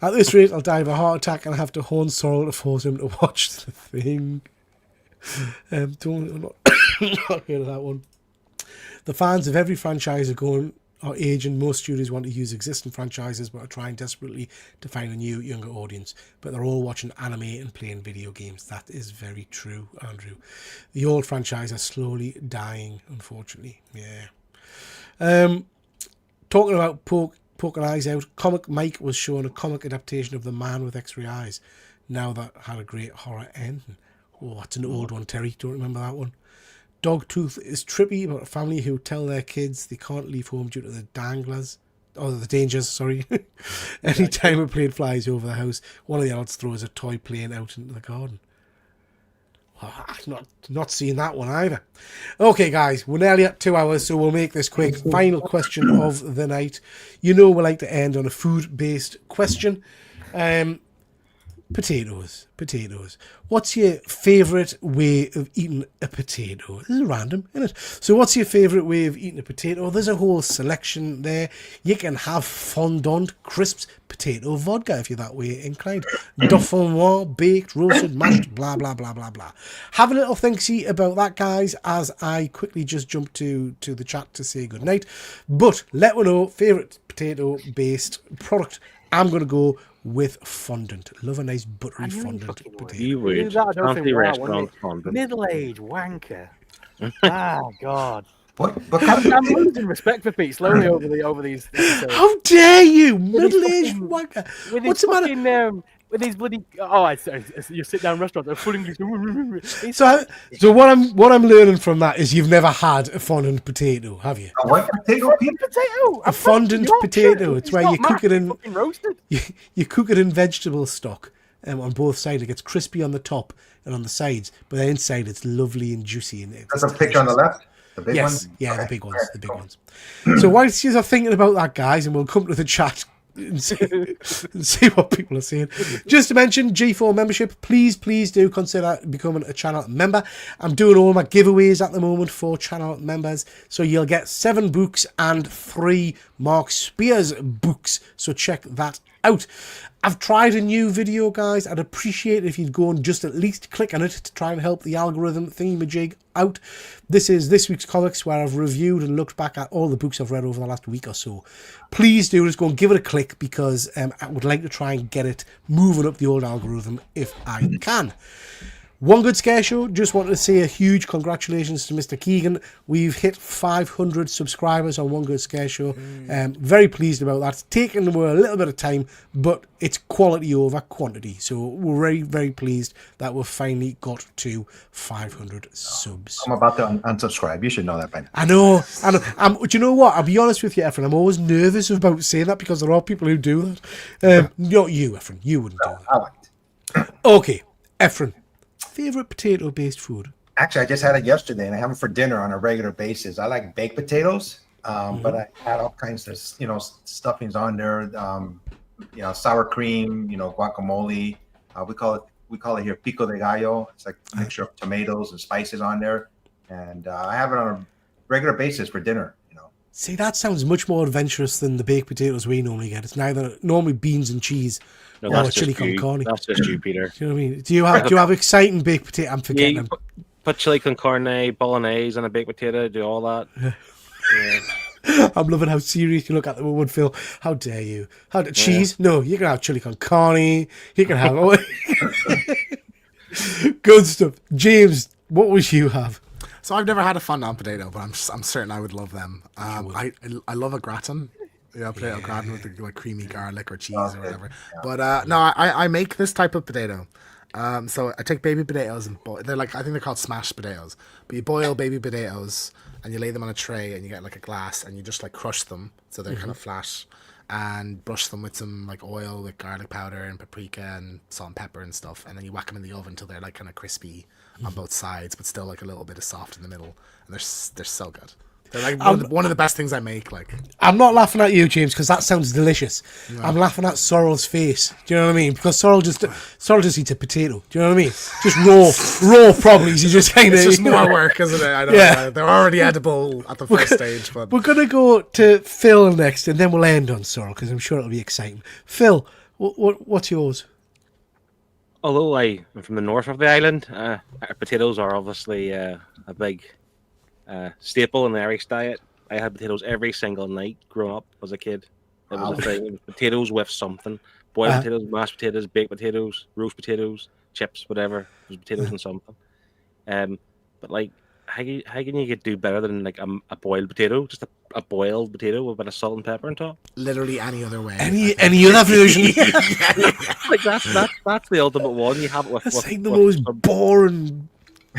At this rate, I'll die of a heart attack and I have to horn Sorrel to force him to watch the thing. I'm not heard of that one. The fans of every franchise are aging. Most studios want to use existing franchises but are trying desperately to find a new, younger audience. But they're all watching anime and playing video games. That is very true, Andrew. The old franchise are slowly dying, unfortunately. Yeah. Talking about poking eyes out, Comic Mike was showing a comic adaptation of The Man with X-Ray Eyes. Now that had a great horror ending. Oh, that's an old one, Terry. Don't remember that one. Dogtooth is trippy about a family who tell their kids they can't leave home due to the dangers, sorry. Anytime a plane flies over the house, one of the adults throws a toy plane out into the garden. Oh, I've not seen that one either. Okay, guys, we're nearly at 2 hours, so we'll make this quick. Final question of the night. You know we like to end on a food-based question. Potatoes. What's your favourite way of eating a potato? This is random, isn't it? So what's your favourite way of eating a potato? There's a whole selection there. You can have fondant, crisps, potato vodka if you're that way inclined. Dauphinoise, baked, roasted, mashed, blah, blah, blah, blah, blah. Have a little think-see about that, guys, as I quickly just jump to the chat to say goodnight. But let me know, favourite potato-based product. I'm going to go with fondant. Love a nice buttery fondant potato. You would. Middle-aged wanker. God. What? I'm losing respect for Pete slowly over these episodes. How dare you, middle-aged wanker? What's the matter? With these bloody you sit down restaurants, they're full English. So what I'm learning from that is you've never had a fondant potato, have you? A what potato? A fondant potato. It's where you cook it in roasted. You cook it in vegetable stock. On both sides, it gets crispy on the top and on the sides, but the inside it's lovely and juicy. And that's a picture on the left. The big ones. Yeah, okay. The big ones. So whilst you're thinking about that, guys, and we'll come to the chat. And see what people are saying. Just to mention, G4 membership, please do consider becoming a channel member. I'm doing all my giveaways at the moment for channel members, so you'll get 7 books and 3 Mark Spears books, so check that out. I've tried a new video, guys. I'd appreciate it if you'd go and just at least click on it to try and help the algorithm thingamajig out. This is this week's comics, where I've reviewed and looked back at all the books I've read over the last week or so. Please do just go and give it a click, because I would like to try and get it moving up the old algorithm if I can. One Good Scare Show, just wanted to say a huge congratulations to Mr. Keegan. We've hit 500 subscribers on One Good Scare Show. Very pleased about that. It's taken a little bit of time, but it's quality over quantity. So we're very, very pleased that we've finally got to 500 subs. I'm about to unsubscribe. You should know that by now. I know. Do you know what? I'll be honest with you, Efren. I'm always nervous about saying that, because there are people who do that. Not you, Efren. You wouldn't do that. I like it. Okay, Efren. Favorite potato-based food? Actually, I just had it yesterday, and I have it for dinner on a regular basis. I like baked potatoes, but I had all kinds of, stuffings on there. Sour cream, guacamole. We call it here pico de gallo. It's like a mixture of tomatoes and spices on there, and I have it on a regular basis for dinner. See, that sounds much more adventurous than the baked potatoes we normally get. It's normally beans and cheese. No, or that's chili just you. con carne. That's just you, Peter. Do you know what I mean? Do you have exciting baked potato? I'm forgetting them. Put chili con carne, bolognese, and a baked potato. Do all that. Yeah. I'm loving how serious you look at the moment, Phil. How dare you? Cheese? No, you can have chili con carne. You can have good stuff. James, what would you have? So I've never had a fondant potato, but I'm certain I would love them. I love a gratin. Potato gratin with the creamy garlic or cheese or whatever. But no, I make this type of potato. So I take baby potatoes and they're I think they're called smashed potatoes. But you boil baby potatoes and you lay them on a tray and you get a glass and you just crush them so they're kind of flat, and brush them with some oil with garlic powder and paprika and salt and pepper and stuff, and then you whack them in the oven until they're kind of crispy on both sides, but still a little bit of soft in the middle, and they're so good. They're one of the best things I make. I'm not laughing at you, James, because that sounds delicious. No. I'm laughing at Sorrel's face. Do you know what I mean? Because Sorrel just eats a potato. Do you know what I mean? Just raw probably. He just kind of. It's just more work, isn't it? I know. Yeah. They're already edible at the first stage. But we're gonna go to Phil next, and then we'll end on Sorrel, because I'm sure it'll be exciting. Phil, what's yours? Although I'm from the north of the island, our potatoes are obviously a big staple in the Irish diet. I had potatoes every single night growing up as a kid. It was a thing. It was potatoes with something. Boiled potatoes, mashed potatoes, baked potatoes, roast potatoes, chips, whatever. It was potatoes and something. But how can you do better than a boiled potato? Just a boiled potato with a bit of salt and pepper on top. Literally any other way. Any other version. That's the ultimate one. You have it with. That's the most boring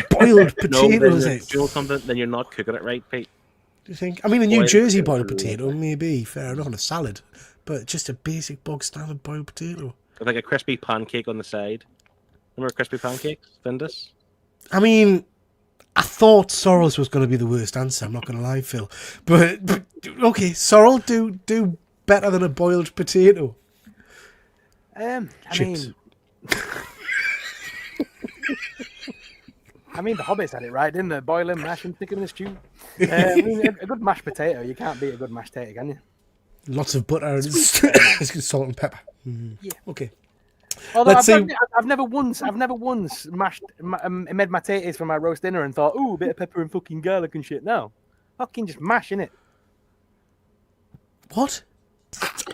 boiled potatoes. Then you're not cooking it right, Pete. Do you think? I mean, a New Jersey boiled potato may be fair enough on a salad, but just a basic bog standard boiled potato. Like a crispy pancake on the side. Remember crispy pancakes, Findus? I mean, I thought Sorrel's was going to be the worst answer. I'm not going to lie, Phil. But okay, Sorrel, do better than a boiled potato. Chips. I mean, the Hobbits had it right, didn't they? Boil them, mash them, stick them in a stew. I mean, a good mashed potato, you can't beat a good mashed potato, can you? Lots of butter and salt and pepper. Yeah. Okay. Although I've never once made my potatoes for my roast dinner and thought, ooh, a bit of pepper and fucking garlic and shit. No. Fucking just mash, innit? What?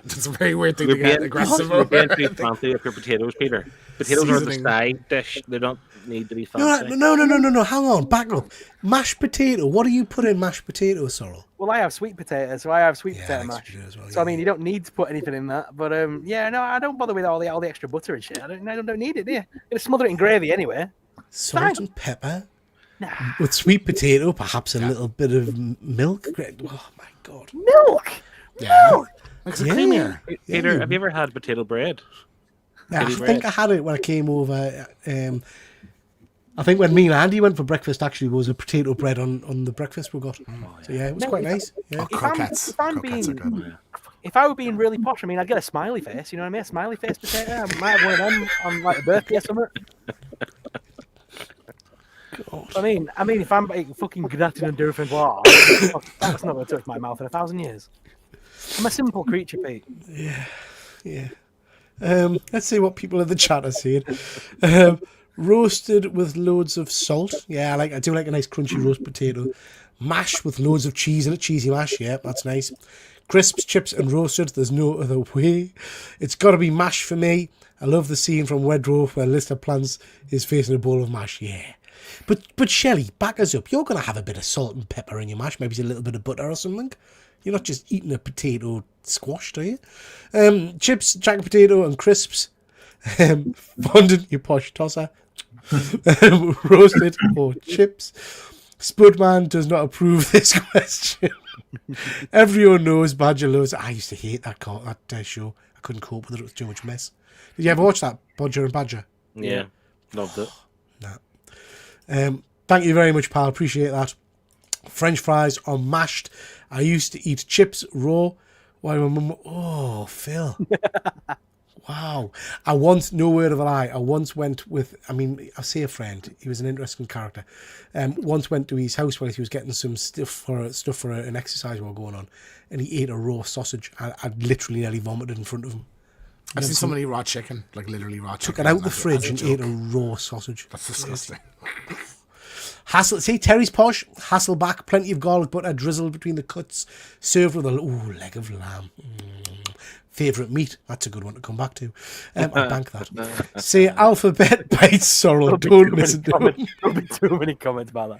It's a very weird thing to get aggressive over. You're being too fancy with your potatoes, Peter. Potatoes are the side dish. They don't need to be fancy. No. Hang on. Back up. Mashed potato. What do you put in mashed potato, Sorrel? Well, I have sweet potato, so I have sweet potato mash. Well, so, I mean, you don't need to put anything in that. But, I don't bother with all the extra butter and shit. I don't need it, do you? You're going to smother it in gravy anyway. Salt and pepper? Nah. With sweet potato, perhaps a little bit of milk? Oh, my God. Milk? Yeah. Milk? Makes it creamier. Peter, have you ever had potato bread? Yeah, I think I had it when I came over. I think when me and Andy went for breakfast, actually, there was a potato bread on the breakfast we got. So, yeah, it was quite nice. Yeah. Croquettes. If I were being really posh, I mean, I'd get a smiley face, you know what I mean? A smiley face potato. I might have one of them on, a birthday or something. I mean, if I'm fucking gratin and different, that's not going to touch my mouth in 1,000 years. I'm a simple creature, Pete. Yeah. Let's see what people in the chat are saying. Roasted with loads of salt. Yeah, I do like a nice crunchy roast potato. Mash with loads of cheese in it. Cheesy mash. Yeah, that's nice. Crisps, chips, and roasted. There's no other way. It's got to be mash for me. I love the scene from Wedro where Lister plants his face in a bowl of mash. Yeah. But Shelley, back us up. You're going to have a bit of salt and pepper in your mash. Maybe a little bit of butter or something. You're not just eating a potato squashed, are you? Chips, jacket potato, and crisps. Fondant, you posh tosser. Roasted or chips. Spudman does not approve this question. Everyone knows Badger loves. I used to hate that show. I couldn't cope with it. It was too much mess. Did you ever watch that, Bodger and Badger? Yeah, loved it. Nah. Thank you very much, pal. Appreciate that. French fries are mashed. I used to eat chips raw. Why my mum? Oh, Phil. Wow. No word of a lie. I once went with, I say a friend. He was an interesting character. Once went to his house while he was getting some stuff for an exercise while going on, and he ate a raw sausage. I literally nearly vomited in front of him. I've seen somebody raw chicken, like literally raw chicken. Took it out the fridge and ate a raw sausage. That's disgusting. See, Terry's posh. Hasselback, plenty of garlic butter drizzled between the cuts, served with a leg of lamb. Favourite meat. That's a good one to come back to. I bank that. Say alphabet bites sorrow. Don't listen to him. There'll be too many comments about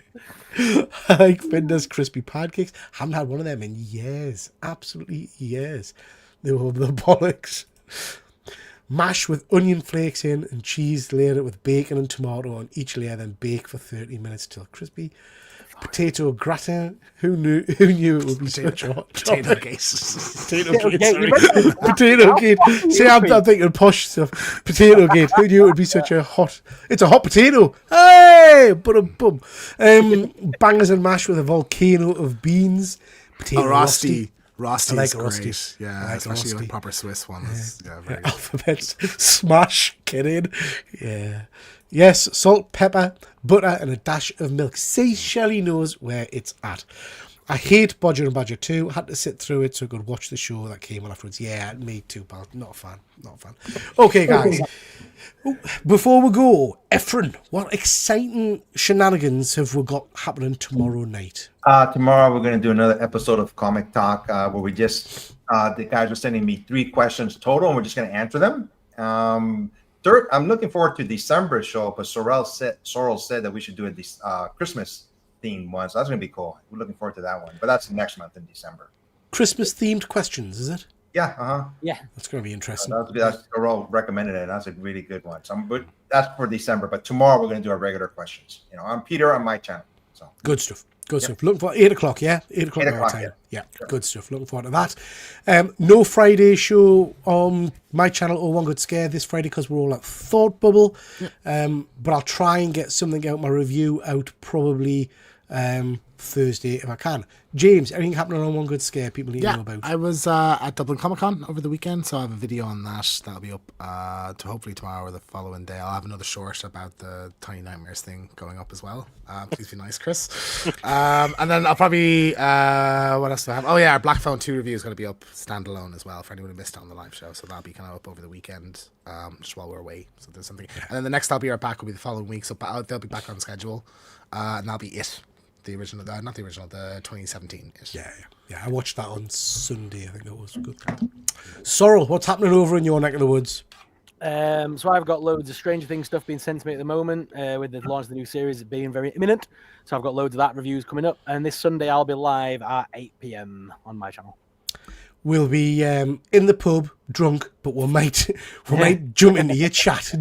that. I like Finder's crispy pancakes. Haven't had one of them in years. Absolutely years. They were the bollocks. Mash with onion flakes in and cheese, layer it with bacon and tomato on each layer, then bake for 30 minutes till crispy. Potato gratin. Who knew it would be such a hot potato topic? Potato gate. Potato gate. See, I'm thinking posh stuff. Potato gate. Who knew it would be such a hot? It's a hot potato. Hey, bum. Bangers and mash with a volcano of beans. Potato rosti. Rosti I is like great. Rosti. Yeah, especially like proper Swiss ones. Yeah, very good. Alphabet smash. Get in. Yeah. Yes, salt, pepper, butter, and a dash of milk. See, Shelley knows where it's at. I hate Bodger and Badger 2. Had to sit through it so I could watch the show that came on afterwards. Yeah, me too, pal. Not a fan. Okay, guys. Before we go, Efren, what exciting shenanigans have we got happening tomorrow night? Tomorrow we're going to do another episode of Comic Talk where we just, the guys are sending me 3 questions total, and we're just going to answer them. Third, I'm looking forward to December show, but Sorrel said that we should do a Christmas themed one, so that's going to be cool. We're looking forward to that one, but that's next month in December. Christmas themed questions, is it? Yeah, Yeah, that's going to be interesting. That's Sorrel recommended it. That's a really good one. But that's for December. But tomorrow we're going to do our regular questions. I'm Peter on my channel. So good stuff. Looking for 8 o'clock, yeah? 8 o'clock our time. Yeah, sure. Good stuff. Looking forward to that. No Friday show on my channel or One Good Scare this Friday because we're all at Thought Bubble. Yeah. But I'll try and get something out, my review out probably Thursday if I can. James, anything happening on One Good Scare people need to know about? I was at Dublin Comic Con over the weekend, so I have a video on that. That'll be up to hopefully tomorrow or the following day. I'll have another short about the Tiny Nightmares thing going up as well. Please be nice, Chris. And then I'll probably what else do I have? Oh yeah, our Black Phone 2 review is going to be up standalone as well for anyone who missed it on the live show. So that'll be kind of up over the weekend, just while we're away. So there's something. And then the next I'll be right back will be the following week. So they'll be back on schedule, and that'll be it. The original, not the original, the 2017. Yeah. I watched that on Sunday. I think it was good. Sorrel, what's happening over in your neck of the woods? So I've got loads of Stranger Things stuff being sent to me at the moment, with the launch of the new series being very imminent. So I've got loads of that reviews coming up, and this Sunday I'll be live at 8 p.m. on my channel. We'll be in the pub, drunk, but we might jump into your chat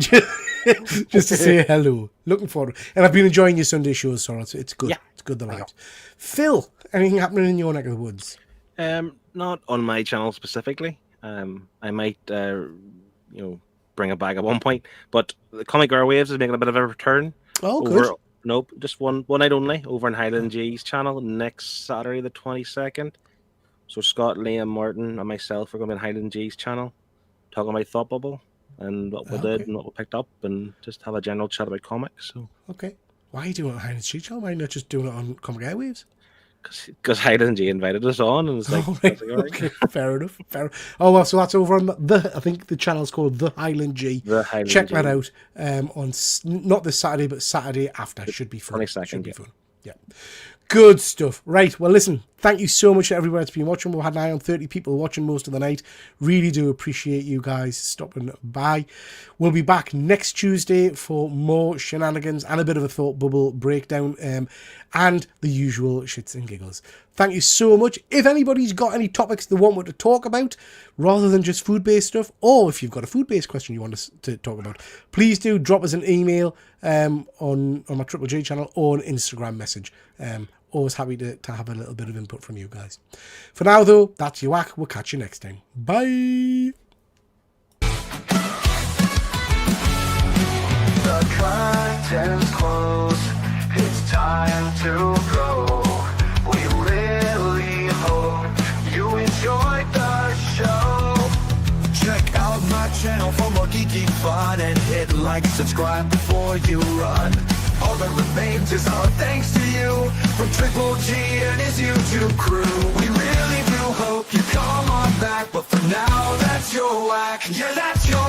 just to say hello. Looking forward. And I've been enjoying your Sunday shows, so it's good. Yeah. It's good, the lives. Phil, anything happening in your neck of the woods? Not on my channel specifically. I might, bring it back at one point. But the Comic Airwaves is making a bit of a return. Oh, good. Nope, just one night only over on Highland G's channel next Saturday, the 22nd. So Scott, Liam, Martin, and myself are going to be on Highland G's channel, talking about Thought Bubble and what we did and what we picked up, and just have a general chat about comics. So okay, why are you doing it on Highland G's channel? Why not just doing it on Comic Airwaves? because Highland G invited us on, and it's like, Oh, right. it's like, all right. Okay, fair enough. Oh well, so that's over on I think the channel's called The Highland G. The Highland Check G. that out. On not this Saturday, but Saturday after. Should be fun. 22nd, Should be yeah. fun. Yeah. Good stuff. Right. Well, listen, thank you so much to everybody that's been watching. We had an eye on 30 people watching most of the night. Really do appreciate you guys stopping by. We'll be back next Tuesday for more shenanigans and a bit of a thought bubble breakdown and the usual shits and giggles. Thank you so much. If anybody's got any topics they want me to talk about, rather than just food-based stuff, or if you've got a food-based question you want us to talk about, please do drop us an email on my TripleG channel or an Instagram message. Always happy to have a little bit of input from you guys. For now, though, that's your whack. We'll catch you next time. Bye. The curtains close, it's time to go. We really hope you enjoyed the show. Check out my channel for more geeky fun and hit like, subscribe before you run. All that remains is our thanks to you from Triple G and his YouTube crew. We really do hope you come on back, but for now, that's your whack. Yeah, that's your